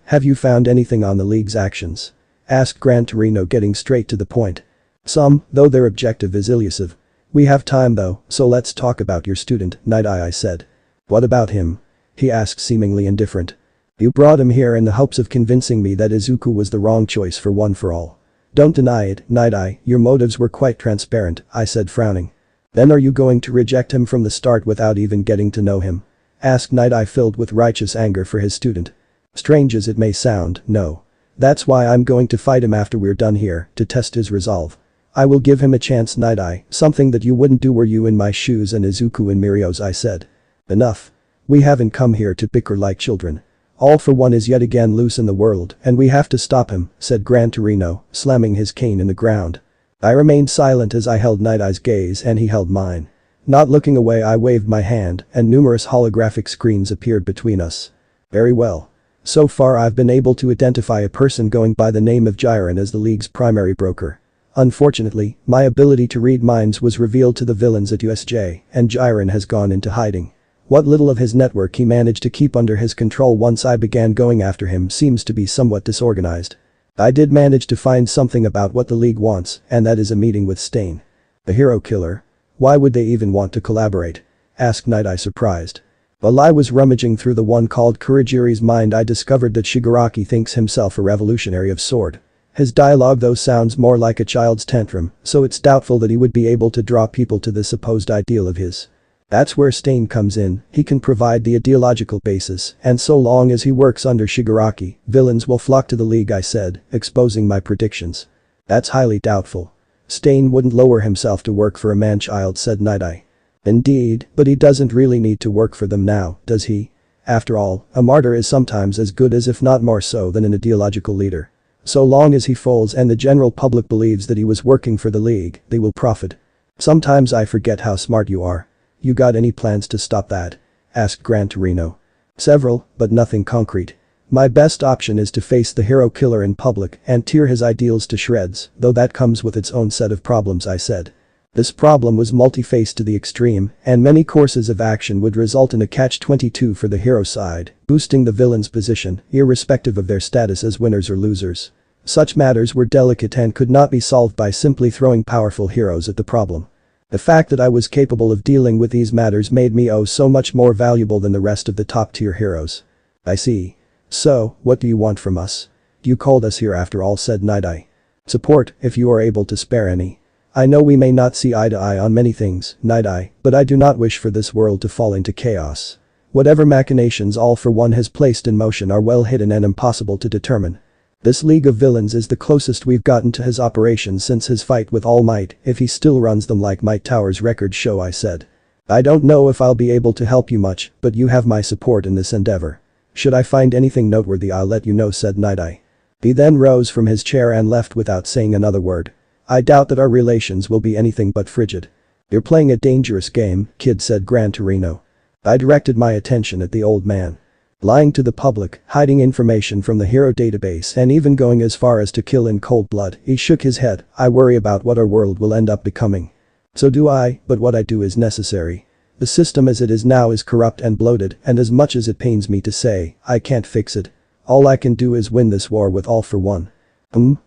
Have you found anything on the League's actions?" asked Gran Torino, getting straight to the point. "Some, though their objective is elusive. We have time though, so let's talk about your student, Nighteye," I said. "What about him?" he asked, seemingly indifferent. "You brought him here in the hopes of convincing me that Izuku was the wrong choice for One for All. Don't deny it, Nighteye, your motives were quite transparent," I said, frowning. "Then are you going to reject him from the start without even getting to know him?" asked Nighteye, filled with righteous anger for his student. "Strange as it may sound, no. That's why I'm going to fight him after we're done here, to test his resolve. I will give him a chance, Nighteye, something that you wouldn't do were you in my shoes and Izuku in Mirio's," I said. "Enough. We haven't come here to bicker like children. All for One is yet again loose in the world and we have to stop him," said Gran Torino, slamming his cane in the ground. I remained silent as I held Nighteye's gaze and he held mine. Not looking away, I waved my hand and numerous holographic screens appeared between us. "Very well. So far I've been able to identify a person going by the name of Jiren as the League's primary broker. Unfortunately, my ability to read minds was revealed to the villains at USJ and Jiren has gone into hiding. What little of his network he managed to keep under his control once I began going after him seems to be somewhat disorganized. I did manage to find something about what the League wants, and that is a meeting with Stain. The hero killer? Why would they even want to collaborate?" asked Nighteye, surprised. "While I was rummaging through the one called Kurogiri's mind, I discovered that Shigaraki thinks himself a revolutionary of sort. His dialogue though sounds more like a child's tantrum, so it's doubtful that he would be able to draw people to this supposed ideal of his. That's where Stain comes in, he can provide the ideological basis, and so long as he works under Shigaraki, villains will flock to the League," I said, exposing my predictions. "That's highly doubtful. Stain wouldn't lower himself to work for a man-child," said Nighteye. "Indeed, but he doesn't really need to work for them now, does he? After all, a martyr is sometimes as good as if not more so than an ideological leader. So long as he falls and the general public believes that he was working for the League, they will profit. Sometimes I forget how smart you are. You got any plans to stop that?" asked Gran Torino. "Several, but nothing concrete. My best option is to face the hero killer in public and tear his ideals to shreds, though that comes with its own set of problems," I said. This problem was multi-faced to the extreme, and many courses of action would result in a catch-22 for the hero side, boosting the villain's position, irrespective of their status as winners or losers. Such matters were delicate and could not be solved by simply throwing powerful heroes at the problem. The fact that I was capable of dealing with these matters made me so much more valuable than the rest of the top-tier heroes. "I see. So, what do you want from us? You called us here after all," said Nighteye. "Support, if you are able to spare any. I know we may not see eye to eye on many things, Nighteye, but I do not wish for this world to fall into chaos. Whatever machinations All for One has placed in motion are well hidden and impossible to determine. This League of Villains is the closest we've gotten to his operations since his fight with All Might, if he still runs them like Might Tower's records show," I said. I don't know if I'll be able to help you much, but you have my support in this endeavor. Should I find anything noteworthy I'll let you know, said Nighteye. He then rose from his chair and left without saying another word. I doubt that our relations will be anything but frigid. You're playing a dangerous game, kid, said Gran Torino. I directed my attention at the old man. Lying to the public, hiding information from the hero database and even going as far as to kill in cold blood, he shook his head. I worry about what our world will end up becoming. So do I, but what I do is necessary. The system as it is now is corrupt and bloated, and as much as it pains me to say, I can't fix it. All I can do is win this war with All for One.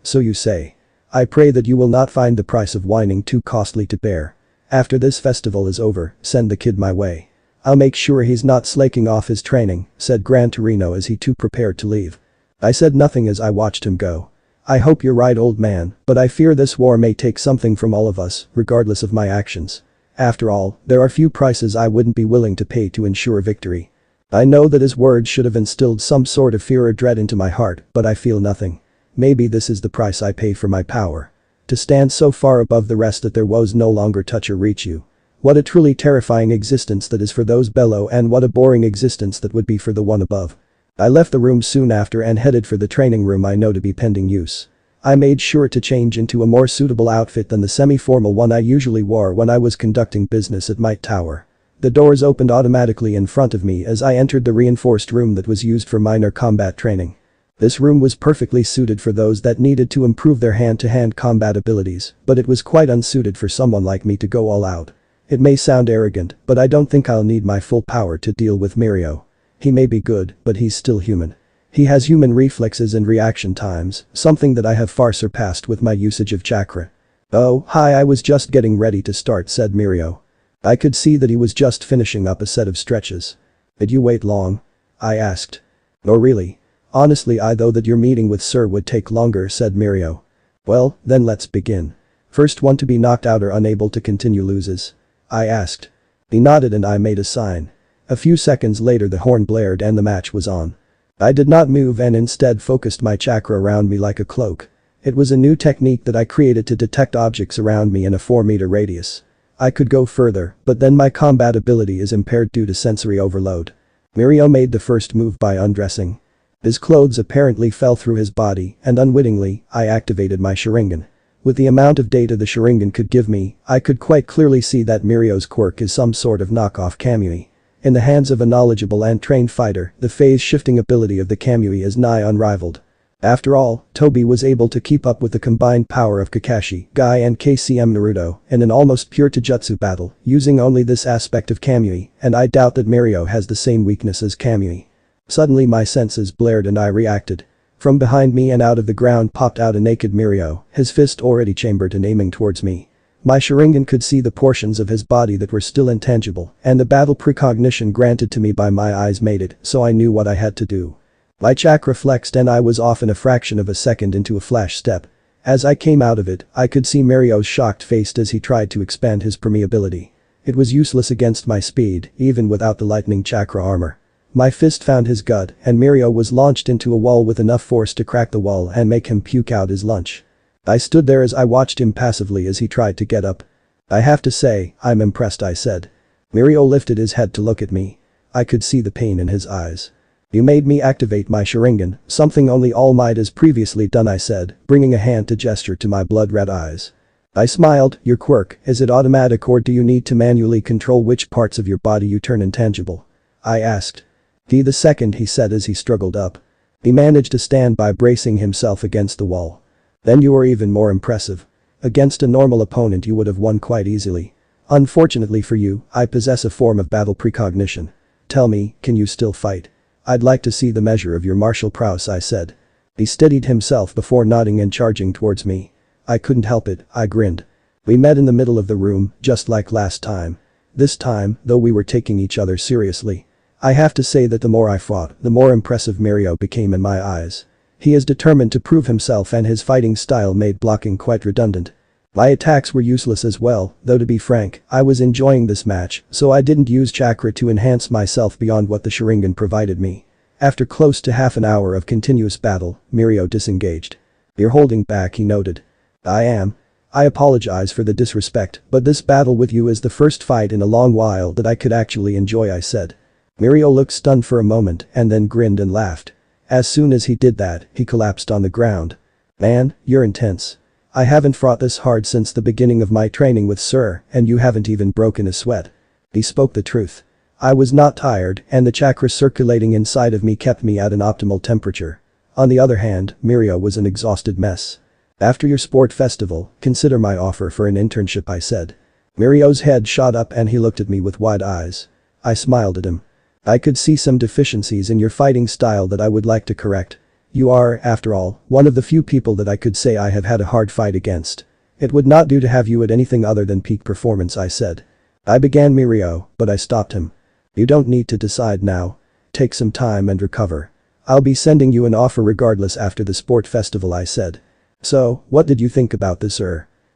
So you say. I pray that you will not find the price of whining too costly to bear. After this festival is over, send the kid my way. I'll make sure he's not slaking off his training, said Gran Torino as he too prepared to leave. I said nothing as I watched him go. I hope you're right, old man, but I fear this war may take something from all of us, regardless of my actions. After all, there are few prices I wouldn't be willing to pay to ensure victory. I know that his words should have instilled some sort of fear or dread into my heart, but I feel nothing. Maybe this is the price I pay for my power. To stand so far above the rest that their woes no longer touch or reach you. What a truly terrifying existence that is for those below, and what a boring existence that would be for the one above. I left the room soon after and headed for the training room I know to be pending use. I made sure to change into a more suitable outfit than the semi-formal one I usually wore when I was conducting business at Might Tower. The doors opened automatically in front of me as I entered the reinforced room that was used for minor combat training. This room was perfectly suited for those that needed to improve their hand-to-hand combat abilities, but it was quite unsuited for someone like me to go all out. It may sound arrogant, but I don't think I'll need my full power to deal with Mirio. He may be good, but he's still human. He has human reflexes and reaction times, something that I have far surpassed with my usage of chakra. Oh, hi, I was just getting ready to start, said Mirio. I could see that he was just finishing up a set of stretches. Did you wait long? I asked. Oh really? Honestly, I thought that your meeting with Sir would take longer, said Mirio. Well, then let's begin. First one to be knocked out or unable to continue loses. I asked. He nodded and I made a sign. A few seconds later the horn blared and the match was on. I did not move and instead focused my chakra around me like a cloak. It was a new technique that I created to detect objects around me in a 4-meter radius. I could go further, but then my combat ability is impaired due to sensory overload. Mirio made the first move by undressing. His clothes apparently fell through his body and unwittingly, I activated my Sharingan. With the amount of data the Sharingan could give me, I could quite clearly see that Mirio's quirk is some sort of knockoff Kamui. In the hands of a knowledgeable and trained fighter, the phase-shifting ability of the Kamui is nigh unrivaled. After all, Toby was able to keep up with the combined power of Kakashi, Guy and KCM Naruto in an almost pure Taijutsu battle, using only this aspect of Kamui, and I doubt that Mirio has the same weakness as Kamui. Suddenly my senses blared and I reacted. From behind me and out of the ground popped out a naked Mirio, his fist already chambered and aiming towards me. My Sharingan could see the portions of his body that were still intangible, and the battle precognition granted to me by my eyes made it, so I knew what I had to do. My chakra flexed and I was off in a fraction of a second into a flash step. As I came out of it, I could see Mirio's shocked face as he tried to expand his permeability. It was useless against my speed, even without the lightning chakra armor. My fist found his gut, and Mirio was launched into a wall with enough force to crack the wall and make him puke out his lunch. I stood there as I watched him passively as he tried to get up. I have to say, I'm impressed, I said. Mirio lifted his head to look at me. I could see the pain in his eyes. You made me activate my Sharingan, something only All Might has previously done, I said, bringing a hand to gesture to my blood-red eyes. I smiled. Your quirk, is it automatic or do you need to manually control which parts of your body you turn intangible? I asked. The second, he said as he struggled up. He managed to stand by bracing himself against the wall. Then you are even more impressive. Against a normal opponent you would have won quite easily. Unfortunately for you, I possess a form of battle precognition. Tell me, can you still fight? I'd like to see the measure of your martial prowess, I said. He steadied himself before nodding and charging towards me. I couldn't help it, I grinned. We met in the middle of the room, just like last time. This time, though we were taking each other seriously. I have to say that the more I fought, the more impressive Mirio became in my eyes. He is determined to prove himself and his fighting style made blocking quite redundant. My attacks were useless as well, though to be frank, I was enjoying this match, so I didn't use chakra to enhance myself beyond what the Sharingan provided me. After close to half an hour of continuous battle, Mirio disengaged. You're holding back, he noted. I am. I apologize for the disrespect, but this battle with you is the first fight in a long while that I could actually enjoy, I said. Mirio looked stunned for a moment and then grinned and laughed. As soon as he did that, he collapsed on the ground. Man, you're intense. I haven't fought this hard since the beginning of my training with Sir, and you haven't even broken a sweat. He spoke the truth. I was not tired, and the chakra circulating inside of me kept me at an optimal temperature. On the other hand, Mirio was an exhausted mess. After your sport festival, consider my offer for an internship, I said. Mirio's head shot up and he looked at me with wide eyes. I smiled at him. I could see some deficiencies in your fighting style that I would like to correct. You are, after all, one of the few people that I could say I have had a hard fight against. It would not do to have you at anything other than peak performance, I said. I began Mirio, but I stopped him. You don't need to decide now. Take some time and recover. I'll be sending you an offer regardless after the sport festival, I said. So, what did you think about this,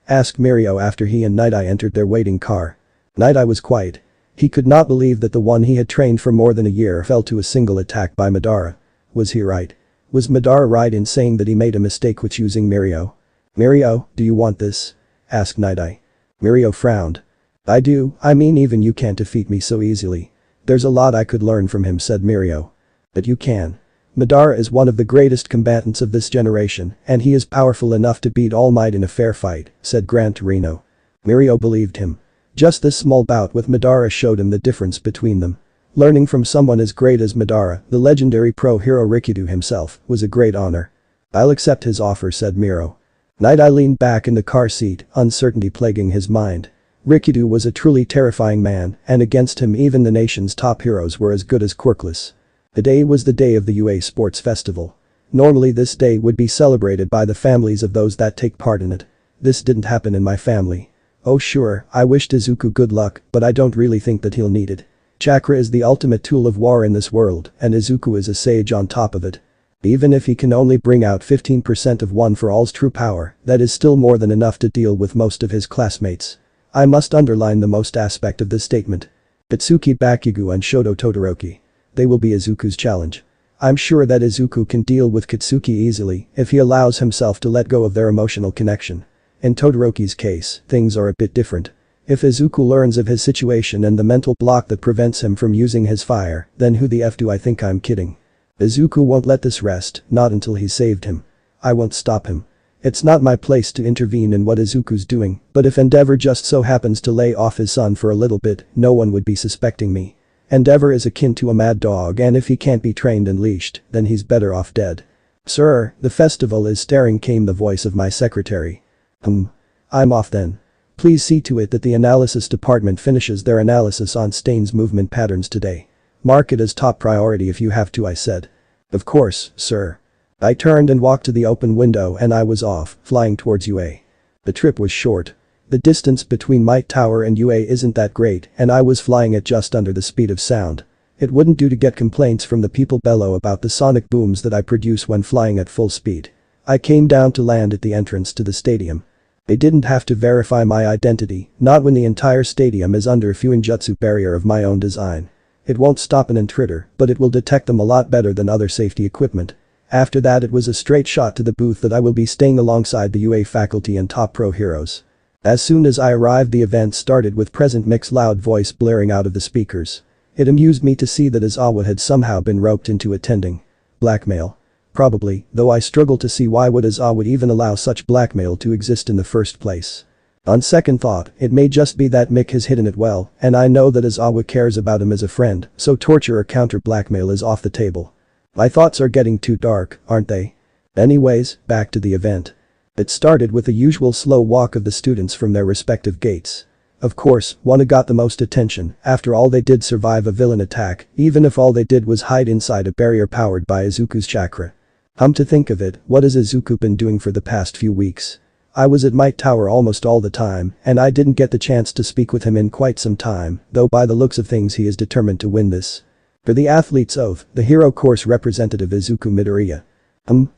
asked Mirio after he and Nighteye entered their waiting car. Nighteye was quiet. He could not believe that the one he had trained for more than a year fell to a single attack by Madara. Was he right? Was Madara right in saying that he made a mistake with choosing Mirio? Mirio, do you want this? Asked Nighteye. Mirio frowned. I do, I mean even you can't defeat me so easily. There's a lot I could learn from him, said Mirio. But you can. Madara is one of the greatest combatants of this generation, and he is powerful enough to beat All Might in a fair fight, said Gran Torino. Mirio believed him. Just this small bout with Madara showed him the difference between them. Learning from someone as great as Madara, the legendary pro hero Rikido himself, was a great honor. I'll accept his offer, said Mirio. Nighteye leaned back in the car seat, uncertainty plaguing his mind. Rikido was a truly terrifying man, and against him even the nation's top heroes were as good as Quirkless. The day was the day of the UA Sports Festival. Normally this day would be celebrated by the families of those that take part in it. This didn't happen in my family. Oh sure, I wished Izuku good luck, but I don't really think that he'll need it. Chakra is the ultimate tool of war in this world, and Izuku is a sage on top of it. Even if he can only bring out 15% of One for All's true power, that is still more than enough to deal with most of his classmates. I must underline the most aspect of this statement. Itsuki Bakugo and Shoto Todoroki. They will be Izuku's challenge. I'm sure that Izuku can deal with Kitsuki easily if he allows himself to let go of their emotional connection. In Todoroki's case, things are a bit different. If Izuku learns of his situation and the mental block that prevents him from using his fire, then who the F do I think I'm kidding? Izuku won't let this rest, not until he's saved him. I won't stop him. It's not my place to intervene in what Izuku's doing, but if Endeavor just so happens to lay off his son for a little bit, no one would be suspecting me. Endeavor is akin to a mad dog, and if he can't be trained and leashed, then he's better off dead. Sir, the festival is starting, came the voice of my secretary. I'm off then. Please see to it that the analysis department finishes their analysis on Stain's movement patterns today. Mark it as top priority if you have to, I said. Of course, sir. I turned and walked to the open window and I was off, flying towards UA. The trip was short. The distance between Might Tower and UA isn't that great, and I was flying at just under the speed of sound. It wouldn't do to get complaints from the people below about the sonic booms that I produce when flying at full speed. I came down to land at the entrance to the stadium. They didn't have to verify my identity, not when the entire stadium is under a Fuinjutsu barrier of my own design. It won't stop an intruder, but it will detect them a lot better than other safety equipment. After that it was a straight shot to the booth that I will be staying alongside the UA faculty and top pro heroes. As soon as I arrived, the event started with Present Mix's loud voice blaring out of the speakers. It amused me to see that Aizawa had somehow been roped into attending. Blackmail. Probably, though I struggle to see why would Aizawa even allow such blackmail to exist in the first place. On second thought, it may just be that Mick has hidden it well, and I know that Aizawa cares about him as a friend, so torture or counter-blackmail is off the table. My thoughts are getting too dark, aren't they? Anyways, back to the event. It started with the usual slow walk of the students from their respective gates. Of course, one got the most attention, after all they did survive a villain attack, even if all they did was hide inside a barrier powered by Izuku's chakra. To think of it, what has Izuku been doing for the past few weeks? I was at Might Tower almost all the time, and I didn't get the chance to speak with him in quite some time, though by the looks of things he is determined to win this. For the Athlete's Oath, the hero course representative Izuku Midoriya.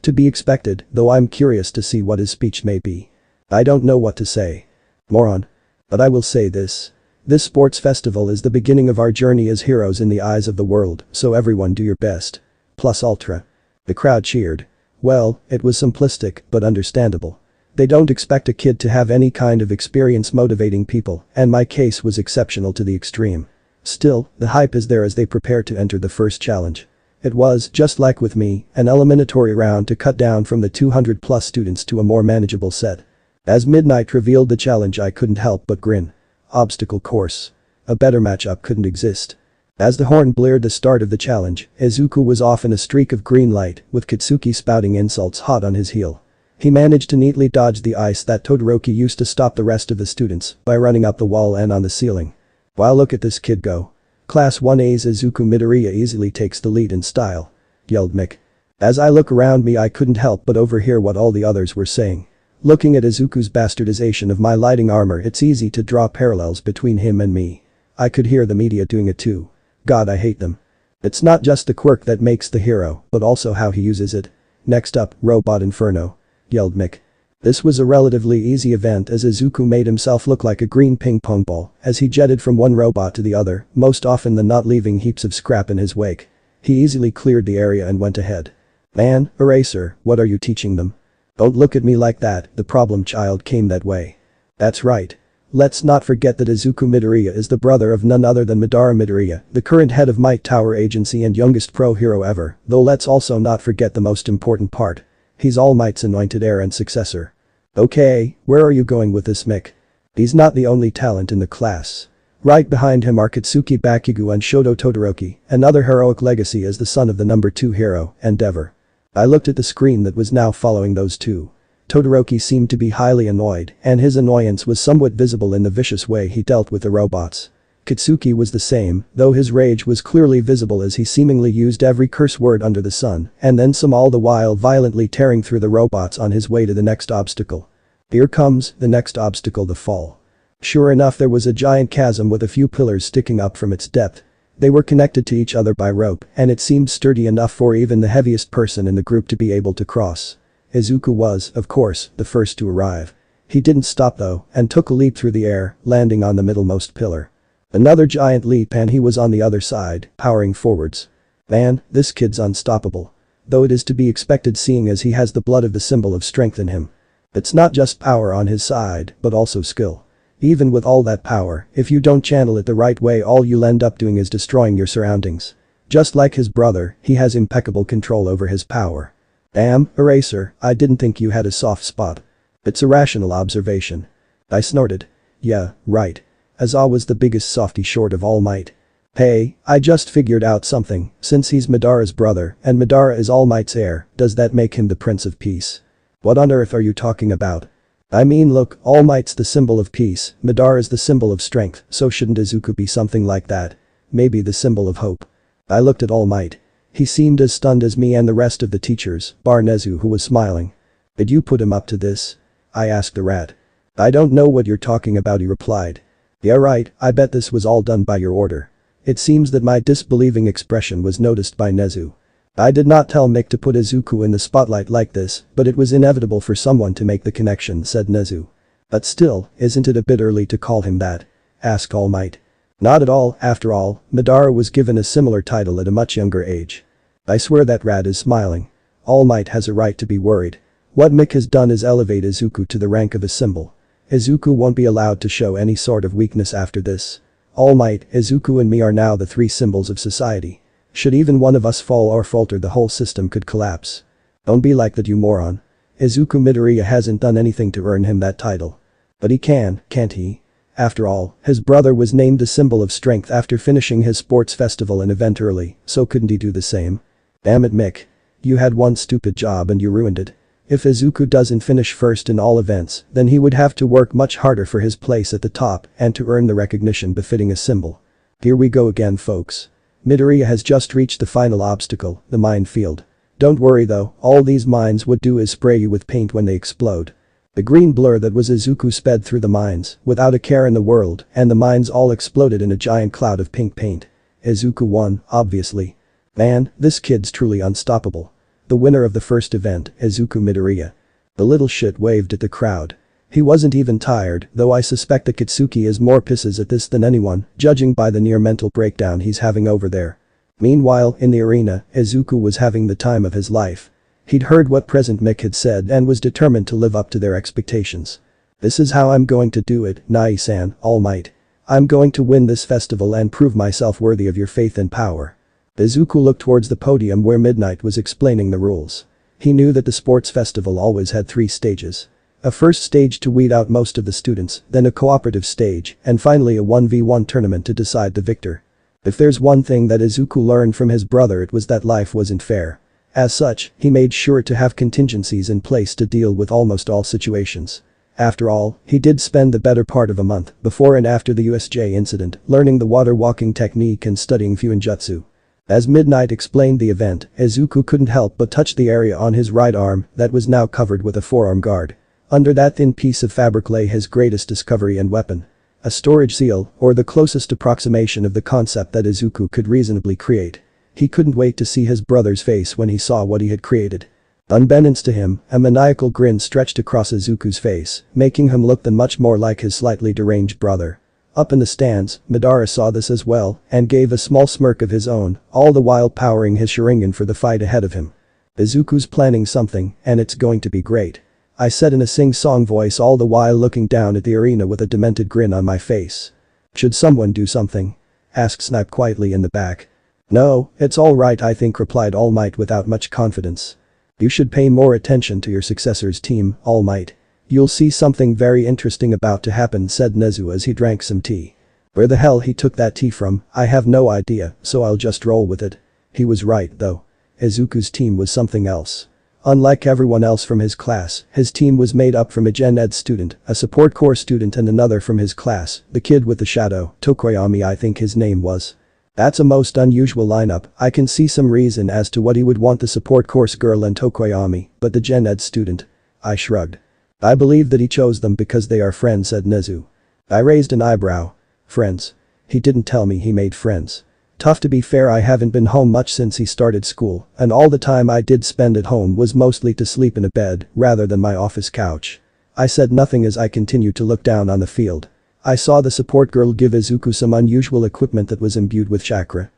To be expected, though I'm curious to see what his speech may be. I don't know what to say. Moron. But I will say this. This sports festival is the beginning of our journey as heroes in the eyes of the world, so everyone do your best. Plus ultra. The crowd cheered. Well, it was simplistic, but understandable. They don't expect a kid to have any kind of experience motivating people, and my case was exceptional to the extreme. Still, the hype is there as they prepare to enter the first challenge. It was, just like with me, an eliminatory round to cut down from the 200 plus students to a more manageable set. As midnight revealed the challenge, I couldn't help but grin. Obstacle course. A better matchup couldn't exist. As the horn blared the start of the challenge, Izuku was off in a streak of green light, with Kitsuki spouting insults hot on his heel. He managed to neatly dodge the ice that Todoroki used to stop the rest of the students by running up the wall and on the ceiling. Wow, look at this kid go. Class 1A's Izuku Midoriya easily takes the lead in style, yelled Mick. As I look around me, I couldn't help but overhear what all the others were saying. Looking at Izuku's bastardization of my lighting armor, it's easy to draw parallels between him and me. I could hear the media doing it too. God, I hate them. It's not just the quirk that makes the hero, but also how he uses it. Next up, Robot Inferno, yelled Mick. This was a relatively easy event as Izuku made himself look like a green ping pong ball as he jetted from one robot to the other, most often than not leaving heaps of scrap in his wake. He easily cleared the area and went ahead. Man, Eraser, what are you teaching them? Don't look at me like that, the problem child came that way. That's right. Let's not forget that Izuku Midoriya is the brother of none other than Madara Midoriya, the current head of Might Tower Agency and youngest pro hero ever, though let's also not forget the most important part. He's All Might's anointed heir and successor. Okay, where are you going with this, Mick? He's not the only talent in the class. Right behind him are Katsuki Bakugo and Shoto Todoroki, another heroic legacy as the son of the number 2 hero, Endeavor. I looked at the screen that was now following those two. Todoroki seemed to be highly annoyed, and his annoyance was somewhat visible in the vicious way he dealt with the robots. Katsuki was the same, though his rage was clearly visible as he seemingly used every curse word under the sun, and then some, all the while violently tearing through the robots on his way to the next obstacle. Here comes the next obstacle, the fall. Sure enough, there was a giant chasm with a few pillars sticking up from its depth. They were connected to each other by rope, and it seemed sturdy enough for even the heaviest person in the group to be able to cross. Izuku was, of course, the first to arrive. He didn't stop though, and took a leap through the air, landing on the middlemost pillar. Another giant leap and he was on the other side, powering forwards. Man, this kid's unstoppable. Though it is to be expected seeing as he has the blood of the symbol of strength in him. It's not just power on his side, but also skill. Even with all that power, if you don't channel it the right way, all you'll end up doing is destroying your surroundings. Just like his brother, he has impeccable control over his power. Damn, Eraser, I didn't think you had a soft spot. It's a rational observation. I snorted. Yeah, right. Aizawa was the biggest softy short of All Might. Hey, I just figured out something, since he's Madara's brother and Madara is All Might's heir, does that make him the Prince of Peace? What on earth are you talking about? I mean, look, All Might's the symbol of peace, Madara is the symbol of strength, so shouldn't Izuku be something like that? Maybe the symbol of hope. I looked at All Might. He seemed as stunned as me and the rest of the teachers, bar Nezu, who was smiling. Did you put him up to this? I asked the rat. I don't know what you're talking about, he replied. Yeah, right, I bet this was all done by your order. It seems that my disbelieving expression was noticed by Nezu. I did not tell Mick to put Izuku in the spotlight like this, but it was inevitable for someone to make the connection, said Nezu. But still, isn't it a bit early to call him that? Asked All Might. Not at all, after all, Madara was given a similar title at a much younger age. I swear that rat is smiling. All Might has a right to be worried. What Mick has done is elevate Izuku to the rank of a symbol. Izuku won't be allowed to show any sort of weakness after this. All Might, Izuku and me are now the 3 symbols of society. Should even one of us fall or falter, the whole system could collapse. Don't be like that, you moron. Izuku Midoriya hasn't done anything to earn him that title. But he can, can't he? After all, his brother was named the symbol of strength after finishing his sports festival and event early, so couldn't he do the same? Damn it, Mick. You had one stupid job and you ruined it. If Izuku doesn't finish first in all events, then he would have to work much harder for his place at the top and to earn the recognition befitting a symbol. Here we go again, folks. Midoriya has just reached the final obstacle, the minefield. Don't worry though, all these mines would do is spray you with paint when they explode. The green blur that was Izuku sped through the mines, without a care in the world, and the mines all exploded in a giant cloud of pink paint. Izuku won, obviously. Man, this kid's truly unstoppable. The winner of the first event, Izuku Midoriya. The little shit waved at the crowd. He wasn't even tired, though I suspect that Katsuki is more pisses at this than anyone, judging by the near mental breakdown he's having over there. Meanwhile, in the arena, Izuku was having the time of his life. He'd heard what President Mick had said and was determined to live up to their expectations. "This is how I'm going to do it, Nai-san, All Might. I'm going to win this festival and prove myself worthy of your faith and power." Izuku looked towards the podium where Midnight was explaining the rules. He knew that the sports festival always had 3 stages. A first stage to weed out most of the students, then a cooperative stage, and finally a 1v1 tournament to decide the victor. If there's one thing that Izuku learned from his brother, it was that life wasn't fair. As such, he made sure to have contingencies in place to deal with almost all situations. After all, he did spend the better part of a month before and after the USJ incident learning the water walking technique and studying Fuinjutsu. As Midnight explained the event, Izuku couldn't help but touch the area on his right arm that was now covered with a forearm guard. Under that thin piece of fabric lay his greatest discovery and weapon. A storage seal, or the closest approximation of the concept that Izuku could reasonably create. He couldn't wait to see his brother's face when he saw what he had created. Unbeknownst to him, a maniacal grin stretched across Izuku's face, making him look then much more like his slightly deranged brother. Up in the stands, Madara saw this as well and gave a small smirk of his own, all the while powering his Sharingan for the fight ahead of him. "Izuku's planning something, and it's going to be great," I said in a sing-song voice, all the while looking down at the arena with a demented grin on my face. "Should someone do something?" asked Snipe quietly in the back. "No, it's all right I think," replied All Might without much confidence. "You should pay more attention to your successor's team, All Might. You'll see something very interesting about to happen," said Nezu as he drank some tea. Where the hell he took that tea from, I have no idea, so I'll just roll with it. He was right though. Izuku's team was something else. Unlike everyone else from his class, his team was made up from a Gen Ed student, a support corps student and another from his class, the kid with the shadow, Tokoyami I think his name was. That's a most unusual lineup. I can see some reason as to what he would want the support course girl and Tokoyami, but the Gen Ed student? I shrugged. "I believe that he chose them because they are friends," said Nezu. I raised an eyebrow. "Friends? He didn't tell me he made friends." Tough to be fair, I haven't been home much since he started school, and all the time I did spend at home was mostly to sleep in a bed rather than my office couch. I said nothing as I continued to look down on the field. I saw the support girl give Izuku some unusual equipment that was imbued with chakra.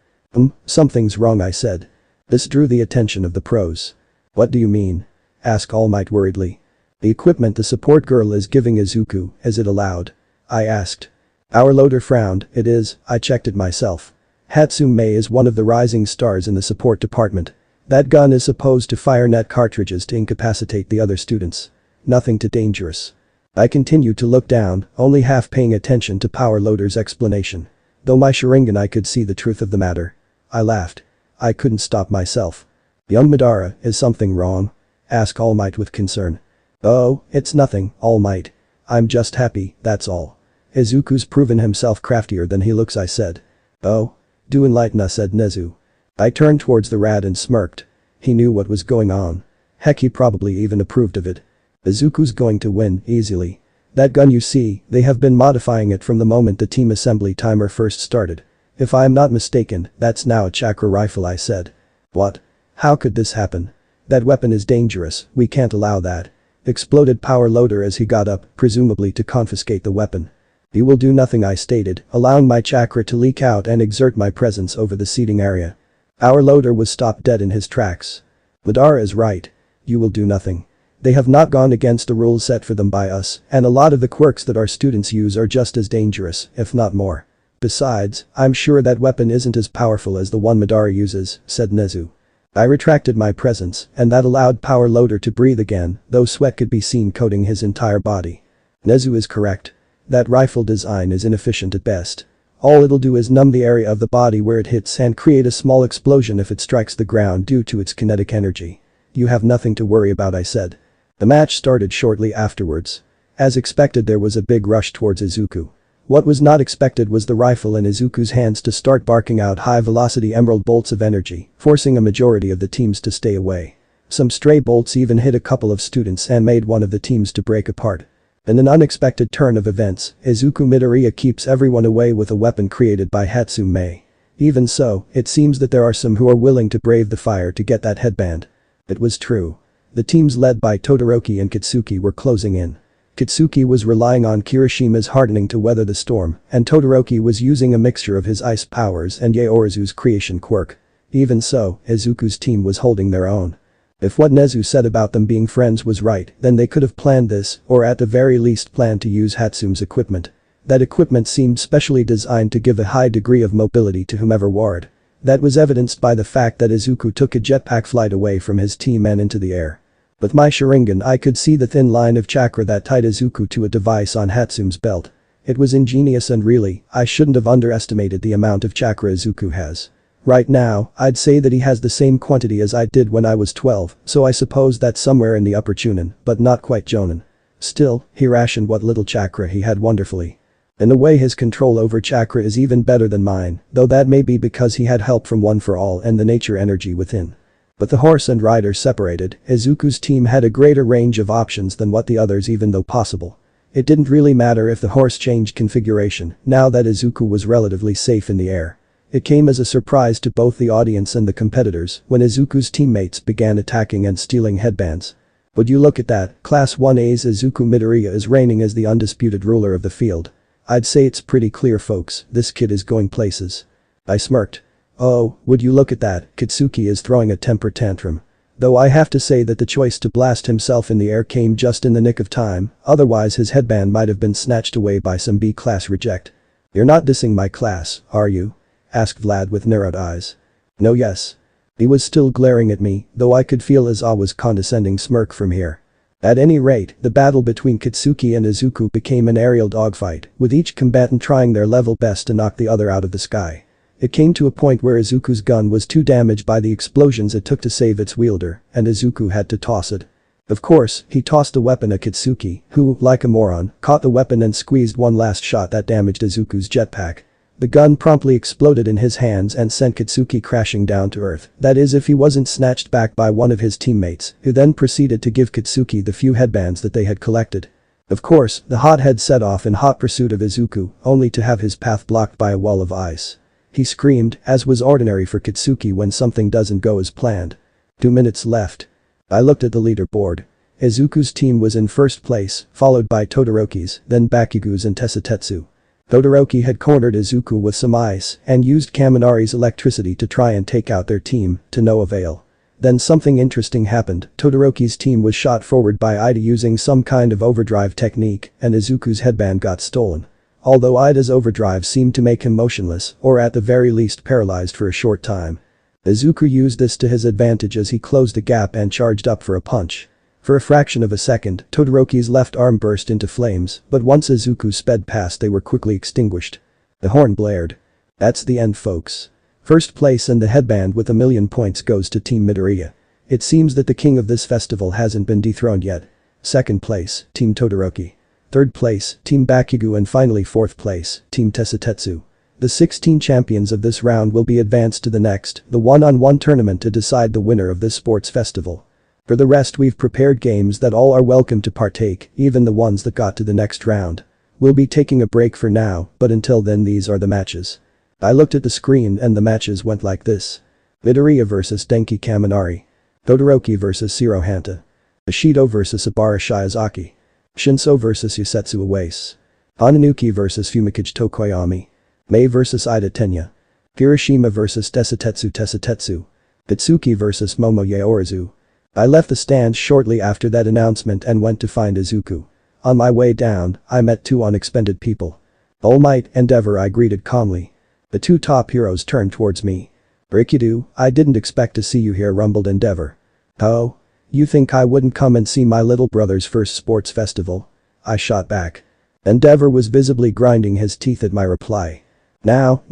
Something's wrong," I said. This drew the attention of the pros. "What do you mean?" asked All Might worriedly. "The equipment the support girl is giving Izuku, is it allowed?" I asked. Our loader frowned. "It is, I checked it myself. Hatsume is one of the rising stars in the support department. That gun is supposed to fire net cartridges to incapacitate the other students. Nothing too dangerous." I continued to look down, only half paying attention to Power Loader's explanation. Though my Sharingan I could see the truth of the matter. I laughed. I couldn't stop myself. "Young Madara, is something wrong?" asked All Might with concern. "Oh, it's nothing, All Might. I'm just happy, that's all. Izuku's proven himself craftier than he looks," I said. "Oh? Do enlighten us," said Nezu. I turned towards the rat and smirked. He knew what was going on. Heck, he probably even approved of it. "Izuku's going to win, easily. That gun you see, they have been modifying it from the moment the team assembly timer first started. If I am not mistaken, that's now a chakra rifle," I said. "What? How could this happen? That weapon is dangerous, we can't allow that," exploded Power Loader as he got up, presumably to confiscate the weapon. "You will do nothing," I stated, allowing my chakra to leak out and exert my presence over the seating area. Our loader was stopped dead in his tracks. "Madara is right. You will do nothing. They have not gone against the rules set for them by us, and a lot of the quirks that our students use are just as dangerous, if not more. Besides, I'm sure that weapon isn't as powerful as the one Madara uses," said Nezu. I retracted my presence, and that allowed Power Loader to breathe again, though sweat could be seen coating his entire body. Nezu is correct. That rifle design is inefficient at best. All it'll do is numb the area of the body where it hits and create a small explosion if it strikes the ground due to its kinetic energy. "You have nothing to worry about," I said. The match started shortly afterwards. As expected, there was a big rush towards Izuku. What was not expected was the rifle in Izuku's hands to start barking out high-velocity emerald bolts of energy, forcing a majority of the teams to stay away. Some stray bolts even hit a couple of students and made one of the teams to break apart. In an unexpected turn of events, Izuku Midoriya keeps everyone away with a weapon created by Hatsume. Even so, it seems that there are some who are willing to brave the fire to get that headband. It was true. The teams led by Todoroki and Kitsuki were closing in. Kitsuki was relying on Kirishima's hardening to weather the storm, and Todoroki was using a mixture of his ice powers and Yaorazu's creation quirk. Even so, Izuku's team was holding their own. If what Nezu said about them being friends was right, then they could have planned this, or at the very least planned to use Hatsume's equipment. That equipment seemed specially designed to give a high degree of mobility to whomever wore it. That was evidenced by the fact that Izuku took a jetpack flight away from his team and into the air. With my Sharingan I could see the thin line of chakra that tied Izuku to a device on Hatsume's belt. It was ingenious and really, I shouldn't have underestimated the amount of chakra Izuku has. Right now, I'd say that he has the same quantity as I did when I was 12, so I suppose that's somewhere in the upper Chunin, but not quite Jonin. Still, he rationed what little chakra he had wonderfully. In a way his control over chakra is even better than mine, though that may be because he had help from One for All and the nature energy within. But the horse and rider separated, Izuku's team had a greater range of options than what the others even though possible. It didn't really matter if the horse changed configuration, now that Izuku was relatively safe in the air. It came as a surprise to both the audience and the competitors when Izuku's teammates began attacking and stealing headbands. Would you look at that, Class 1A's Izuku Midoriya is reigning as the undisputed ruler of the field. I'd say it's pretty clear folks, this kid is going places. I smirked. Oh, would you look at that, Kitsuki is throwing a temper tantrum. Though I have to say that the choice to blast himself in the air came just in the nick of time, otherwise his headband might have been snatched away by some B-class reject. You're not dissing my class, are you? Asked Vlad with narrowed eyes. No yes. He was still glaring at me, though I could feel Aizawa's condescending smirk from here. At any rate, the battle between Kitsuki and Izuku became an aerial dogfight, with each combatant trying their level best to knock the other out of the sky. It came to a point where Izuku's gun was too damaged by the explosions it took to save its wielder, and Izuku had to toss it. Of course, he tossed the weapon at Kitsuki, who, like a moron, caught the weapon and squeezed one last shot that damaged Izuku's jetpack. The gun promptly exploded in his hands and sent Kitsuki crashing down to earth, that is if he wasn't snatched back by one of his teammates, who then proceeded to give Kitsuki the few headbands that they had collected. Of course, the hothead set off in hot pursuit of Izuku, only to have his path blocked by a wall of ice. He screamed, as was ordinary for Kitsuki when something doesn't go as planned. 2 minutes left. I looked at the leaderboard. Izuku's team was in first place, followed by Todoroki's, then Bakugo's and Tesatetsu. Todoroki had cornered Izuku with some ice and used Kaminari's electricity to try and take out their team, to no avail. Then something interesting happened, Todoroki's team was shot forward by Ida using some kind of overdrive technique and Izuku's headband got stolen. Although Ida's overdrive seemed to make him motionless, or at the very least paralyzed for a short time. Izuku used this to his advantage as he closed the gap and charged up for a punch. For a fraction of a second, Todoroki's left arm burst into flames, but once Izuku sped past they were quickly extinguished. The horn blared. That's the end folks. First place and the headband with 1,000,000 points goes to Team Midoriya. It seems that the king of this festival hasn't been dethroned yet. Second place, Team Todoroki. Third place, Team Bakugo and finally fourth place, Team Tesatetsu. The 16 champions of this round will be advanced to the next, the one-on-one tournament to decide the winner of this sports festival. For the rest we've prepared games that all are welcome to partake, even the ones that got to the next round. We'll be taking a break for now, but until then these are the matches. I looked at the screen and the matches went like this. Midoriya vs Denki Kaminari. Todoroki vs Shirohanta. Ishido vs Ibara Shiozaki. Shinso vs Yusetsu Uwais. Hananuki vs Fumikage Tokoyami. Mei vs Ida Tenya. Kirishima vs Tesatetsu. Itsuki vs Momoye Orizu. I left the stand shortly after that announcement and went to find Izuku. On my way down, I met two unexpected people. All Might and Endeavor I greeted calmly. The two top heroes turned towards me. Rikidu, I didn't expect to see you here, rumbled Endeavor. Oh? You think I wouldn't come and see my little brother's first sports festival? I shot back. Endeavor was visibly grinding his teeth at my reply. Now,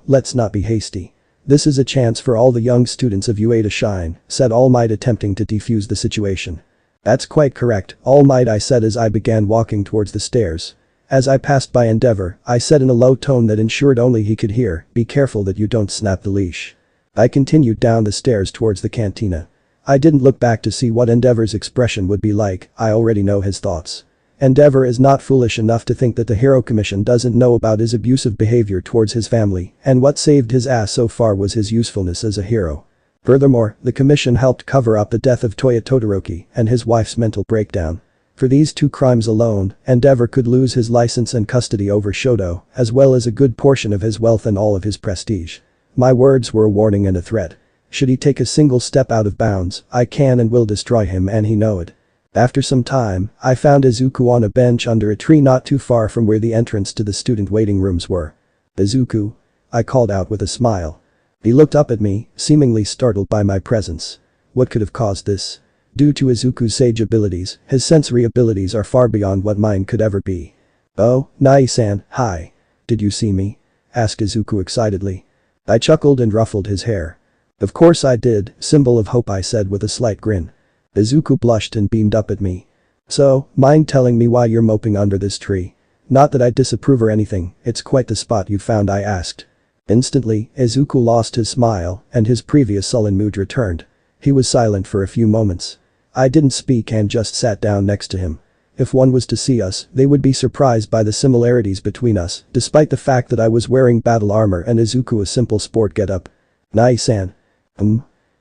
let's not be hasty. This is a chance for all the young students of UA to shine, said All Might attempting to defuse the situation. That's quite correct, All Might, I said as I began walking towards the stairs. As I passed by Endeavor, I said in a low tone that ensured only he could hear, be careful that you don't snap the leash. I continued down the stairs towards the cantina. I didn't look back to see what Endeavor's expression would be like, I already know his thoughts. Endeavor is not foolish enough to think that the Hero Commission doesn't know about his abusive behavior towards his family, and what saved his ass so far was his usefulness as a hero. Furthermore, the commission helped cover up the death of Toya Todoroki and his wife's mental breakdown. For these two crimes alone, Endeavor could lose his license and custody over Shoto, as well as a good portion of his wealth and all of his prestige. My words were a warning and a threat. Should he take a single step out of bounds, I can and will destroy him and he know it. After some time, I found Izuku on a bench under a tree not too far from where the entrance to the student waiting rooms were. "Izuku?" I called out with a smile. He looked up at me, seemingly startled by my presence. What could have caused this? Due to Izuku's sage abilities, his sensory abilities are far beyond what mine could ever be. "Oh, Nai-san, hi. Did you see me?" asked Izuku excitedly. I chuckled and ruffled his hair. "Of course I did, symbol of hope," I said with a slight grin. Izuku blushed and beamed up at me. "So, mind telling me why you're moping under this tree? Not that I disapprove or anything, it's quite the spot you found," I asked. Instantly, Izuku lost his smile and his previous sullen mood returned. He was silent for a few moments. I didn't speak and just sat down next to him. If one was to see us, they would be surprised by the similarities between us, despite the fact that I was wearing battle armor and Izuku a simple sport getup. "Nai-san.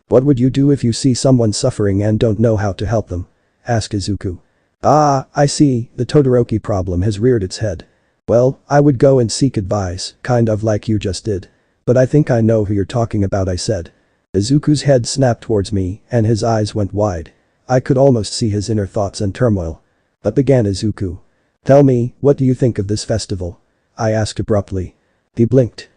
What would you do if you see someone suffering and don't know how to help them?" asked Izuku. "Ah, I see, the Todoroki problem has reared its head. Well, I would go and seek advice, kind of like you just did. But I think I know who you're talking about," I said. Izuku's head snapped towards me and his eyes went wide. I could almost see his inner thoughts and turmoil. But began Izuku. "Tell me, what do you think of this festival?" I asked abruptly. He blinked.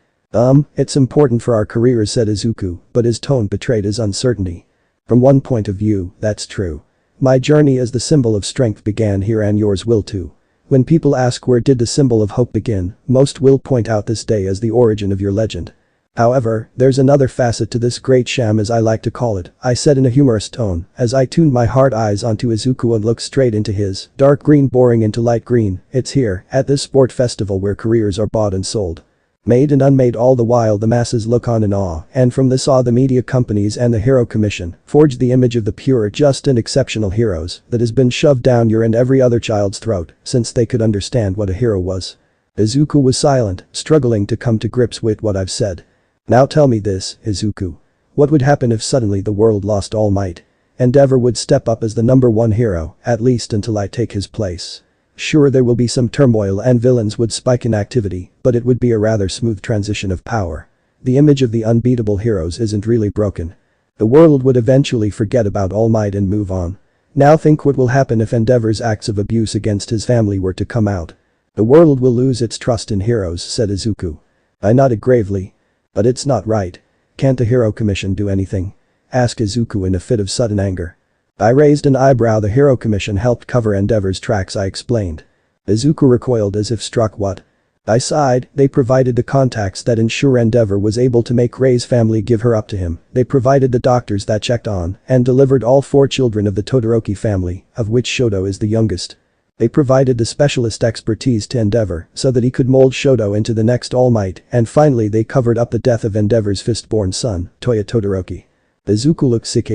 It's important for our careers," said Izuku, but his tone betrayed his uncertainty. "From one point of view, that's true. My journey as the symbol of strength began here and yours will too. When people ask where did the symbol of hope begin, most will point out this day as the origin of your legend. However, there's another facet to this great sham as I like to call it," I said in a humorous tone as I tuned my hard eyes onto Izuku and looked straight into his, dark green boring into light green. "It's here, at this sport festival where careers are bought and sold. Made and unmade, all the while the masses look on in awe, and from this awe the media companies and the Hero Commission forge the image of the pure, just and exceptional heroes that has been shoved down your and every other child's throat since they could understand what a hero was." Izuku was silent, struggling to come to grips with what I've said. "Now tell me this, Izuku. What would happen if suddenly the world lost all might? Endeavor would step up as the #1 hero, at least until I take his place. Sure, there will be some turmoil and villains would spike in activity, but it would be a rather smooth transition of power. The image of the unbeatable heroes isn't really broken. The world would eventually forget about All Might and move on. Now think what will happen if Endeavor's acts of abuse against his family were to come out. The world will lose its trust in heroes," said Izuku. I nodded gravely. "But it's not right. Can't the Hero Commission do anything?" asked Izuku in a fit of sudden anger. I raised an eyebrow. "The Hero Commission helped cover Endeavor's tracks," I explained. Izuku recoiled as if struck. "What?" I sighed. "They provided the contacts that ensure Endeavor was able to make Rei's family give her up to him. They provided the doctors that checked on and delivered all 4 children of the Todoroki family, of which Shoto is the youngest. They provided the specialist expertise to Endeavor so that he could mold Shoto into the next All Might, and finally they covered up the death of Endeavor's fistborn son, Toya Todoroki." Izuku looked sick.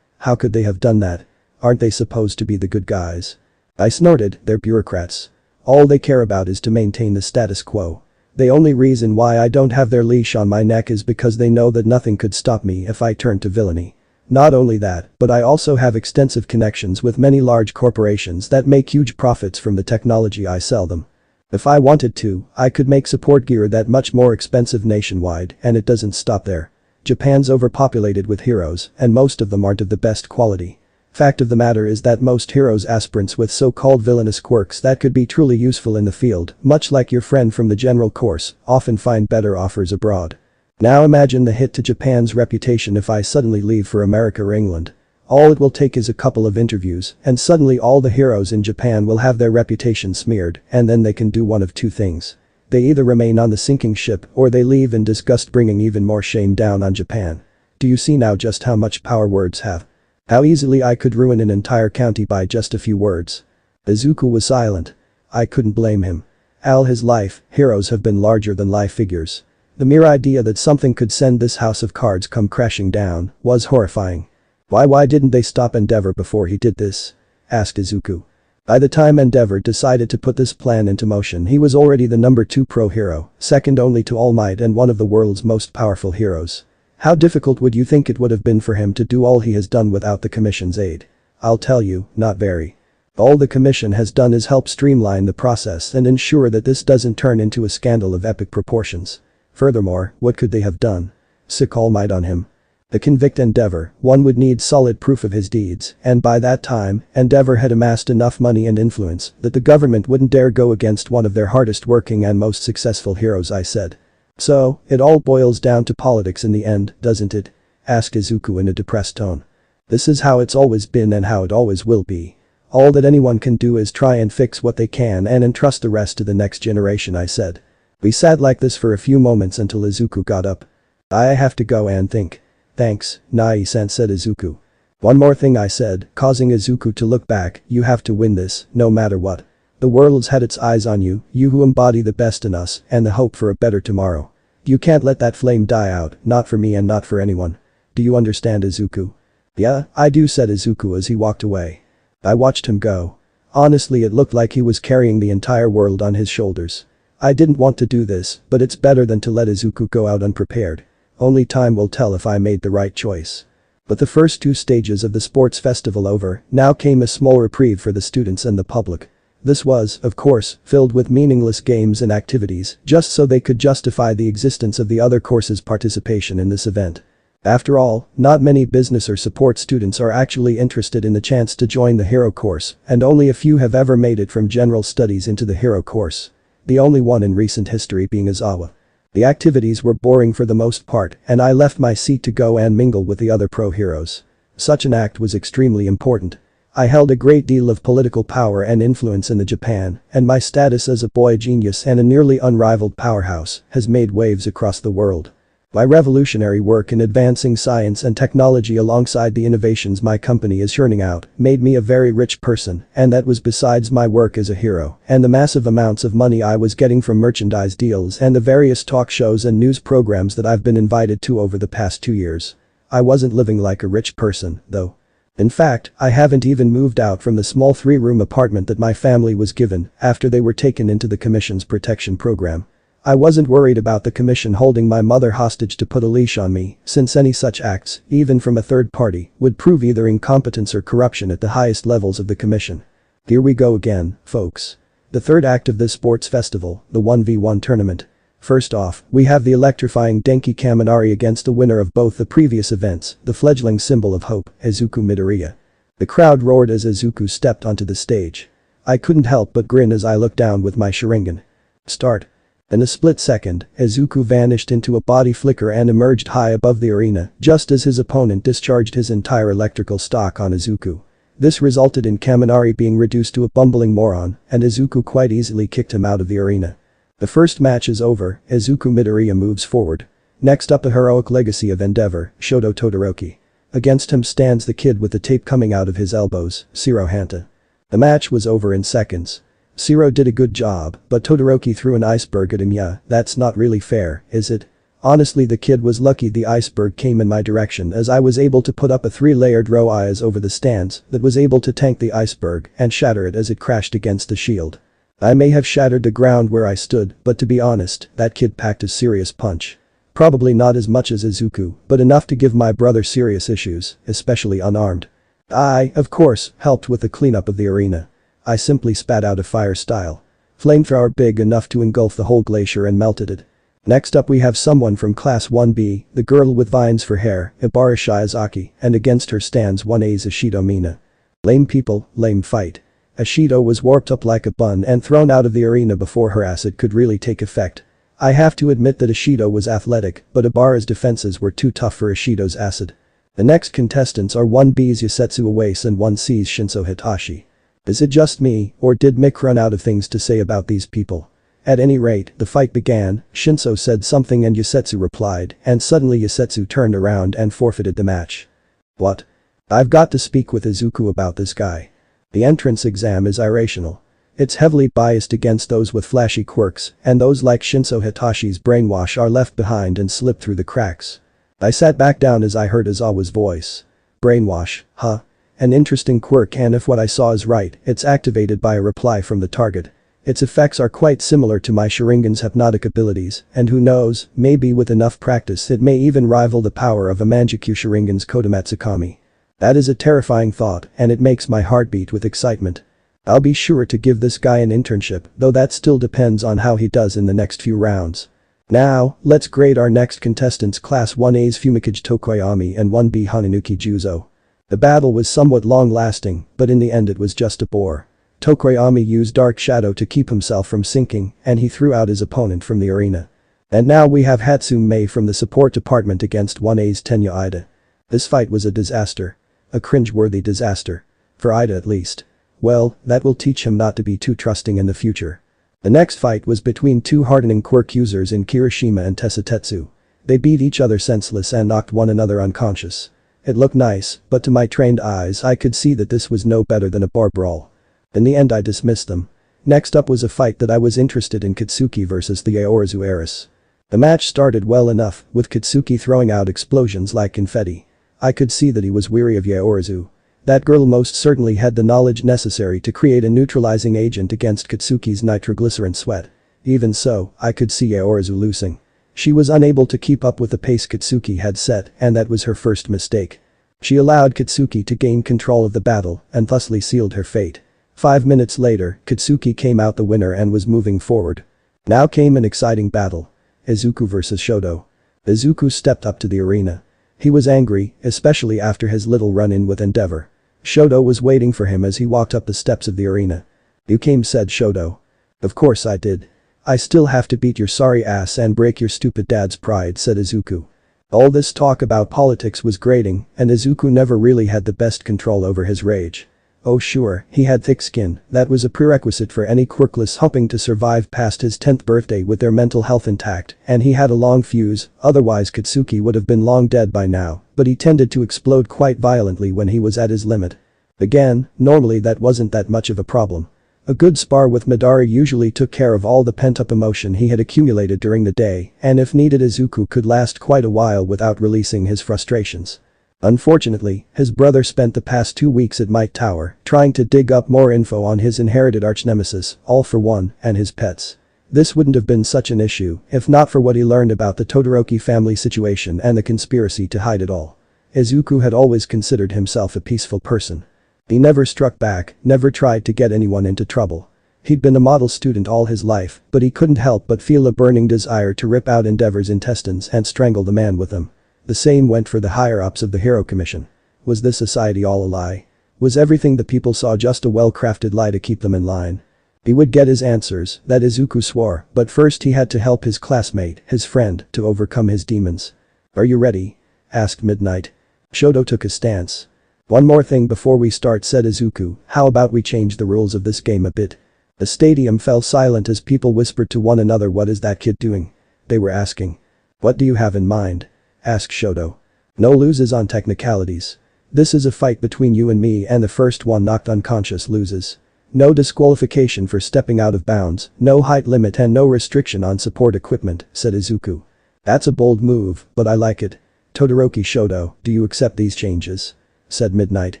How could they have done that? Aren't they supposed to be the good guys?" I snorted. "They're bureaucrats. All they care about is to maintain the status quo. The only reason why I don't have their leash on my neck is because they know that nothing could stop me if I turned to villainy. Not only that, but I also have extensive connections with many large corporations that make huge profits from the technology I sell them. If I wanted to, I could make support gear that much more expensive nationwide, and it doesn't stop there. Japan's overpopulated with heroes, and most of them aren't of the best quality. Fact of the matter is that most heroes aspirants with so-called villainous quirks that could be truly useful in the field, much like your friend from the general course, often find better offers abroad. Now imagine the hit to Japan's reputation if I suddenly leave for America or England. All it will take is a couple of interviews, and suddenly all the heroes in Japan will have their reputation smeared, and then they can do one of two things. They either remain on the sinking ship or they leave in disgust, bringing even more shame down on Japan. Do you see now just how much power words have? How easily I could ruin an entire county by just a few words?" Izuku was silent. I couldn't blame him. All his life, heroes have been larger-than-life figures. The mere idea that something could send this house of cards come crashing down was horrifying. Why didn't they stop Endeavor before he did this?" asked Izuku. By the time Endeavor decided to put this plan into motion, he was already the #2 pro hero, second only to All Might and one of the world's most powerful heroes. How difficult would you think it would have been for him to do all he has done without the Commission's aid? I'll tell you, not very. All the Commission has done is help streamline the process and ensure that this doesn't turn into a scandal of epic proportions. Furthermore, what could they have done? Sick All Might on him? The convict Endeavor, one would need solid proof of his deeds, and by that time, Endeavor had amassed enough money and influence that the government wouldn't dare go against one of their hardest working and most successful heroes, I said. So, it all boils down to politics in the end, doesn't it? Asked Izuku in a depressed tone. This is how it's always been and how it always will be. All that anyone can do is try and fix what they can and entrust the rest to the next generation, I said. We sat like this for a few moments until Izuku got up. I have to go and think. Thanks, Nai-san, said Izuku. One more thing, I said, causing Izuku to look back. You have to win this, no matter what. The world's had its eyes on you, you who embody the best in us and the hope for a better tomorrow. You can't let that flame die out, not for me and not for anyone. Do you understand, Izuku? Yeah, I do, said Izuku as he walked away. I watched him go. Honestly, it looked like he was carrying the entire world on his shoulders. I didn't want to do this, but it's better than to let Izuku go out unprepared. Only time will tell if I made the right choice. But the first two stages of the sports festival over, now came a small reprieve for the students and the public. This was, of course, filled with meaningless games and activities, just so they could justify the existence of the other courses' participation in this event. After all, not many business or support students are actually interested in the chance to join the hero course, and only a few have ever made it from general studies into the hero course. The only one in recent history being Aizawa. The activities were boring for the most part, and I left my seat to go and mingle with the other pro-heroes. Such an act was extremely important. I held a great deal of political power and influence in the Japan, and my status as a boy genius and a nearly unrivaled powerhouse has made waves across the world. My revolutionary work in advancing science and technology alongside the innovations my company is churning out made me a very rich person, and that was besides my work as a hero and the massive amounts of money I was getting from merchandise deals and the various talk shows and news programs that I've been invited to over the past 2 years. I wasn't living like a rich person, though. In fact, I haven't even moved out from the small 3-room apartment that my family was given after they were taken into the Commission's protection program. I wasn't worried about the Commission holding my mother hostage to put a leash on me, since any such acts, even from a third party, would prove either incompetence or corruption at the highest levels of the Commission. Here we go again, folks. The third act of this sports festival, the 1v1 tournament. First off, we have the electrifying Denki Kaminari against the winner of both the previous events, the fledgling symbol of hope, Izuku Midoriya. The crowd roared as Izuku stepped onto the stage. I couldn't help but grin as I looked down with my Sharingan. Start. In a split second, Izuku vanished into a body flicker and emerged high above the arena just as his opponent discharged his entire electrical stock on Izuku. This resulted in Kaminari being reduced to a bumbling moron, and Izuku quite easily kicked him out of the arena. The first match is over, Izuku Midoriya moves forward. Next up, the heroic legacy of Endeavor, Shoto Todoroki. Against him stands the kid with the tape coming out of his elbows, Shiro Hanta. The match was over in seconds. Shiro did a good job, but Todoroki threw an iceberg at him. Yeah, that's not really fair, is it? Honestly, the kid was lucky the iceberg came in my direction as I was able to put up a 3-layered row eyes over the stands that was able to tank the iceberg and shatter it as it crashed against the shield. I may have shattered the ground where I stood, but to be honest, that kid packed a serious punch. Probably not as much as Izuku, but enough to give my brother serious issues, especially unarmed. I, of course, helped with the cleanup of the arena. I simply spat out a fire style flamethrower big enough to engulf the whole glacier and melted it. Next up, we have someone from Class 1B, the girl with vines for hair, Ibara Shiozaki, and against her stands 1A's Ashido Mina. Lame people, lame fight. Ashido was warped up like a bun and thrown out of the arena before her acid could really take effect. I have to admit that Ashido was athletic, but Ibara's defenses were too tough for Ashido's acid. The next contestants are 1B's Yasetsu Iwase and 1C's Shinso Hitachi. Is it just me, or did Mick run out of things to say about these people? At any rate, the fight began, Shinso said something and Yasetsu replied, and suddenly Yasetsu turned around and forfeited the match. What? I've got to speak with Izuku about this guy. The entrance exam is irrational. It's heavily biased against those with flashy quirks, and those like Shinso Hitachi's brainwash are left behind and slip through the cracks. I sat back down as I heard Aizawa's voice. Brainwash, huh? An interesting quirk, and if what I saw is right, it's activated by a reply from the target. Its effects are quite similar to my Sharingan's hypnotic abilities, and who knows, maybe with enough practice it may even rival the power of a Manjikyu Sharingan's Kodomatsukami. That is a terrifying thought, and it makes my heart beat with excitement. I'll be sure to give this guy an internship, though that still depends on how he does in the next few rounds. Now, let's grade our next contestants. Class 1A's Fumikage Tokoyami and 1B Hananuki Juzo. The battle was somewhat long-lasting, but in the end it was just a bore. Tokoyami used Dark Shadow to keep himself from sinking, and he threw out his opponent from the arena. And now we have Hatsume from the support department against 1A's Tenya Ida. This fight was a disaster. A cringe-worthy disaster. For Ida at least. Well, that will teach him not to be too trusting in the future. The next fight was between two hardening quirk users in Kirishima and Tesatetsu. They beat each other senseless and knocked one another unconscious. It looked nice, but to my trained eyes I could see that this was no better than a bar brawl. In the end I dismissed them. Next up was a fight that I was interested in, Katsuki versus the Aorazu heiress. The match started well enough, with Katsuki throwing out explosions like confetti. I could see that he was weary of Yaorazu. That girl most certainly had the knowledge necessary to create a neutralizing agent against Katsuki's nitroglycerin sweat. Even so, I could see Yaorazu losing. She was unable to keep up with the pace Katsuki had set, and that was her first mistake. She allowed Katsuki to gain control of the battle and thusly sealed her fate. 5 minutes later, Katsuki came out the winner and was moving forward. Now came an exciting battle. Izuku versus Shoto. Izuku stepped up to the arena. He was angry, especially after his little run-in with Endeavor. Shoto was waiting for him as he walked up the steps of the arena. "You came," said Shoto. "Of course I did. I still have to beat your sorry ass and break your stupid dad's pride," said Izuku. All this talk about politics was grating, and Izuku never really had the best control over his rage. Oh sure, he had thick skin, that was a prerequisite for any quirkless hoping to survive past his 10th birthday with their mental health intact, and he had a long fuse, otherwise Katsuki would have been long dead by now, but he tended to explode quite violently when he was at his limit. Again, normally that wasn't that much of a problem. A good spar with Madara usually took care of all the pent-up emotion he had accumulated during the day, and if needed Izuku could last quite a while without releasing his frustrations. Unfortunately, his brother spent the past 2 weeks at Might Tower trying to dig up more info on his inherited archnemesis, All for One, and his pets. This wouldn't have been such an issue if not for what he learned about the Todoroki family situation and the conspiracy to hide it all. Izuku had always considered himself a peaceful person. He never struck back, never tried to get anyone into trouble. He'd been a model student all his life, but he couldn't help but feel a burning desire to rip out Endeavor's intestines and strangle the man with them. The same went for the higher-ups of the Hero Commission. Was this society all a lie? Was everything the people saw just a well-crafted lie to keep them in line? He would get his answers, that Izuku swore, but first he had to help his classmate, his friend, to overcome his demons. "Are you ready?" asked Midnight. Shoto took a stance. "One more thing before we start," said Izuku, "how about we change the rules of this game a bit?" The stadium fell silent as people whispered to one another, "What is that kid doing?" They were asking. "What do you have in mind?" asked Shoto. "No loses on technicalities. This is a fight between you and me and the first one knocked unconscious loses. No disqualification for stepping out of bounds, no height limit and no restriction on support equipment," said Izuku. "That's a bold move, but I like it. Todoroki Shoto, do you accept these changes?" said Midnight.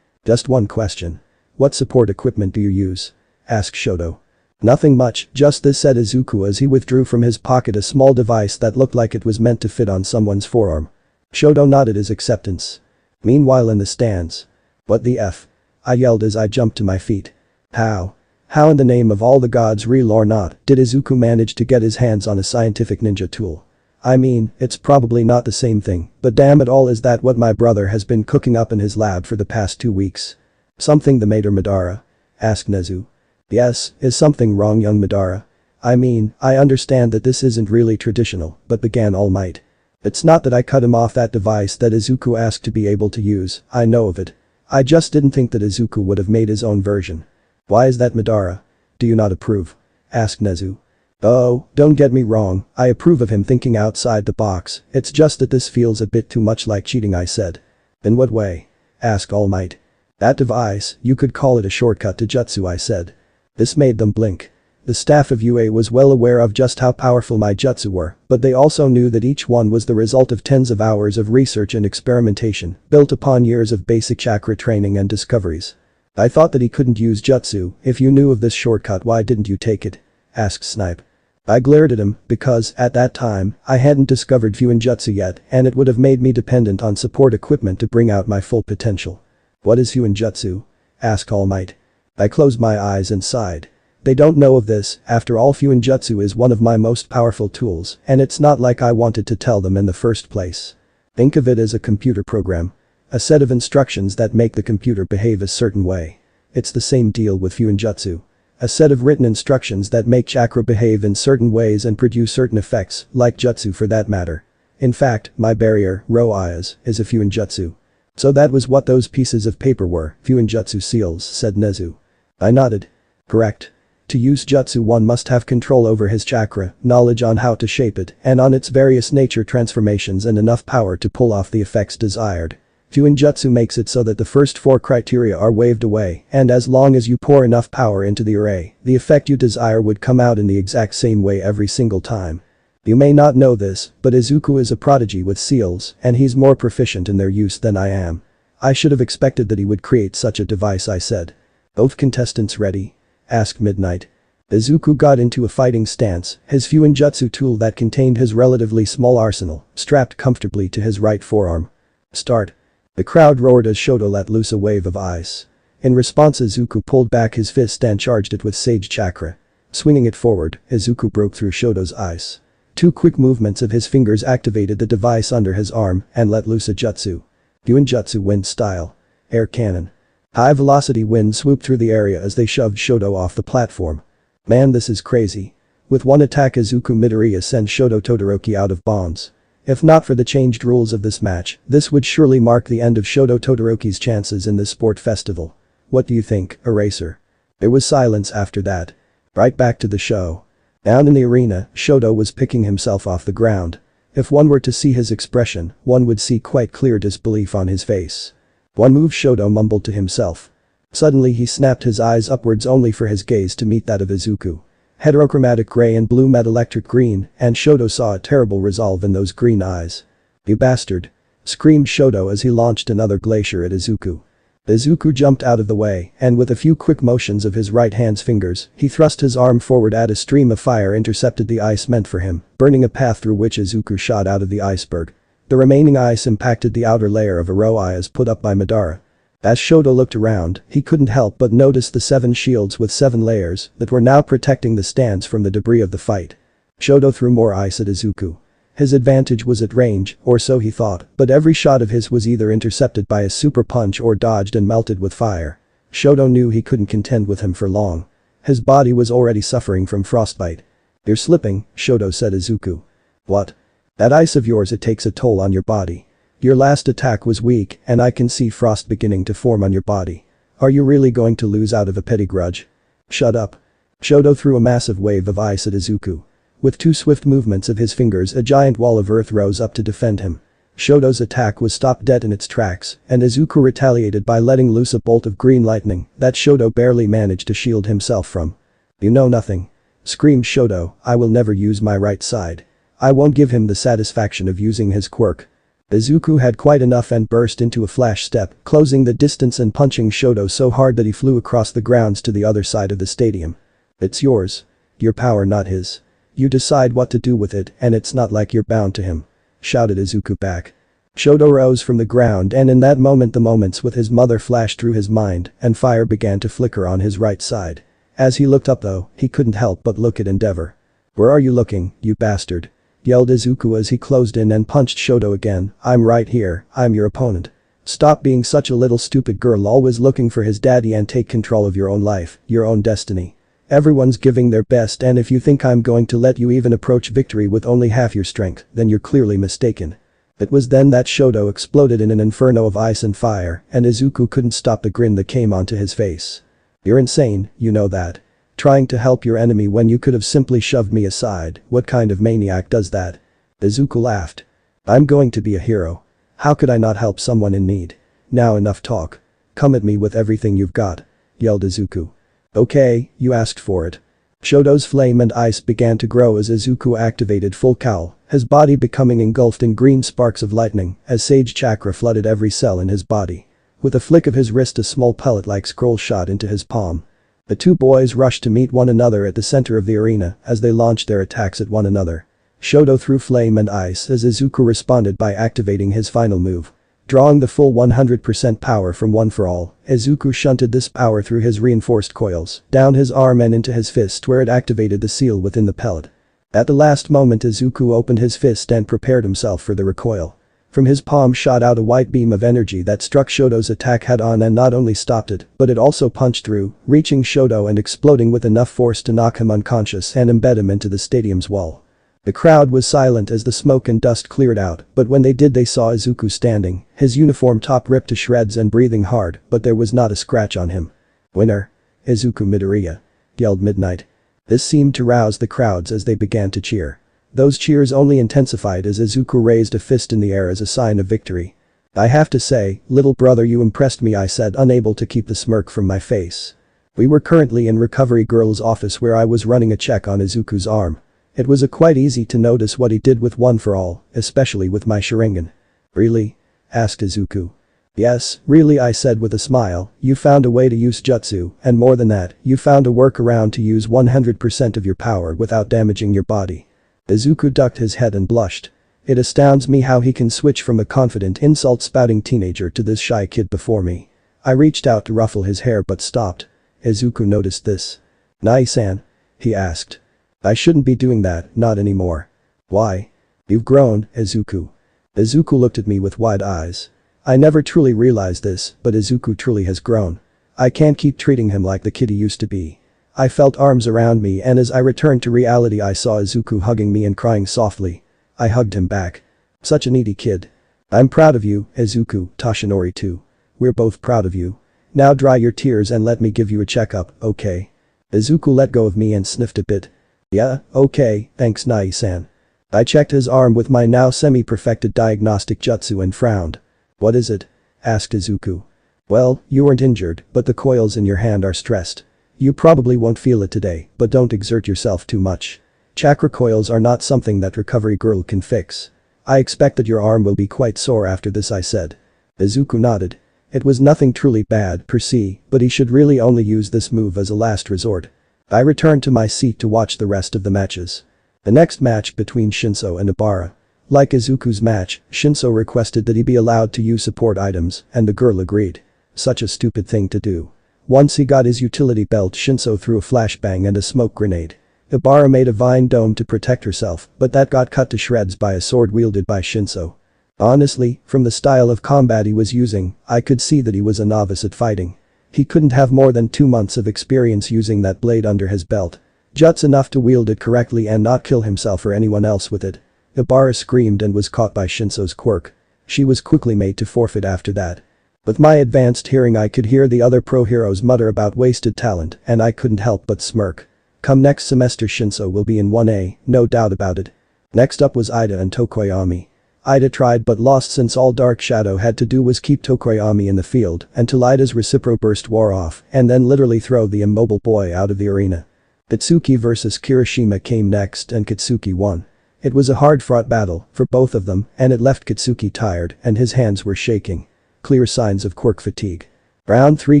"Just one question. What support equipment do you use?" asked Shoto. "Nothing much, just this," said Izuku as he withdrew from his pocket a small device that looked like it was meant to fit on someone's forearm. Shoto nodded his acceptance. Meanwhile in the stands. "What the F?" I yelled as I jumped to my feet. How in the name of all the gods, real or not, did Izuku manage to get his hands on a scientific ninja tool? I mean, it's probably not the same thing, but damn it all, is that what my brother has been cooking up in his lab for the past 2 weeks? "Something the matter, Madara?" asked Nezu. "Yes, is something wrong, young Madara? I mean, I understand that this isn't really traditional," but began All Might. "It's not that I cut him off that device that Izuku asked to be able to use, I know of it. I just didn't think that Izuku would have made his own version." "Why is that, Madara? Do you not approve?" asked Nezu. "Oh, don't get me wrong, I approve of him thinking outside the box, it's just that this feels a bit too much like cheating," I said. "In what way?" asked All Might. "That device, you could call it a shortcut to Jutsu," I said. This made them blink. The staff of UA was well aware of just how powerful my jutsu were, but they also knew that each one was the result of tens of hours of research and experimentation, built upon years of basic chakra training and discoveries. "I thought that he couldn't use jutsu. If you knew of this shortcut, why didn't you take it?" asked Snipe. I glared at him because, at that time, I hadn't discovered Fuinjutsu yet and it would have made me dependent on support equipment to bring out my full potential. "What is Fuinjutsu?" asked All Might. I closed my eyes and sighed. They don't know of this, after all Fuinjutsu is one of my most powerful tools, and it's not like I wanted to tell them in the first place. Think of it as a computer program. A set of instructions that make the computer behave a certain way. It's the same deal with Fuinjutsu. A set of written instructions that make chakra behave in certain ways and produce certain effects, like jutsu for that matter. In fact, my barrier, Roaias, is a Fuinjutsu. So that was what those pieces of paper were, Fuinjutsu seals, said Nezu. I nodded. Correct. To use jutsu one must have control over his chakra, knowledge on how to shape it, and on its various nature transformations and enough power to pull off the effects desired. Fuinjutsu makes it so that the first 4 criteria are waved away, and as long as you pour enough power into the array, the effect you desire would come out in the exact same way every single time. You may not know this, but Izuku is a prodigy with seals, and he's more proficient in their use than I am. I should have expected that he would create such a device, I said. Both contestants ready? Asked Midnight. Izuku got into a fighting stance, his Fuinjutsu tool that contained his relatively small arsenal, strapped comfortably to his right forearm. Start. The crowd roared as Shoto let loose a wave of ice. In response, Izuku pulled back his fist and charged it with Sage Chakra. Swinging it forward, Izuku broke through Shoto's ice. 2 quick movements of his fingers activated the device under his arm and let loose a jutsu. Fuinjutsu wind style. Air cannon. High-velocity wind swooped through the area as they shoved Shoto off the platform. Man, this is crazy. With one attack, Izuku Midoriya sends Shoto Todoroki out of bounds. If not for the changed rules of this match, this would surely mark the end of Shoto Todoroki's chances in this sport festival. What do you think, Eraser? There was silence after that. Right back to the show. Down in the arena, Shoto was picking himself off the ground. If one were to see his expression, one would see quite clear disbelief on his face. One move, Shoto mumbled to himself. Suddenly he snapped his eyes upwards only for his gaze to meet that of Izuku. Heterochromatic gray and blue met electric green, and Shoto saw a terrible resolve in those green eyes. You bastard! Screamed Shoto as he launched another glacier at Izuku. Izuku jumped out of the way, and with a few quick motions of his right hand's fingers, he thrust his arm forward at a stream of fire intercepted the ice meant for him, burning a path through which Izuku shot out of the iceberg. The remaining ice impacted the outer layer of Aroias put up by Madara. As Shoto looked around, he couldn't help but notice the 7 shields with 7 layers that were now protecting the stands from the debris of the fight. Shoto threw more ice at Izuku. His advantage was at range, or so he thought, but every shot of his was either intercepted by a super punch or dodged and melted with fire. Shoto knew he couldn't contend with him for long. His body was already suffering from frostbite. You're slipping, Shoto said Izuku. What? That ice of yours, it takes a toll on your body. Your last attack was weak, and I can see frost beginning to form on your body. Are you really going to lose out of a petty grudge? Shut up. Shoto threw a massive wave of ice at Izuku. With 2 swift movements of his fingers, a giant wall of earth rose up to defend him. Shoto's attack was stopped dead in its tracks, and Izuku retaliated by letting loose a bolt of green lightning that Shoto barely managed to shield himself from. You know nothing. Screamed Shoto, I will never use my right side. I won't give him the satisfaction of using his quirk. Izuku had quite enough and burst into a flash step, closing the distance and punching Shoto so hard that he flew across the grounds to the other side of the stadium. It's yours. Your power, not his. You decide what to do with it, and it's not like you're bound to him. Shouted Izuku back. Shoto rose from the ground, and in that moment the moments with his mother flashed through his mind and fire began to flicker on his right side. As he looked up though, he couldn't help but look at Endeavor. Where are you looking, you bastard? Yelled Izuku as he closed in and punched Shoto again. I'm right here, I'm your opponent. Stop being such a little stupid girl always looking for his daddy and take control of your own life, your own destiny. Everyone's giving their best, and if you think I'm going to let you even approach victory with only half your strength, then you're clearly mistaken. It was then that Shoto exploded in an inferno of ice and fire, and Izuku couldn't stop the grin that came onto his face. You're insane, you know that. Trying to help your enemy when you could have simply shoved me aside, what kind of maniac does that? Izuku laughed. I'm going to be a hero. How could I not help someone in need? Now enough talk. Come at me with everything you've got. Yelled Izuku. Okay, you asked for it. Shoto's flame and ice began to grow as Izuku activated full cowl, his body becoming engulfed in green sparks of lightning as Sage Chakra flooded every cell in his body. With a flick of his wrist, a small pellet-like scroll shot into his palm. The 2 boys rushed to meet one another at the center of the arena as they launched their attacks at one another. Shoto threw flame and ice as Izuku responded by activating his final move. Drawing the full 100% power from One for All, Izuku shunted this power through his reinforced coils, down his arm and into his fist where it activated the seal within the pellet. At the last moment Izuku opened his fist and prepared himself for the recoil. From his palm shot out a white beam of energy that struck Shoto's attack head-on and not only stopped it, but it also punched through, reaching Shoto and exploding with enough force to knock him unconscious and embed him into the stadium's wall. The crowd was silent as the smoke and dust cleared out, but when they did they saw Izuku standing, his uniform top ripped to shreds and breathing hard, but there was not a scratch on him. "Winner! Izuku Midoriya!" yelled Midnight. This seemed to rouse the crowds as they began to cheer. Those cheers only intensified as Izuku raised a fist in the air as a sign of victory. "I have to say, little brother, you impressed me," I said, unable to keep the smirk from my face. We were currently in Recovery Girl's office where I was running a check on Izuku's arm. It was quite easy to notice what he did with One for All, especially with my Sharingan. "Really?" asked Izuku. "Yes, really," I said with a smile. "You found a way to use Jutsu, and more than that, you found a workaround to use 100% of your power without damaging your body." Izuku ducked his head and blushed. It astounds me how he can switch from a confident insult-spouting teenager to this shy kid before me. I reached out to ruffle his hair but stopped. Izuku noticed this. "Nai-san?" he asked. "I shouldn't be doing that, not anymore." "Why?" "You've grown, Izuku." Izuku looked at me with wide eyes. I never truly realized this, but Izuku truly has grown. I can't keep treating him like the kid he used to be. I felt arms around me and as I returned to reality I saw Izuku hugging me and crying softly. I hugged him back. "Such a needy kid." "I'm proud of you, Izuku, Toshinori too. We're both proud of you. Now dry your tears and let me give you a checkup, okay?" Izuku let go of me and sniffed a bit. "Yeah, okay, thanks Nai-san." I checked his arm with my now semi-perfected diagnostic jutsu and frowned. "What is it?" asked Izuku. "Well, you weren't injured, but the coils in your hand are stressed. You probably won't feel it today, but don't exert yourself too much. Chakra coils are not something that Recovery Girl can fix. I expect that your arm will be quite sore after this," I said. Izuku nodded. It was nothing truly bad per se, but he should really only use this move as a last resort. I returned to my seat to watch the rest of the matches. The next match between Shinso and Ibara. Like Izuku's match, Shinso requested that he be allowed to use support items, and the girl agreed. Such a stupid thing to do. Once he got his utility belt, Shinso threw a flashbang and a smoke grenade. Ibara made a vine dome to protect herself, but that got cut to shreds by a sword wielded by Shinso. Honestly, from the style of combat he was using, I could see that he was a novice at fighting. He couldn't have more than 2 months of experience using that blade under his belt. Just enough to wield it correctly and not kill himself or anyone else with it. Ibara screamed and was caught by Shinso's quirk. She was quickly made to forfeit after that. With my advanced hearing I could hear the other pro heroes mutter about wasted talent and I couldn't help but smirk. Come next semester Shinso will be in 1A, no doubt about it. Next up was Ida and Tokoyami. Ida tried but lost since all Dark Shadow had to do was keep Tokoyami in the field until Ida's Recipro burst wore off and then literally throw the immobile boy out of the arena. Kitsuki vs Kirishima came next and Kitsuki won. It was a hard-fought battle for both of them and it left Kitsuki tired and his hands were shaking. Clear signs of quirk fatigue. Round 3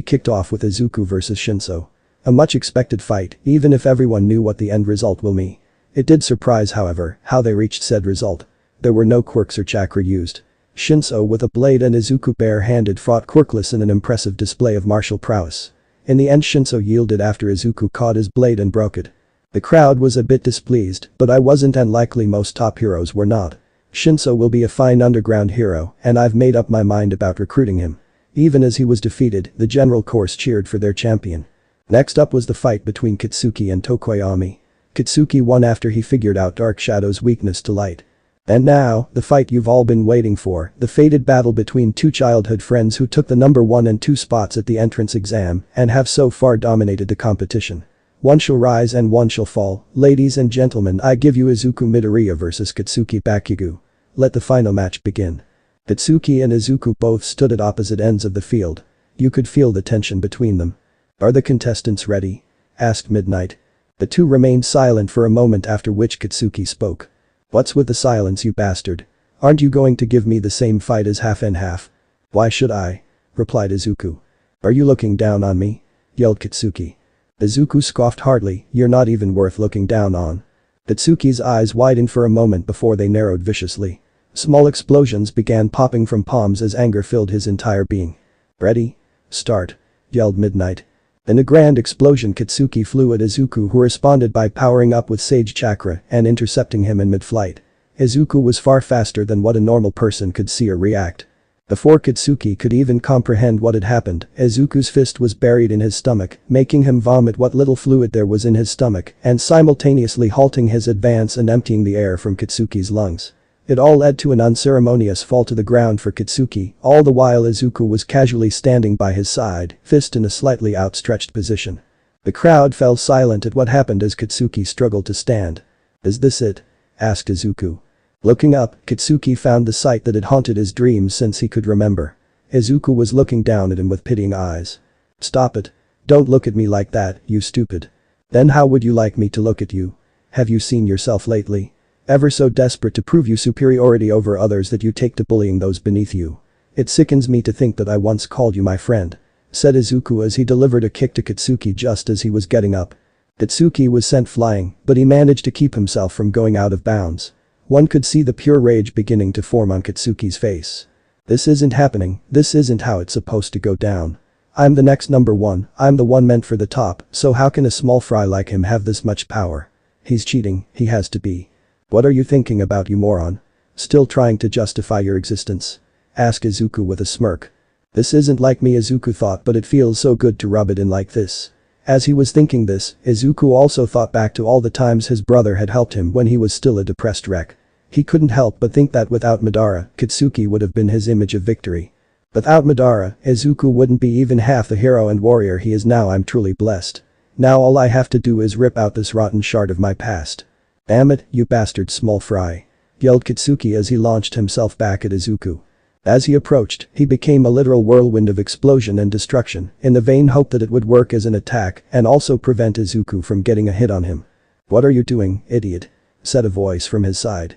kicked off with Izuku vs Shinso. A much expected fight, even if everyone knew what the end result will be. It did surprise, however, how they reached said result. There were no quirks or chakra used. Shinso with a blade and Izuku bare-handed fought Quirkless in an impressive display of martial prowess. In the end Shinso yielded after Izuku caught his blade and broke it. The crowd was a bit displeased, but I wasn't and likely most top heroes were not. Shinso will be a fine underground hero and I've made up my mind about recruiting him. Even as he was defeated, the general course cheered for their champion. Next up was the fight between Kitsuki and Tokoyami. Kitsuki won after he figured out Dark Shadow's weakness to light. And now, the fight you've all been waiting for, the fated battle between two childhood friends who took the number 1 and 2 spots at the entrance exam and have so far dominated the competition. One shall rise and one shall fall. Ladies and gentlemen, I give you Izuku Midoriya vs Kitsuki Bakugo. Let the final match begin. Kitsuki and Izuku both stood at opposite ends of the field. You could feel the tension between them. "Are the contestants ready?" asked Midnight. The two remained silent for a moment after which Kitsuki spoke. "What's with the silence, you bastard? Aren't you going to give me the same fight as half and half?" "Why should I?" replied Izuku. "Are you looking down on me?" yelled Kitsuki. Izuku scoffed hardly. "You're not even worth looking down on." Kitsuki's eyes widened for a moment before they narrowed viciously. Small explosions began popping from palms as anger filled his entire being. "Ready? Start," yelled Midnight. In a grand explosion, Kitsuki flew at Izuku, who responded by powering up with Sage Chakra and intercepting him in mid-flight. Izuku was far faster than what a normal person could see or react. Before Kitsuki could even comprehend what had happened, Izuku's fist was buried in his stomach, making him vomit what little fluid there was in his stomach and simultaneously halting his advance and emptying the air from Kitsuki's lungs. It all led to an unceremonious fall to the ground for Kitsuki, all the while Izuku was casually standing by his side, fist in a slightly outstretched position. The crowd fell silent at what happened as Kitsuki struggled to stand. "Is this it?" asked Izuku. Looking up, Kitsuki found the sight that had haunted his dreams since he could remember. Izuku was looking down at him with pitying eyes. "Stop it. Don't look at me like that, you stupid. Then how would you like me to look at you? Have you seen yourself lately? Ever so desperate to prove your superiority over others that you take to bullying those beneath you? It sickens me to think that I once called you my friend," said Izuku as he delivered a kick to Kitsuki just as he was getting up. Kitsuki was sent flying, but he managed to keep himself from going out of bounds. One could see the pure rage beginning to form on Kitsuki's face. "This isn't happening, this isn't how it's supposed to go down. I'm the next number one, I'm the one meant for the top, so how can a small fry like him have this much power? He's cheating, he has to be. What are you thinking about, you moron? Still trying to justify your existence?" asked Izuku with a smirk. "This isn't like me," Izuku thought, "but it feels so good to rub it in like this." As he was thinking this, Izuku also thought back to all the times his brother had helped him when he was still a depressed wreck. He couldn't help but think that without Madara, Kitsuki would have been his image of victory. Without Madara, Izuku wouldn't be even half the hero and warrior he is now. "I'm truly blessed. Now all I have to do is rip out this rotten shard of my past." "Damn it, you bastard small fry," yelled Kitsuki as he launched himself back at Izuku. As he approached, he became a literal whirlwind of explosion and destruction in the vain hope that it would work as an attack and also prevent Izuku from getting a hit on him. "What are you doing, idiot?" said a voice from his side.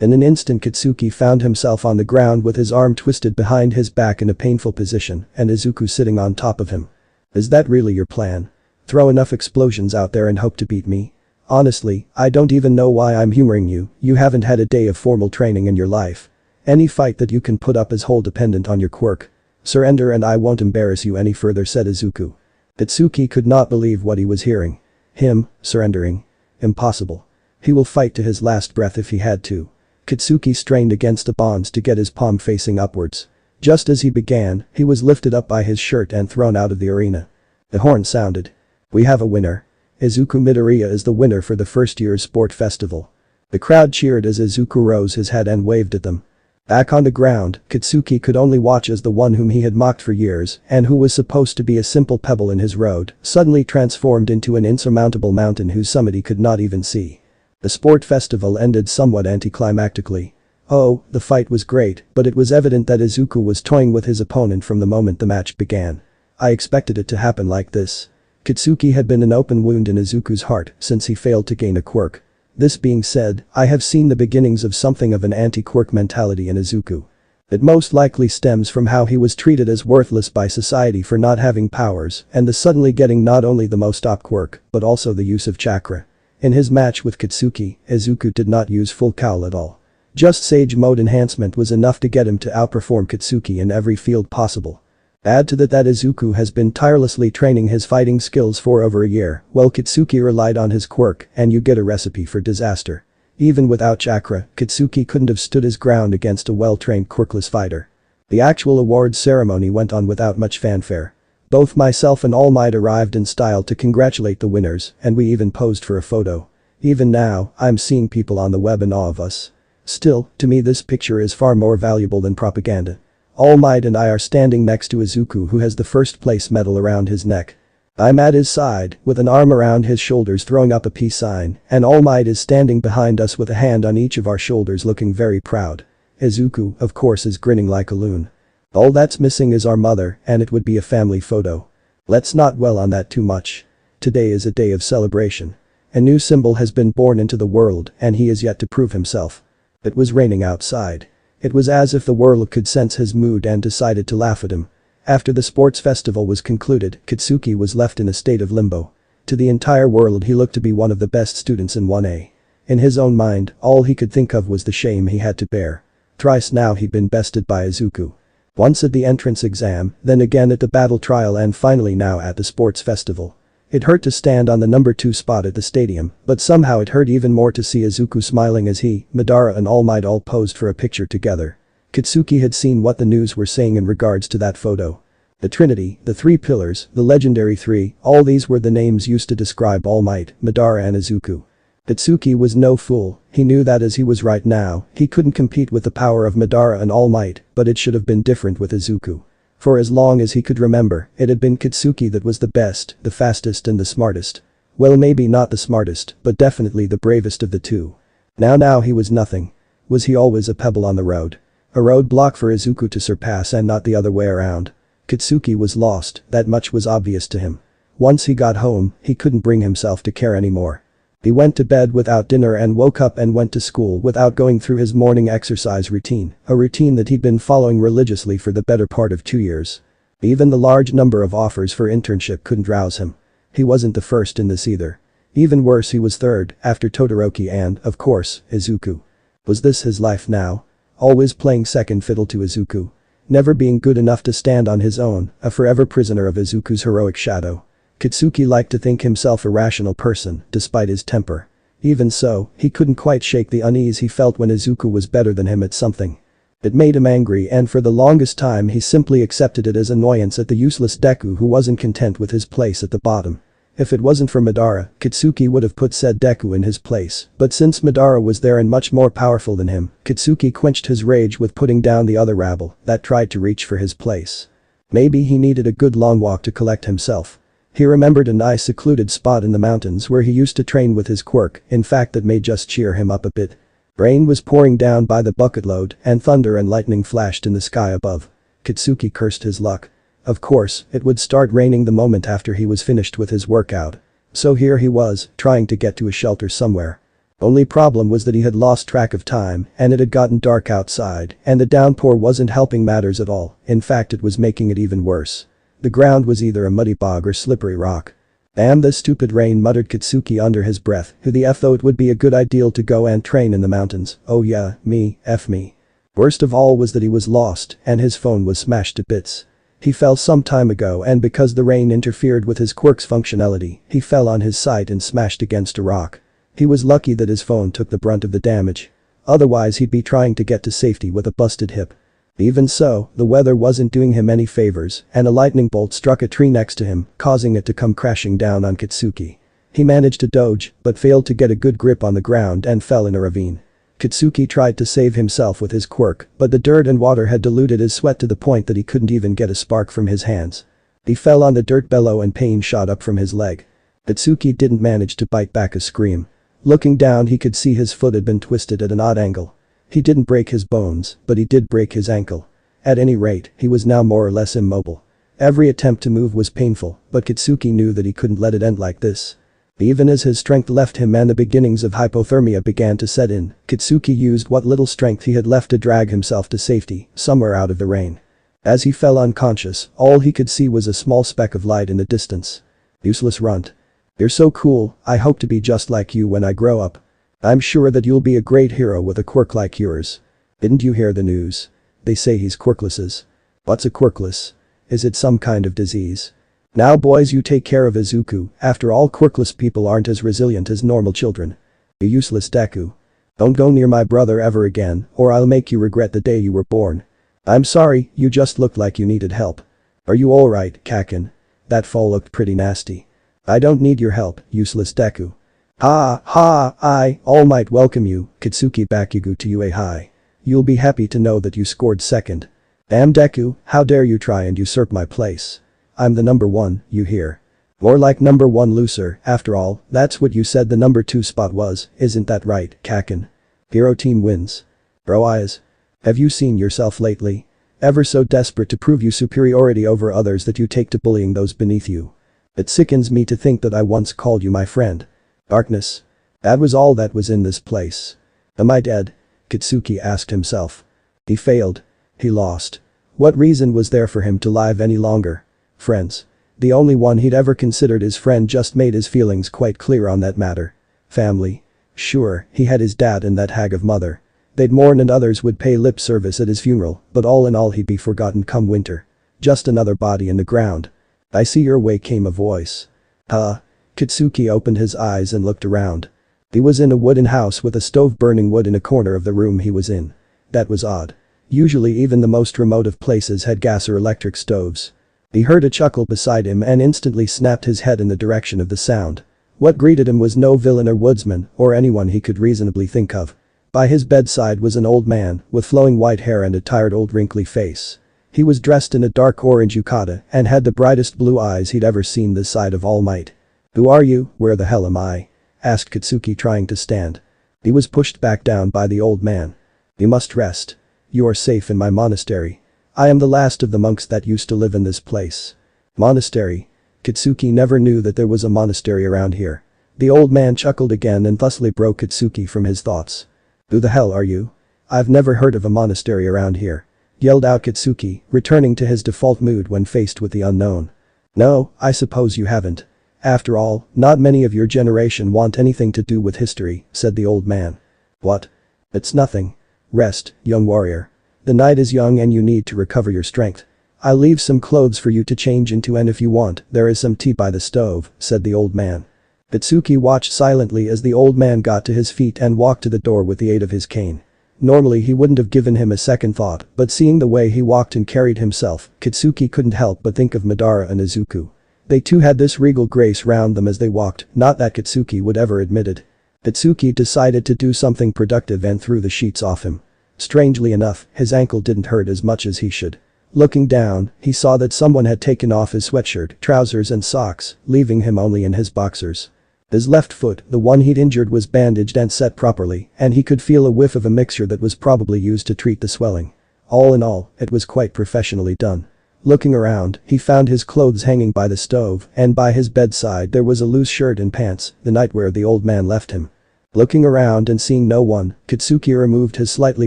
In an instant, Kitsuki found himself on the ground with his arm twisted behind his back in a painful position and Izuku sitting on top of him. "Is that really your plan? Throw enough explosions out there and hope to beat me? Honestly, I don't even know why I'm humoring you. You haven't had a day of formal training in your life. Any fight that you can put up is whole dependent on your quirk. Surrender and I won't embarrass you any further," said Izuku. Kitsuki could not believe what he was hearing. Him, surrendering? Impossible. He will fight to his last breath if he had to. Kitsuki strained against the bonds to get his palm facing upwards. Just as he began, he was lifted up by his shirt and thrown out of the arena. The horn sounded. "We have a winner. Izuku Midoriya is the winner for the first year's sport festival." The crowd cheered as Izuku rose his head and waved at them. Back on the ground, Kitsuki could only watch as the one whom he had mocked for years and who was supposed to be a simple pebble in his road suddenly transformed into an insurmountable mountain whose summit he could not even see. The sport festival ended somewhat anticlimactically. Oh, the fight was great, but it was evident that Izuku was toying with his opponent from the moment the match began. "I expected it to happen like this." Kitsuki had been an open wound in Izuku's heart since he failed to gain a quirk. This being said, I have seen the beginnings of something of an anti-quirk mentality in Izuku. It most likely stems from how he was treated as worthless by society for not having powers and the suddenly getting not only the most top quirk, but also the use of chakra. In his match with Kitsuki, Izuku did not use full cowl at all. Just Sage Mode enhancement was enough to get him to outperform Kitsuki in every field possible. Add to that Izuku has been tirelessly training his fighting skills for over a year, while Kitsuki relied on his quirk, and you get a recipe for disaster. Even without chakra, Kitsuki couldn't have stood his ground against a well-trained quirkless fighter. The actual awards ceremony went on without much fanfare. Both myself and All Might arrived in style to congratulate the winners, and we even posed for a photo. Even now, I'm seeing people on the web in awe of us. Still, to me this picture is far more valuable than propaganda. All Might and I are standing next to Izuku, who has the first place medal around his neck. I'm at his side, with an arm around his shoulders throwing up a peace sign, and All Might is standing behind us with a hand on each of our shoulders looking very proud. Izuku, of course, is grinning like a loon. All that's missing is our mother, and it would be a family photo. Let's not dwell on that too much. Today is a day of celebration. A new symbol has been born into the world and he is yet to prove himself. It was raining outside. It was as if the world could sense his mood and decided to laugh at him. After the sports festival was concluded, Kitsuki was left in a state of limbo. To the entire world he looked to be one of the best students in 1A. In his own mind, all he could think of was the shame he had to bear. Thrice now he'd been bested by Izuku. Once at the entrance exam, then again at the battle trial and finally now at the sports festival. It hurt to stand on the number 2 spot at the stadium, but somehow it hurt even more to see Izuku smiling as he, Madara and All Might all posed for a picture together. Kitsuki had seen what the news were saying in regards to that photo. The Trinity, the 3 pillars, the legendary 3, all these were the names used to describe All Might, Madara and Izuku. Kitsuki was no fool, he knew that as he was right now, he couldn't compete with the power of Madara and All Might, but it should have been different with Izuku. For as long as he could remember, it had been Kitsuki that was the best, the fastest and the smartest. Well, maybe not the smartest, but definitely the bravest of the two. Now he was nothing. Was he always a pebble on the road? A roadblock for Izuku to surpass and not the other way around. Kitsuki was lost, that much was obvious to him. Once he got home, he couldn't bring himself to care anymore. He went to bed without dinner and woke up and went to school without going through his morning exercise routine, a routine that he'd been following religiously for the better part of 2 years. Even the large number of offers for internship couldn't rouse him. He wasn't the first in this either. Even worse, he was third, after Todoroki and, of course, Izuku. Was this his life now? Always playing second fiddle to Izuku. Never being good enough to stand on his own, a forever prisoner of Izuku's heroic shadow. Kitsuki liked to think himself a rational person, despite his temper. Even so, he couldn't quite shake the unease he felt when Izuku was better than him at something. It made him angry and for the longest time he simply accepted it as annoyance at the useless Deku who wasn't content with his place at the bottom. If it wasn't for Madara, Kitsuki would have put said Deku in his place, but since Madara was there and much more powerful than him, Kitsuki quenched his rage with putting down the other rabble that tried to reach for his place. Maybe he needed a good long walk to collect himself. He remembered a nice secluded spot in the mountains where he used to train with his quirk, in fact that may just cheer him up a bit. Rain was pouring down by the bucketload and thunder and lightning flashed in the sky above. Kitsuki cursed his luck. Of course, it would start raining the moment after he was finished with his workout. So here he was, trying to get to a shelter somewhere. Only problem was that he had lost track of time and it had gotten dark outside and the downpour wasn't helping matters at all, in fact it was making it even worse. The ground was either a muddy bog or slippery rock. Damn this stupid rain, muttered Kitsuki under his breath, who the F though it would be a good idea to go and train in the mountains, oh yeah, me, F me. Worst of all was that he was lost and his phone was smashed to bits. He fell some time ago and because the rain interfered with his quirk's functionality, he fell on his side and smashed against a rock. He was lucky that his phone took the brunt of the damage. Otherwise he'd be trying to get to safety with a busted hip. Even so, the weather wasn't doing him any favors and a lightning bolt struck a tree next to him, causing it to come crashing down on Kitsuki. He managed to dodge, but failed to get a good grip on the ground and fell in a ravine. Kitsuki tried to save himself with his quirk, but the dirt and water had diluted his sweat to the point that he couldn't even get a spark from his hands. He fell on the dirt below and pain shot up from his leg. Kitsuki didn't manage to bite back a scream. Looking down he could see his foot had been twisted at an odd angle. He didn't break his bones, but he did break his ankle. At any rate, he was now more or less immobile. Every attempt to move was painful, but Kitsuki knew that he couldn't let it end like this. Even as his strength left him and the beginnings of hypothermia began to set in, Kitsuki used what little strength he had left to drag himself to safety, somewhere out of the rain. As he fell unconscious, all he could see was a small speck of light in the distance. Useless runt. You're so cool, I hope to be just like you when I grow up. I'm sure that you'll be a great hero with a quirk like yours. Didn't you hear the news? They say he's quirkless. What's a quirkless? Is it some kind of disease? Now boys, you take care of Izuku, after all quirkless people aren't as resilient as normal children. You useless Deku. Don't go near my brother ever again or I'll make you regret the day you were born. I'm sorry, you just looked like you needed help. Are you alright, Kakin? That fall looked pretty nasty. I don't need your help, useless Deku. I, All Might welcome you, Kitsuki Bakugo to you hi. You'll be happy to know that you scored second. Damn Deku, how dare you try and usurp my place. I'm the number 1, you hear. More like number 1 loser, after all, that's what you said the number 2 spot was, isn't that right, Kakin? Hero team wins. Bro eyes. Have you seen yourself lately? Ever so desperate to prove your superiority over others that you take to bullying those beneath you. It sickens me to think that I once called you my friend. Darkness. That was all that was in this place. Am I dead? Kitsuki asked himself. He failed. He lost. What reason was there for him to live any longer? Friends. The only one he'd ever considered his friend just made his feelings quite clear on that matter. Family. Sure, he had his dad and that hag of mother. They'd mourn and others would pay lip service at his funeral, but all in all he'd be forgotten come winter. Just another body in the ground. I see your way, came a voice. Kitsuki opened his eyes and looked around. He was in a wooden house with a stove burning wood in a corner of the room he was in. That was odd. Usually even the most remote of places had gas or electric stoves. He heard a chuckle beside him and instantly snapped his head in the direction of the sound. What greeted him was no villain or woodsman or anyone he could reasonably think of. By his bedside was an old man with flowing white hair and a tired old wrinkly face. He was dressed in a dark orange yukata and had the brightest blue eyes he'd ever seen this side of All Might. "Who are you, where the hell am I?" asked Kitsuki, trying to stand. He was pushed back down by the old man. "You must rest. You are safe in my monastery. I am the last of the monks that used to live in this place." Monastery? Kitsuki never knew that there was a monastery around here. The old man chuckled again and thusly broke Kitsuki from his thoughts. "Who the hell are you? I've never heard of a monastery around here," yelled out Kitsuki, returning to his default mood when faced with the unknown. "No, I suppose you haven't. After all, not many of your generation want anything to do with history," said the old man. "What? It's nothing. Rest, young warrior. The night is young and you need to recover your strength. I'll leave some clothes for you to change into and if you want, there is some tea by the stove," said the old man. Kitsuki watched silently as the old man got to his feet and walked to the door with the aid of his cane. Normally he wouldn't have given him a second thought, but seeing the way he walked and carried himself, Kitsuki couldn't help but think of Madara and Izuku. They too had this regal grace round them as they walked, not that Kitsuki would ever admit it. Kitsuki decided to do something productive and threw the sheets off him. Strangely enough, his ankle didn't hurt as much as he should. Looking down, he saw that someone had taken off his sweatshirt, trousers and socks, leaving him only in his boxers. His left foot, the one he'd injured, was bandaged and set properly, and he could feel a whiff of a mixture that was probably used to treat the swelling. All in all, it was quite professionally done. Looking around, he found his clothes hanging by the stove, and by his bedside there was a loose shirt and pants, the nightwear the old man left him. Looking around and seeing no one, Kitsuki removed his slightly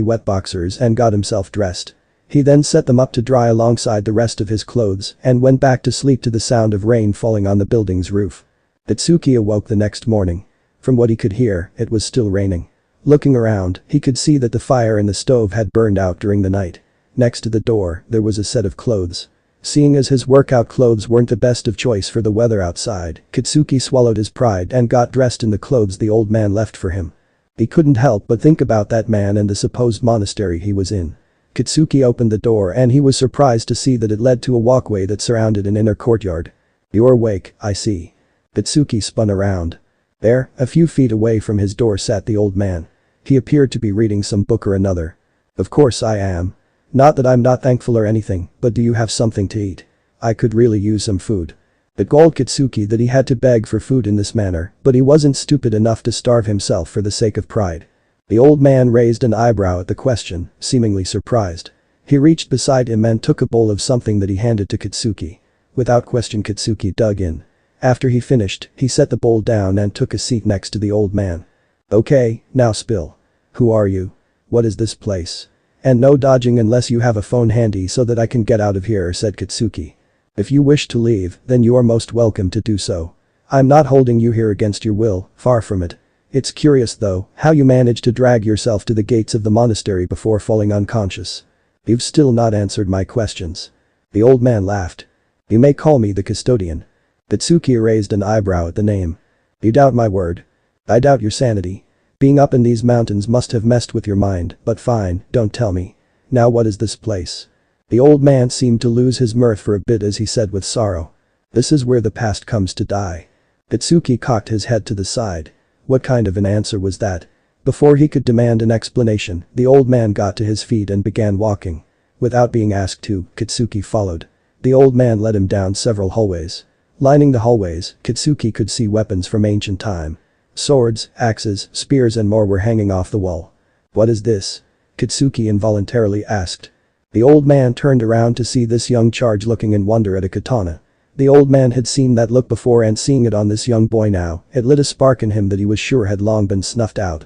wet boxers and got himself dressed. He then set them up to dry alongside the rest of his clothes and went back to sleep to the sound of rain falling on the building's roof. Kitsuki awoke the next morning. From what he could hear, it was still raining. Looking around, he could see that the fire in the stove had burned out during the night. Next to the door, there was a set of clothes. Seeing as his workout clothes weren't the best of choice for the weather outside, Kitsuki swallowed his pride and got dressed in the clothes the old man left for him. He couldn't help but think about that man and the supposed monastery he was in. Kitsuki opened the door and he was surprised to see that it led to a walkway that surrounded an inner courtyard. "You're awake, I see." Kitsuki spun around. There, a few feet away from his door sat the old man. He appeared to be reading some book or another. "Of course I am. Not that I'm not thankful or anything, but do you have something to eat? I could really use some food." It galled Kitsuki that he had to beg for food in this manner, but he wasn't stupid enough to starve himself for the sake of pride. The old man raised an eyebrow at the question, seemingly surprised. He reached beside him and took a bowl of something that he handed to Kitsuki. Without question, Kitsuki dug in. After he finished, he set the bowl down and took a seat next to the old man. "Okay, now spill. Who are you? What is this place? And no dodging unless you have a phone handy so that I can get out of here," said Kitsuki. "If you wish to leave, then you are most welcome to do so. I'm not holding you here against your will, far from it. It's curious though, how you managed to drag yourself to the gates of the monastery before falling unconscious. You've still not answered my questions." The old man laughed. "You may call me the custodian." Kitsuki raised an eyebrow at the name. "You doubt my word? I doubt your sanity. Being up in these mountains must have messed with your mind, but fine, don't tell me. Now what is this place?" The old man seemed to lose his mirth for a bit as he said with sorrow. "This is where the past comes to die." Kitsuki cocked his head to the side. What kind of an answer was that? Before he could demand an explanation, the old man got to his feet and began walking. Without being asked to, Kitsuki followed. The old man led him down several hallways. Lining the hallways, Kitsuki could see weapons from ancient time. Swords, axes, spears and more were hanging off the wall. "What is this?" Kitsuki involuntarily asked. The old man turned around to see this young charge looking in wonder at a katana. The old man had seen that look before, and seeing it on this young boy now, it lit a spark in him that he was sure had long been snuffed out.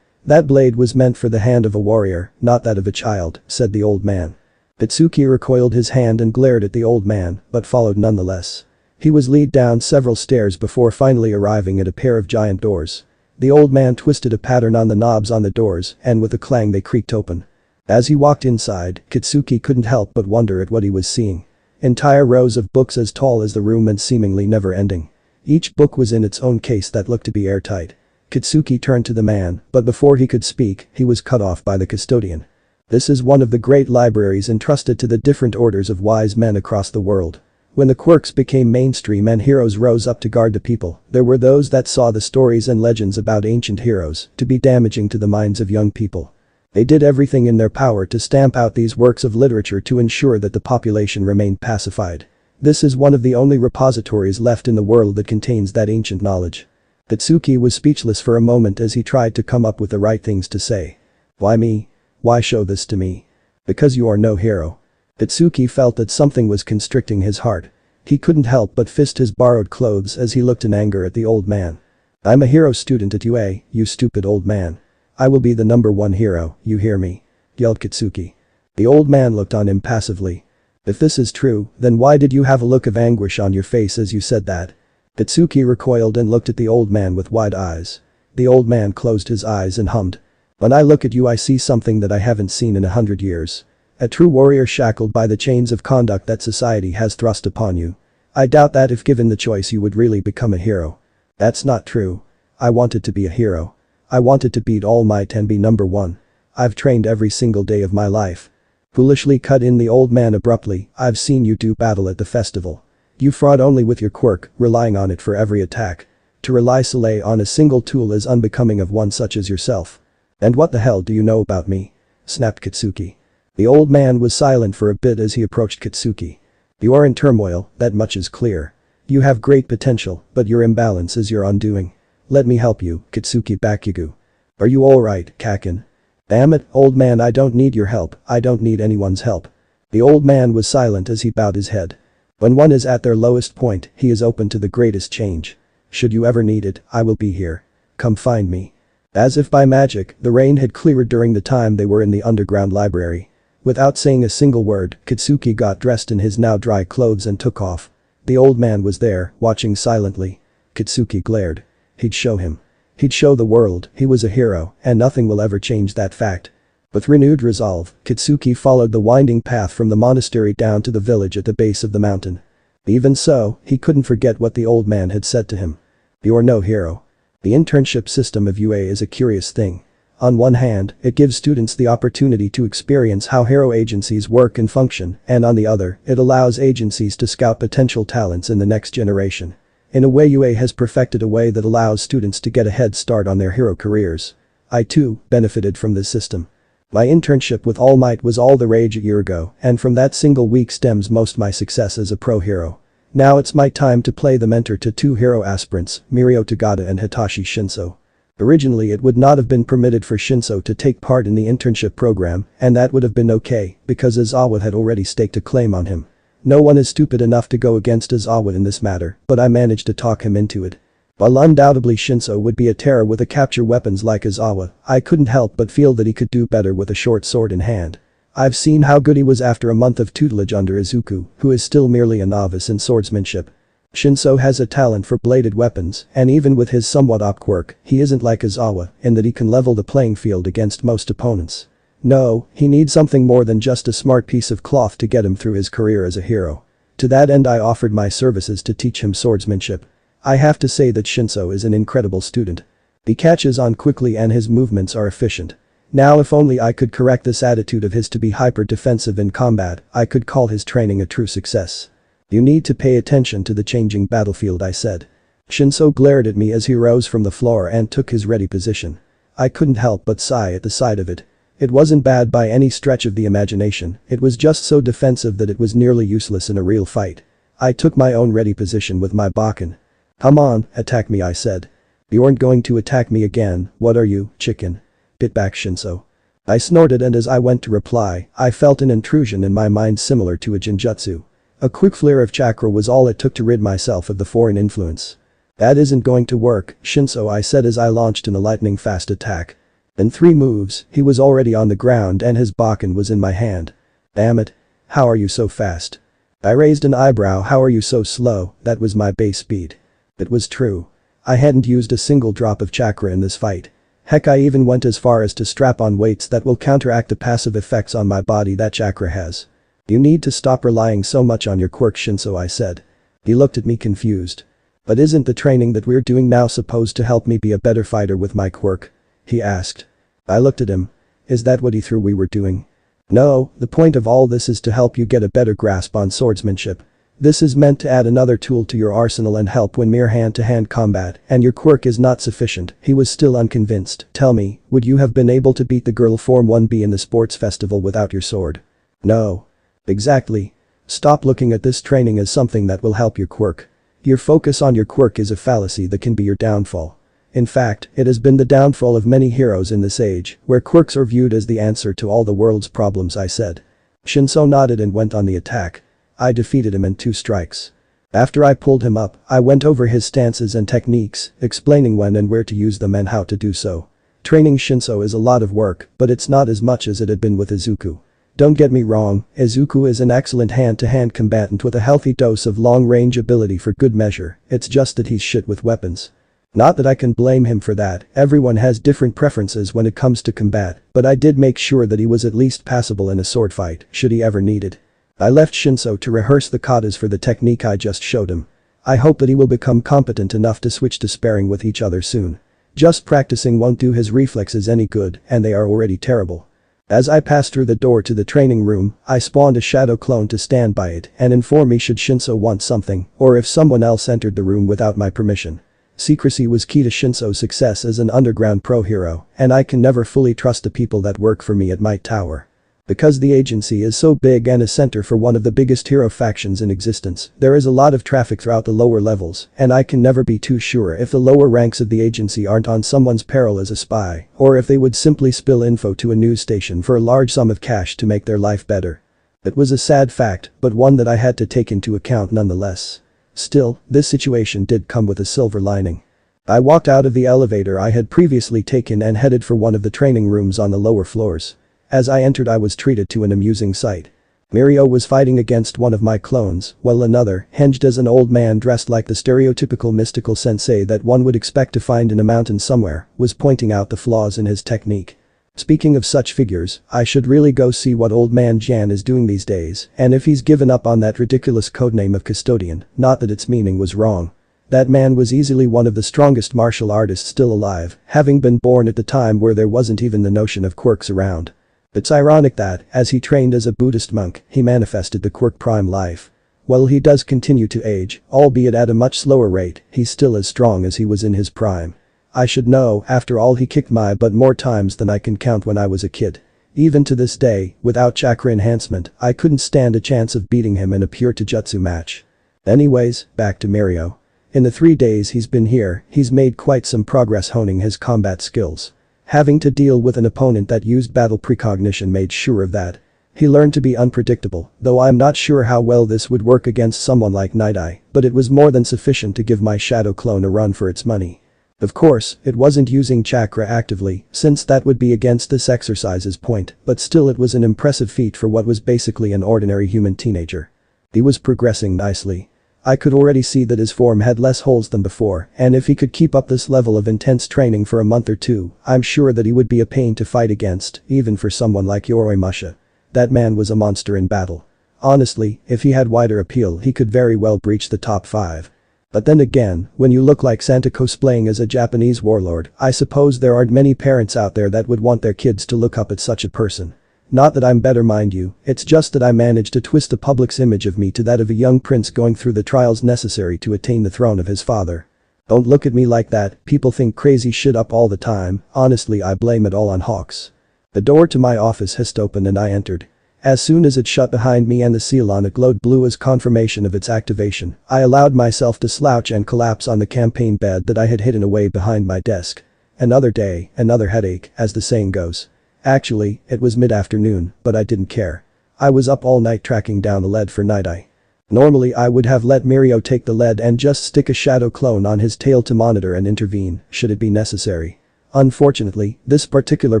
That blade was meant for the hand of a warrior, not that of a child," said the old man. Kitsuki recoiled his hand and glared at the old man, but followed nonetheless. He was led down several stairs before finally arriving at a pair of giant doors. The old man twisted a pattern on the knobs on the doors, and with a clang they creaked open. As he walked inside, Kitsuki couldn't help but wonder at what he was seeing. Entire rows of books as tall as the room and seemingly never ending. Each book was in its own case that looked to be airtight. Kitsuki turned to the man, but before he could speak, he was cut off by the custodian. This is one of the great libraries entrusted to the different orders of wise men across the world. When the quirks became mainstream and heroes rose up to guard the people, there were those that saw the stories and legends about ancient heroes to be damaging to the minds of young people. They did everything in their power to stamp out these works of literature to ensure that the population remained pacified. This is one of the only repositories left in the world that contains that ancient knowledge. Kitsuki was speechless for a moment as he tried to come up with the right things to say. Why me? Why show this to me? Because you are no hero. Kitsuki felt that something was constricting his heart. He couldn't help but fist his borrowed clothes as he looked in anger at the old man. I'm a hero student at UA, you stupid old man. I will be the #1 hero, you hear me? Yelled Kitsuki. The old man looked on him passively. If this is true, then why did you have a look of anguish on your face as you said that? Kitsuki recoiled and looked at the old man with wide eyes. The old man closed his eyes and hummed. When I look at you I see something that I haven't seen in 100 years. A true warrior shackled by the chains of conduct that society has thrust upon you. I doubt that if given the choice you would really become a hero. That's not true. I wanted to be a hero. I wanted to beat All Might and be #1. I've trained every single day of my life. Foolishly cut in the old man abruptly, I've seen you do battle at the festival. You fought only with your quirk, relying on it for every attack. To rely solely on a single tool is unbecoming of one such as yourself. And what the hell do you know about me? Snapped Kitsuki. The old man was silent for a bit as he approached Kitsuki. You are in turmoil, that much is clear. You have great potential, but your imbalance is your undoing. Let me help you, Kitsuki Bakugo. Are you alright, Kaken? Damn it, old man, I don't need your help, I don't need anyone's help. The old man was silent as he bowed his head. When one is at their lowest point, he is open to the greatest change. Should you ever need it, I will be here. Come find me. As if by magic, the rain had cleared during the time they were in the underground library. Without saying a single word, Kitsuki got dressed in his now dry clothes and took off. The old man was there, watching silently. Kitsuki glared. He'd show him. He'd show the world he was a hero, and nothing will ever change that fact. With renewed resolve, Kitsuki followed the winding path from the monastery down to the village at the base of the mountain. Even so, he couldn't forget what the old man had said to him. You're no hero. The internship system of UA is a curious thing. On one hand, it gives students the opportunity to experience how hero agencies work and function, and on the other, it allows agencies to scout potential talents in the next generation. In a way UA has perfected a way that allows students to get a head start on their hero careers. I too benefited from this system. My internship with All Might was all the rage a year ago, and from that single week stems most my success as a pro hero. Now it's my time to play the mentor to 2 hero aspirants, Mirio Tagada and Hitachi Shinso. Originally it would not have been permitted for Shinso to take part in the internship program, and that would have been okay, because Aizawa had already staked a claim on him. No one is stupid enough to go against Aizawa in this matter, but I managed to talk him into it. While undoubtedly Shinso would be a terror with a capture weapons like Aizawa, I couldn't help but feel that he could do better with a short sword in hand. I've seen how good he was after a month of tutelage under Izuku, who is still merely a novice in swordsmanship. Shinso has a talent for bladed weapons, and even with his somewhat op quirk, he isn't like Aizawa in that he can level the playing field against most opponents. No, he needs something more than just a smart piece of cloth to get him through his career as a hero. To that end I offered my services to teach him swordsmanship. I have to say that Shinso is an incredible student. He catches on quickly and his movements are efficient. Now if only I could correct this attitude of his to be hyper-defensive in combat, I could call his training a true success. You need to pay attention to the changing battlefield, I said. Shinso glared at me as he rose from the floor and took his ready position. I couldn't help but sigh at the sight of it. It wasn't bad by any stretch of the imagination, it was just so defensive that it was nearly useless in a real fight. I took my own ready position with my Bakken. Come on, attack me, I said. You aren't going to attack me again, what are you, chicken? Bit back Shinso. I snorted and as I went to reply, I felt an intrusion in my mind similar to a genjutsu. A quick flare of chakra was all it took to rid myself of the foreign influence. That isn't going to work, Shinso, I said as I launched an lightning fast attack. In 3 moves, he was already on the ground and his Bakken was in my hand. Damn it. How are you so fast? I raised an eyebrow. How are you so slow? That was my base speed. It was true. I hadn't used a single drop of chakra in this fight. Heck, I even went as far as to strap on weights that will counteract the passive effects on my body that chakra has. You need to stop relying so much on your quirk, Shinso, I said. He looked at me confused. But isn't the training that we're doing now supposed to help me be a better fighter with my quirk? He asked. I looked at him. Is that what he thought we were doing? No, the point of all this is to help you get a better grasp on swordsmanship. This is meant to add another tool to your arsenal and help when mere hand-to-hand combat, and your quirk is not sufficient. He was still unconvinced. Tell me, would you have been able to beat the girl Form 1B in the sports festival without your sword? No. Exactly. Stop looking at this training as something that will help your quirk. Your focus on your quirk is a fallacy that can be your downfall. In fact, it has been the downfall of many heroes in this age, where quirks are viewed as the answer to all the world's problems, I said. Shinso nodded and went on the attack. I defeated him in 2 strikes. After I pulled him up, I went over his stances and techniques, explaining when and where to use them and how to do so. Training Shinso is a lot of work, but it's not as much as it had been with Izuku. Don't get me wrong, Izuku is an excellent hand-to-hand combatant with a healthy dose of long-range ability for good measure, it's just that he's shit with weapons. Not that I can blame him for that, everyone has different preferences when it comes to combat, but I did make sure that he was at least passable in a sword fight, should he ever need it. I left Shinso to rehearse the katas for the technique I just showed him. I hope that he will become competent enough to switch to sparring with each other soon. Just practicing won't do his reflexes any good, and they are already terrible. As I passed through the door to the training room, I spawned a shadow clone to stand by it and inform me should Shinso want something, or if someone else entered the room without my permission. Secrecy was key to Shinso's success as an underground pro hero, and I can never fully trust the people that work for me at my tower. Because the agency is so big and a center for one of the biggest hero factions in existence, there is a lot of traffic throughout the lower levels, and I can never be too sure if the lower ranks of the agency aren't on someone's peril as a spy, or if they would simply spill info to a news station for a large sum of cash to make their life better. It was a sad fact, but one that I had to take into account nonetheless. Still, this situation did come with a silver lining. I walked out of the elevator I had previously taken and headed for one of the training rooms on the lower floors. As I entered, I was treated to an amusing sight. Mirio was fighting against one of my clones, while another, hinged as an old man dressed like the stereotypical mystical sensei that one would expect to find in a mountain somewhere, was pointing out the flaws in his technique. Speaking of such figures, I should really go see what old man Jan is doing these days, and if he's given up on that ridiculous codename of custodian, not that its meaning was wrong. That man was easily one of the strongest martial artists still alive, having been born at the time where there wasn't even the notion of quirks around. It's ironic that, as he trained as a Buddhist monk, he manifested the quirk prime life. While he does continue to age, albeit at a much slower rate, he's still as strong as he was in his prime. I should know, after all, he kicked my butt more times than I can count when I was a kid. Even to this day, without chakra enhancement, I couldn't stand a chance of beating him in a pure Taijutsu match. Anyways, back to Mirio. In the 3 days he's been here, he's made quite some progress honing his combat skills. Having to deal with an opponent that used battle precognition made sure of that. He learned to be unpredictable, though I'm not sure how well this would work against someone like Nighteye, but it was more than sufficient to give my shadow clone a run for its money. Of course, it wasn't using chakra actively, since that would be against this exercise's point, but still it was an impressive feat for what was basically an ordinary human teenager. He was progressing nicely. I could already see that his form had less holes than before, and if he could keep up this level of intense training for a month or two, I'm sure that he would be a pain to fight against, even for someone like Yoroimasha. That man was a monster in battle. Honestly, if he had wider appeal, he could very well breach the top 5. But then again, when you look like Santa cosplaying as a Japanese warlord, I suppose there aren't many parents out there that would want their kids to look up at such a person. Not that I'm better, mind you, it's just that I managed to twist the public's image of me to that of a young prince going through the trials necessary to attain the throne of his father. Don't look at me like that, people think crazy shit up all the time, honestly I blame it all on Hawks. The door to my office hissed open and I entered. As soon as it shut behind me and the seal on it glowed blue as confirmation of its activation, I allowed myself to slouch and collapse on the campaign bed that I had hidden away behind my desk. Another day, another headache, as the saying goes. Actually, it was mid-afternoon, but I didn't care. I was up all night tracking down the lead for Nighteye. Normally I would have let Mirio take the lead and just stick a shadow clone on his tail to monitor and intervene, should it be necessary. Unfortunately, this particular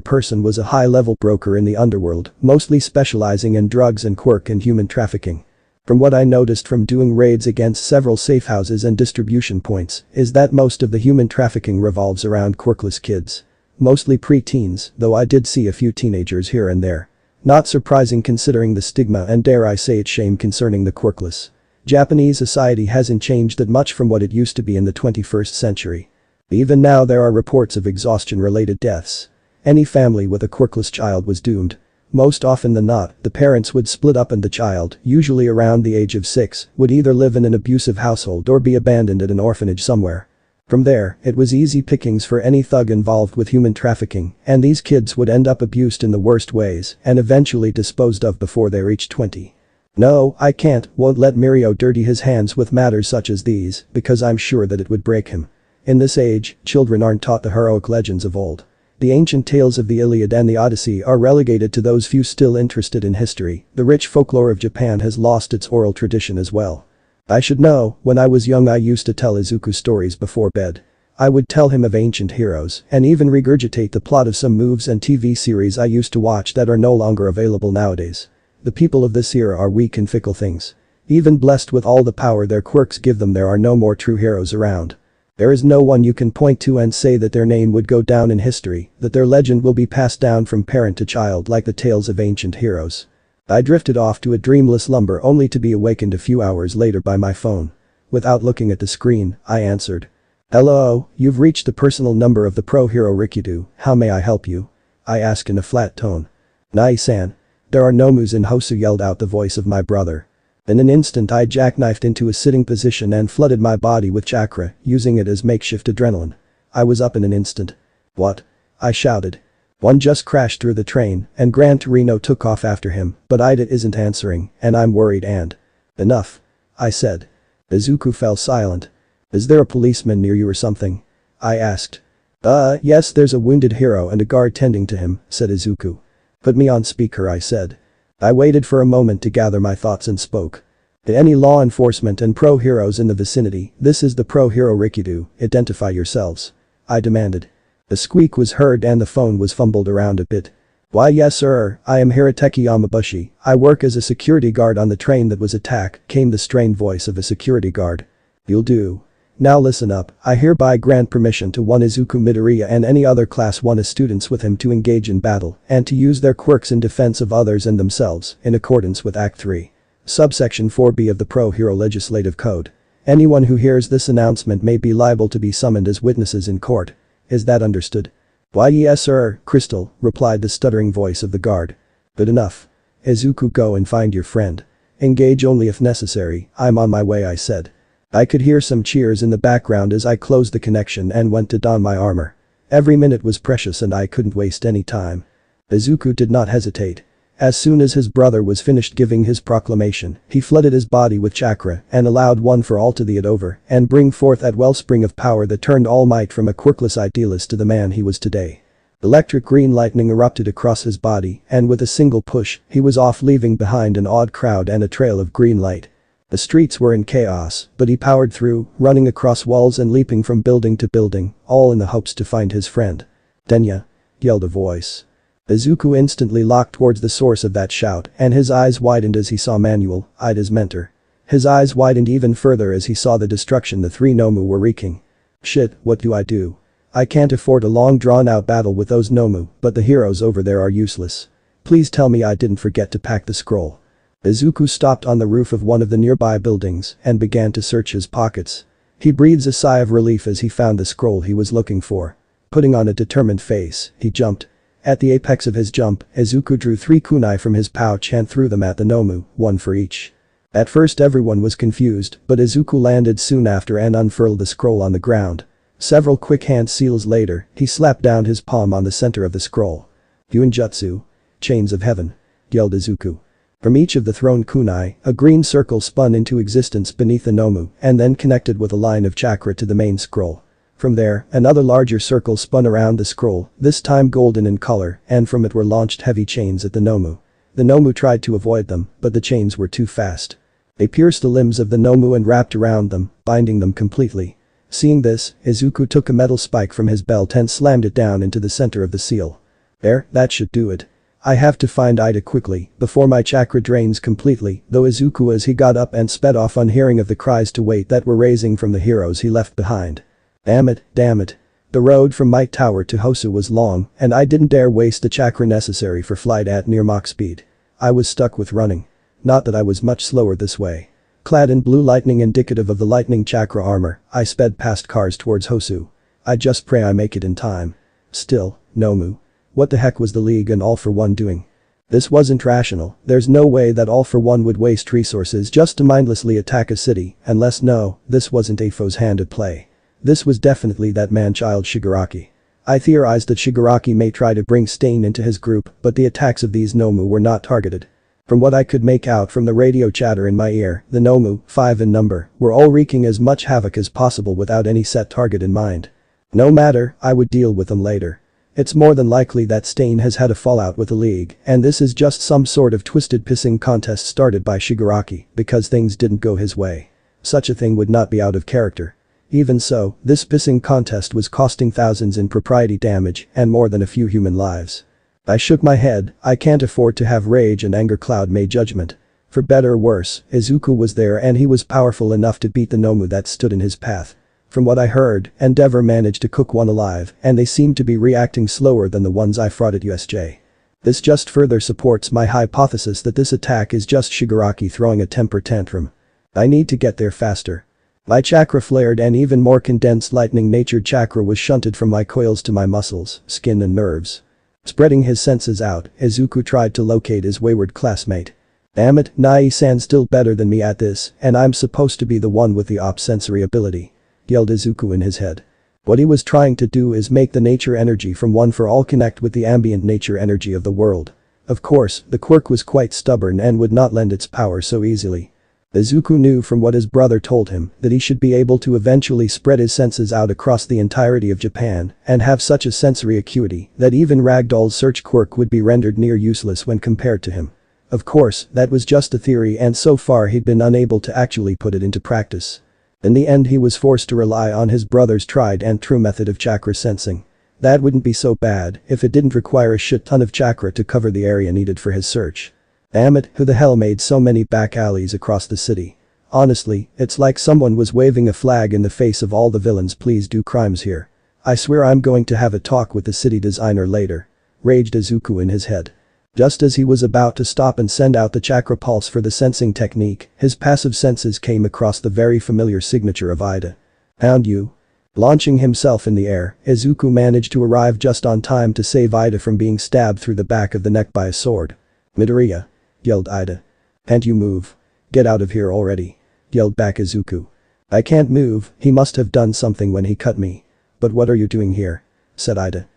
person was a high-level broker in the underworld, mostly specializing in drugs and quirk and human trafficking. From what I noticed from doing raids against several safe houses and distribution points is that most of the human trafficking revolves around quirkless kids. Mostly pre-teens, though I did see a few teenagers here and there. Not surprising considering the stigma and dare I say it shame concerning the quirkless. Japanese society hasn't changed that much from what it used to be in the 21st century. Even now there are reports of exhaustion-related deaths. Any family with a quirkless child was doomed. Most often than not, the parents would split up and the child, usually around the age of 6, would either live in an abusive household or be abandoned at an orphanage somewhere. From there, it was easy pickings for any thug involved with human trafficking, and these kids would end up abused in the worst ways and eventually disposed of before they reached 20. No, I won't let Mirio dirty his hands with matters such as these, because I'm sure that it would break him. In this age, children aren't taught the heroic legends of old. The ancient tales of the Iliad and the Odyssey are relegated to those few still interested in history. The rich folklore of Japan has lost its oral tradition as well. I should know, when I was young I used to tell Izuku stories before bed. I would tell him of ancient heroes and even regurgitate the plot of some movies and TV series I used to watch that are no longer available nowadays. The people of this era are weak and fickle things. Even blessed with all the power their quirks give them, there are no more true heroes around. There is no one you can point to and say that their name would go down in history, that their legend will be passed down from parent to child like the tales of ancient heroes. I drifted off to a dreamless slumber only to be awakened a few hours later by my phone. Without looking at the screen, I answered. Hello, you've reached the personal number of the pro hero Rikido, how may I help you? I asked in a flat tone. Nai-san. There are Nomus in Hosu, yelled out the voice of my brother. In an instant I jackknifed into a sitting position and flooded my body with chakra, using it as makeshift adrenaline. I was up in an instant. What? I shouted. One just crashed through the train and Gran Torino took off after him, but Ida isn't answering and I'm worried and… Enough. I said. Izuku fell silent. Is there a policeman near you or something? I asked. Yes, there's a wounded hero and a guard tending to him, said Izuku. Put me on speaker, I said. I waited for a moment to gather my thoughts and spoke. To any law enforcement and pro heroes in the vicinity, this is the pro hero Rikido, identify yourselves. I demanded. A squeak was heard and the phone was fumbled around a bit. Why yes sir, I am Hirateki Yamabushi, I work as a security guard on the train that was attacked, came the strained voice of a security guard. You'll do. Now listen up, I hereby grant permission to one Izuku Midoriya and any other class 1 students with him to engage in battle and to use their quirks in defense of others and themselves, in accordance with Act 3. Subsection 4b of the Pro Hero Legislative Code. Anyone who hears this announcement may be liable to be summoned as witnesses in court. Is that understood? Why yes sir, Crystal, replied the stuttering voice of the guard. Good enough. Izuku, go and find your friend. Engage only if necessary, I'm on my way, I said. I could hear some cheers in the background as I closed the connection and went to don my armor. Every minute was precious and I couldn't waste any time. Izuku did not hesitate. As soon as his brother was finished giving his proclamation, he flooded his body with chakra and allowed one for all to the it over and bring forth that wellspring of power that turned All Might from a quirkless idealist to the man he was today. Electric green lightning erupted across his body and with a single push, he was off, leaving behind an awed crowd and a trail of green light. The streets were in chaos, but he powered through, running across walls and leaping from building to building, all in the hopes to find his friend. Denya! Yelled a voice. Izuku instantly locked towards the source of that shout and his eyes widened as he saw Manuel, Ida's mentor. His eyes widened even further as he saw the destruction the 3 Nomu were wreaking. Shit, what do I do? I can't afford a long drawn-out battle with those Nomu, but the heroes over there are useless. Please tell me I didn't forget to pack the scroll. Izuku stopped on the roof of one of the nearby buildings and began to search his pockets. He breathed a sigh of relief as he found the scroll he was looking for. Putting on a determined face, he jumped. At the apex of his jump, Izuku drew 3 kunai from his pouch and threw them at the Nomu, 1 for each. At first everyone was confused, but Izuku landed soon after and unfurled the scroll on the ground. Several quick hand seals later, he slapped down his palm on the center of the scroll. Jutsu. Chains of Heaven. Yelled Izuku. From each of the thrown kunai, a green circle spun into existence beneath the Nomu and then connected with a line of chakra to the main scroll. From there, another larger circle spun around the scroll, this time golden in color, and from it were launched heavy chains at the Nomu. The Nomu tried to avoid them, but the chains were too fast. They pierced the limbs of the Nomu and wrapped around them, binding them completely. Seeing this, Izuku took a metal spike from his belt and slammed it down into the center of the seal. There, that should do it. I have to find Ida quickly, before my chakra drains completely, though Izuku as he got up and sped off on hearing of the cries to wait that were raising from the heroes he left behind. Damn it, damn it. The road from Might Tower to Hosu was long, and I didn't dare waste the chakra necessary for flight at near Mach speed. I was stuck with running. Not that I was much slower this way. Clad in blue lightning indicative of the lightning chakra armor, I sped past cars towards Hosu. I just pray I make it in time. Still, Nomu. What the heck was the League and All for One doing? This wasn't rational. There's no way that All for One would waste resources just to mindlessly attack a city, unless no, this wasn't a foe's hand at play. This was definitely that man-child Shigaraki. I theorized that Shigaraki may try to bring Stain into his group, but the attacks of these Nomu were not targeted. From what I could make out from the radio chatter in my ear, the Nomu, 5 in number, were all wreaking as much havoc as possible without any set target in mind. No matter, I would deal with them later. It's more than likely that Stain has had a fallout with the League, and this is just some sort of twisted pissing contest started by Shigaraki because things didn't go his way. Such a thing would not be out of character. Even so, this pissing contest was costing thousands in propriety damage and more than a few human lives. I shook my head. I can't afford to have rage and anger cloud my judgment. For better or worse, Izuku was there and he was powerful enough to beat the Nomu that stood in his path. From what I heard, Endeavor managed to cook one alive, and they seemed to be reacting slower than the ones I fought at USJ. This just further supports my hypothesis that this attack is just Shigaraki throwing a temper tantrum. I need to get there faster. My chakra flared and even more condensed lightning-natured chakra was shunted from my coils to my muscles, skin and nerves. Spreading his senses out, Izuku tried to locate his wayward classmate. Damn it, Nai-san's still better than me at this, and I'm supposed to be the one with the op-sensory ability. Yelled Izuku in his head. What he was trying to do is make the nature energy from One for All connect with the ambient nature energy of the world. Of course, the quirk was quite stubborn and would not lend its power so easily. Izuku knew from what his brother told him that he should be able to eventually spread his senses out across the entirety of Japan and have such a sensory acuity that even Ragdoll's search quirk would be rendered near useless when compared to him. Of course, that was just a theory and so far he'd been unable to actually put it into practice. In the end he was forced to rely on his brother's tried and true method of chakra sensing. That wouldn't be so bad if it didn't require a shit ton of chakra to cover the area needed for his search. Damn it, who the hell made so many back alleys across the city? Honestly, it's like someone was waving a flag in the face of all the villains please do crimes here. I swear I'm going to have a talk with the city designer later. Raged Izuku in his head. Just as he was about to stop and send out the chakra pulse for the sensing technique, his passive senses came across the very familiar signature of Ida. Found you. Launching himself in the air, Izuku managed to arrive just on time to save Ida from being stabbed through the back of the neck by a sword. Midoriya. Yelled Ida. Can't you move? Get out of here already. Yelled back Izuku. I can't move, he must have done something when he cut me. But what are you doing here? Said Ida.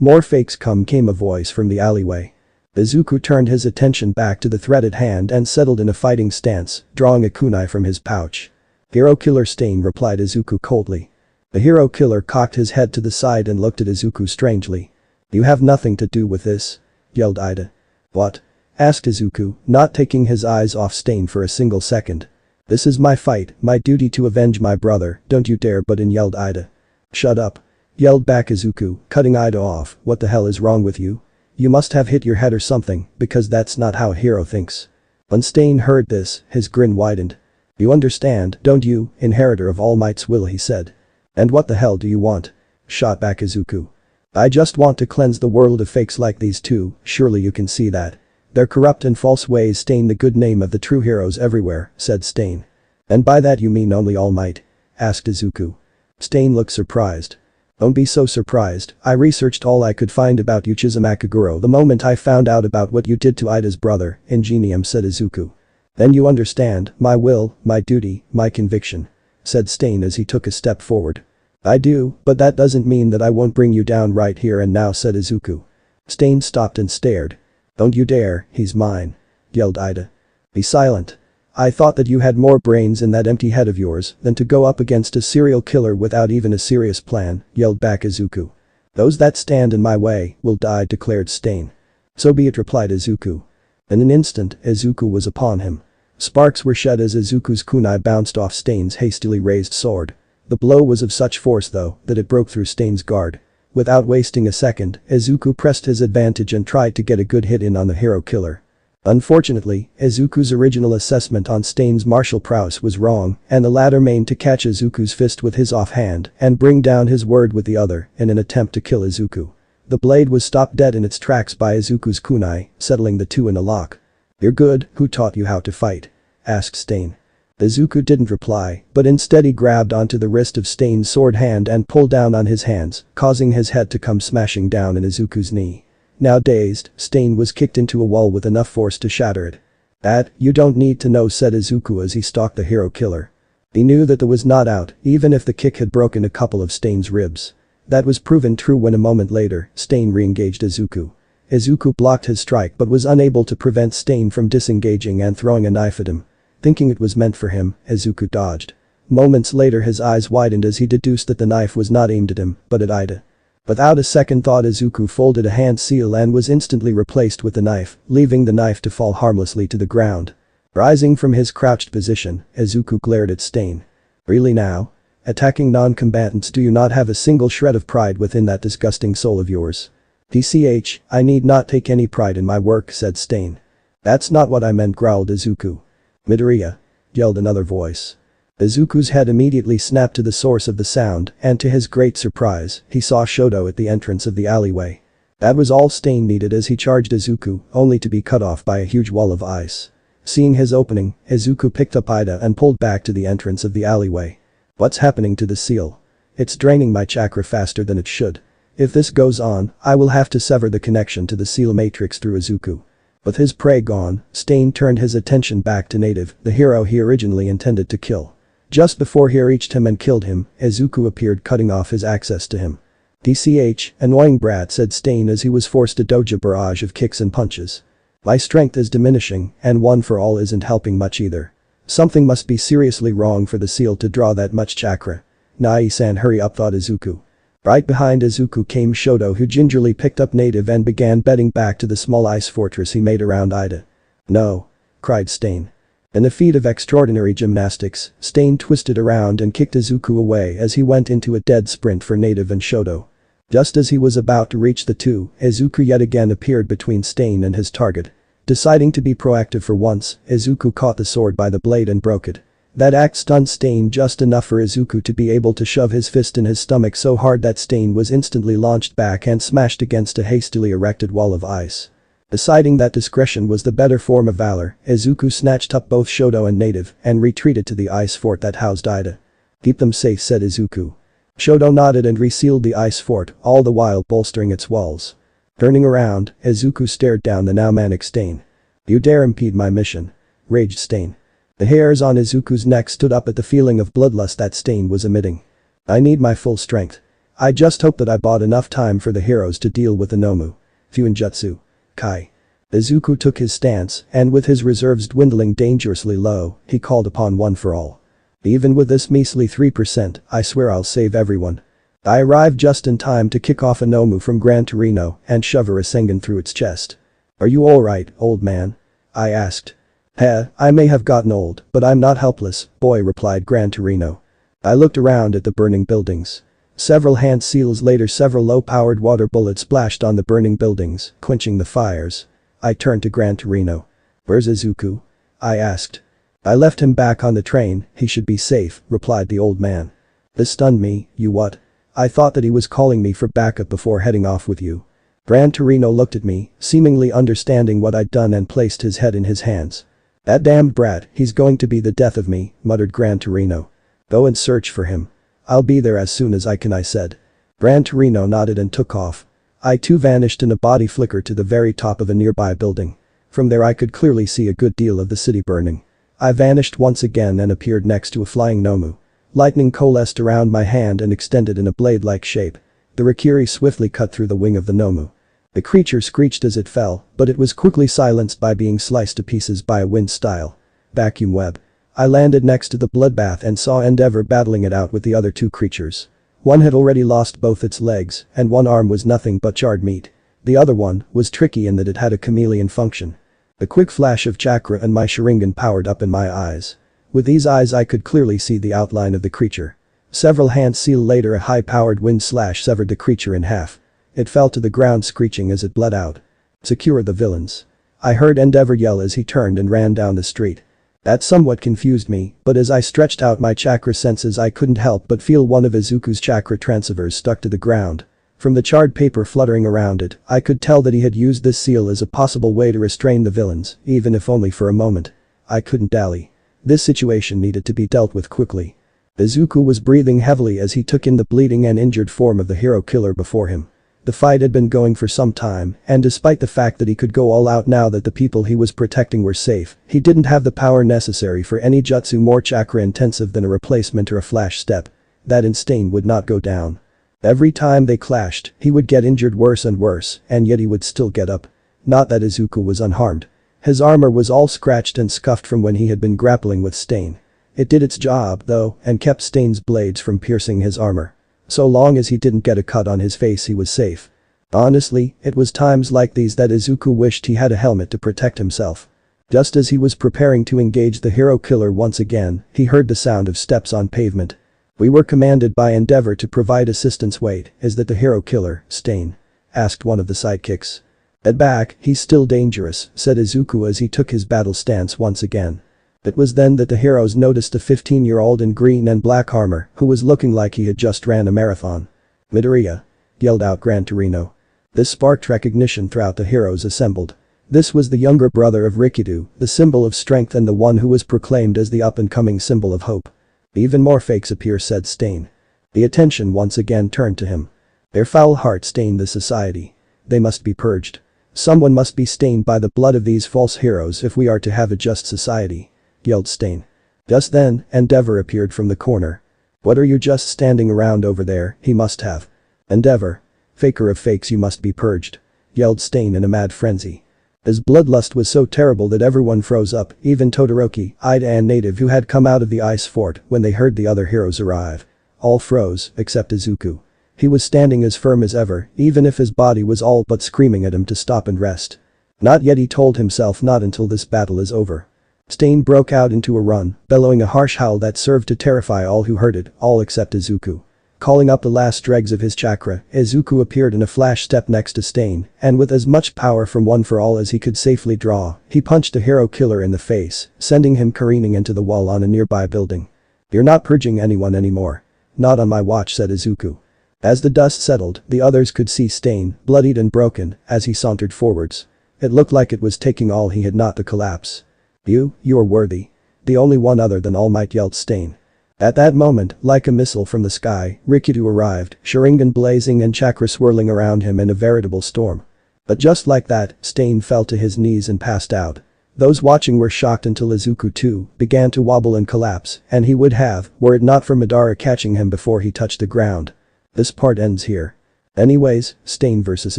More fakes came a voice from the alleyway. Izuku turned his attention back to the threat at hand and settled in a fighting stance, drawing a kunai from his pouch. Hero killer Stain, replied Izuku coldly. The hero killer cocked his head to the side and looked at Izuku strangely. You have nothing to do with this. Yelled Ida. What? Asked Izuku, not taking his eyes off Stain for a single second. This is my fight, my duty to avenge my brother, don't you dare butt in, yelled Ida. Shut up. Yelled back Izuku, cutting Ida off. What the hell is wrong with you? You must have hit your head or something, because that's not how a hero thinks. When Stain heard this, his grin widened. You understand, don't you, inheritor of All Might's will, he said. And what the hell do you want? Shot back Izuku. I just want to cleanse the world of fakes like these two, surely you can see that. Their corrupt and false ways stain the good name of the true heroes everywhere, said Stain. And by that you mean only All Might? Asked Izuku. Stain looked surprised. Don't be so surprised, I researched all I could find about you Chizumacaguro the moment I found out about what you did to Ida's brother, Ingenium, said Izuku. Then you understand, my will, my duty, my conviction. Said Stain as he took a step forward. I do, but that doesn't mean that I won't bring you down right here and now, said Izuku. Stain stopped and stared. Don't you dare, he's mine. Yelled Ida. Be silent. I thought that you had more brains in that empty head of yours than to go up against a serial killer without even a serious plan, yelled back Izuku. Those that stand in my way will die, declared Stain. So be it, replied Izuku. In an instant, Izuku was upon him. Sparks were shed as Izuku's kunai bounced off Stain's hastily raised sword. The blow was of such force though that it broke through Stain's guard. Without wasting a second, Izuku pressed his advantage and tried to get a good hit in on the hero killer. Unfortunately, Izuku's original assessment on Stain's martial prowess was wrong, and the latter aimed to catch Izuku's fist with his offhand and bring down his word with the other in an attempt to kill Izuku. The blade was stopped dead in its tracks by Izuku's kunai, settling the two in a lock. "You're good, who taught you how to fight?" asked Stain. Izuku didn't reply, but instead he grabbed onto the wrist of Stain's sword hand and pulled down on his hands, causing his head to come smashing down in Izuku's knee. Now dazed, Stain was kicked into a wall with enough force to shatter it. "That, you don't need to know," said Izuku as he stalked the hero killer. He knew that the was not out, even if the kick had broken a couple of Stain's ribs. That was proven true when a moment later, Stain re-engaged Izuku. Izuku blocked his strike but was unable to prevent Stain from disengaging and throwing a knife at him. Thinking it was meant for him, Izuku dodged. Moments later his eyes widened as he deduced that the knife was not aimed at him, but at Ida. Without a second thought Izuku folded a hand seal and was instantly replaced with the knife, leaving the knife to fall harmlessly to the ground. Rising from his crouched position, Izuku glared at Stain. "Really now? Attacking non-combatants, do you not have a single shred of pride within that disgusting soul of yours?" "TCH, I need not take any pride in my work," said Stain. "That's not what I meant," growled Izuku. "Midoriya," yelled another voice. Izuku's head immediately snapped to the source of the sound, and to his great surprise, he saw Shoto at the entrance of the alleyway. That was all Stain needed as he charged Izuku, only to be cut off by a huge wall of ice. Seeing his opening, Izuku picked up Ida and pulled back to the entrance of the alleyway. "What's happening to the seal? It's draining my chakra faster than it should. If this goes on, I will have to sever the connection to the seal matrix through Izuku." With his prey gone, Stain turned his attention back to Native, the hero he originally intended to kill. Just before he reached him and killed him, Izuku appeared, cutting off his access to him. "TCH, annoying brat," said Stain as he was forced to dodge a barrage of kicks and punches. "My strength is diminishing, and one for all isn't helping much either. Something must be seriously wrong for the seal to draw that much chakra." "Nai-san, hurry up," thought Izuku. Right behind Izuku came Shoto, who gingerly picked up Native and began bedding back to the small ice fortress he made around Ida. "No!" cried Stain. In a feat of extraordinary gymnastics, Stain twisted around and kicked Izuku away as he went into a dead sprint for Native and Shoto. Just as he was about to reach the two, Izuku yet again appeared between Stain and his target. Deciding to be proactive for once, Izuku caught the sword by the blade and broke it. That act stunned Stain just enough for Izuku to be able to shove his fist in his stomach so hard that Stain was instantly launched back and smashed against a hastily erected wall of ice. Deciding that discretion was the better form of valor, Izuku snatched up both Shoto and Native and retreated to the ice fort that housed Ida. "Keep them safe," said Izuku. Shoto nodded and resealed the ice fort, all the while bolstering its walls. Turning around, Izuku stared down the now manic Stain. "You dare impede my mission?" raged Stain. The hairs on Izuku's neck stood up at the feeling of bloodlust that Stain was emitting. "I need my full strength. I just hope that I bought enough time for the heroes to deal with the Nomu. Fuinjutsu. Kai." Izuku took his stance, and with his reserves dwindling dangerously low, he called upon one for all. "Even with this measly 3%, I swear I'll save everyone." I arrived just in time to kick off a Nomu from Gran Torino and shove a Rasengan through its chest. "Are you alright, old man?" I asked. I may have gotten old, but I'm not helpless, boy," replied Gran Torino. I looked around at the burning buildings. Several hand seals later, several low-powered water bullets splashed on the burning buildings, quenching the fires. I turned to Gran Torino. "Where's Izuku?" I asked. "I left him back on the train, he should be safe," replied the old man. This stunned me. "You what?" "I thought that he was calling me for backup before heading off with you." Gran Torino looked at me, seemingly understanding what I'd done, and placed his head in his hands. "That damned brat, he's going to be the death of me," muttered Gran Torino. "Go and search for him." "I'll be there as soon as I can," I said. Gran Torino nodded and took off. I too vanished in a body flicker to the very top of a nearby building. From there I could clearly see a good deal of the city burning. I vanished once again and appeared next to a flying Nomu. Lightning coalesced around my hand and extended in a blade-like shape. The Rikiri swiftly cut through the wing of the Nomu. The creature screeched as it fell, but it was quickly silenced by being sliced to pieces by a wind-style vacuum web. I landed next to the bloodbath and saw Endeavor battling it out with the other two creatures. One had already lost both its legs, and one arm was nothing but charred meat. The other one was tricky in that it had a chameleon function. A quick flash of chakra and my Sharingan powered up in my eyes. With these eyes I could clearly see the outline of the creature. Several hands seal later a high-powered wind slash severed the creature in half. It fell to the ground screeching as it bled out. Secure the villains. I heard Endeavor yell as he turned and ran down the street. That somewhat confused me, but as I stretched out my chakra senses I couldn't help but feel one of Izuku's chakra transfers stuck to the ground. From the charred paper fluttering around it, I could tell that he had used this seal as a possible way to restrain the villains, even if only for a moment. I couldn't dally. This situation needed to be dealt with quickly. Izuku was breathing heavily as he took in the bleeding and injured form of the hero killer before him. The fight had been going for some time, and despite the fact that he could go all out now that the people he was protecting were safe, he didn't have the power necessary for any jutsu more chakra intensive than a replacement or a flash step. That insane would not go down. Every time they clashed, he would get injured worse and worse, and yet he would still get up. Not that Izuku was unharmed. His armor was all scratched and scuffed from when he had been grappling with Stain. It did its job, though, and kept Stain's blades from piercing his armor. So long as he didn't get a cut on his face he was safe. Honestly, it was times like these that Izuku wished he had a helmet to protect himself. Just as he was preparing to engage the hero killer once again, he heard the sound of steps on pavement. We were commanded by Endeavor to provide assistance. Wait, is that the hero killer, Stain? Asked one of the sidekicks. Head back, he's still dangerous, said Izuku as he took his battle stance once again. It was then that the heroes noticed a 15-year-old in green and black armor who was looking like he had just ran a marathon. Midoriya! Yelled out Gran Torino. This sparked recognition throughout the heroes assembled. This was the younger brother of Rikido, the symbol of strength and the one who was proclaimed as the up-and-coming symbol of hope. Even more fakes appear, said Stain. The attention once again turned to him. Their foul heart stained the society. They must be purged. Someone must be stained by the blood of these false heroes if we are to have a just society. Yelled Stain. Just then, Endeavor appeared from the corner. What are you just standing around over there, he must have. Endeavor. Faker of fakes, you must be purged. Yelled Stain in a mad frenzy. His bloodlust was so terrible that everyone froze up, even Todoroki, Aizawa and Native who had come out of the ice fort when they heard the other heroes arrive. All froze, except Izuku. He was standing as firm as ever, even if his body was all but screaming at him to stop and rest. Not yet, he told himself, not until this battle is over. Stain broke out into a run, bellowing a harsh howl that served to terrify all who heard it, all except Izuku. Calling up the last dregs of his chakra, Izuku appeared in a flash step next to Stain, and with as much power from One for All as he could safely draw, he punched the hero killer in the face, sending him careening into the wall on a nearby building. You're not purging anyone anymore. Not on my watch, said Izuku. As the dust settled, the others could see Stain, bloodied and broken, as he sauntered forwards. It looked like it was taking all he had not to collapse. You are worthy. The only one other than All Might, yelled Stain. At that moment, like a missile from the sky, Rikido arrived, Sharingan blazing and chakra swirling around him in a veritable storm. But just like that, Stain fell to his knees and passed out. Those watching were shocked until Izuku too began to wobble and collapse, and he would have, were it not for Madara catching him before he touched the ground. This part ends here. Anyways, Stain versus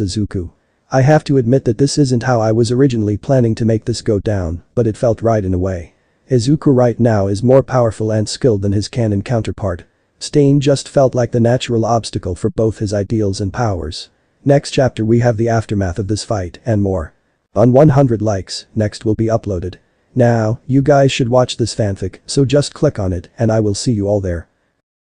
Izuku. I have to admit that this isn't how I was originally planning to make this go down, but it felt right in a way. Izuku right now is more powerful and skilled than his canon counterpart. Stain just felt like the natural obstacle for both his ideals and powers. Next chapter we have the aftermath of this fight and more. On 100 likes, next will be uploaded. Now, you guys should watch this fanfic, so just click on it and I will see you all there.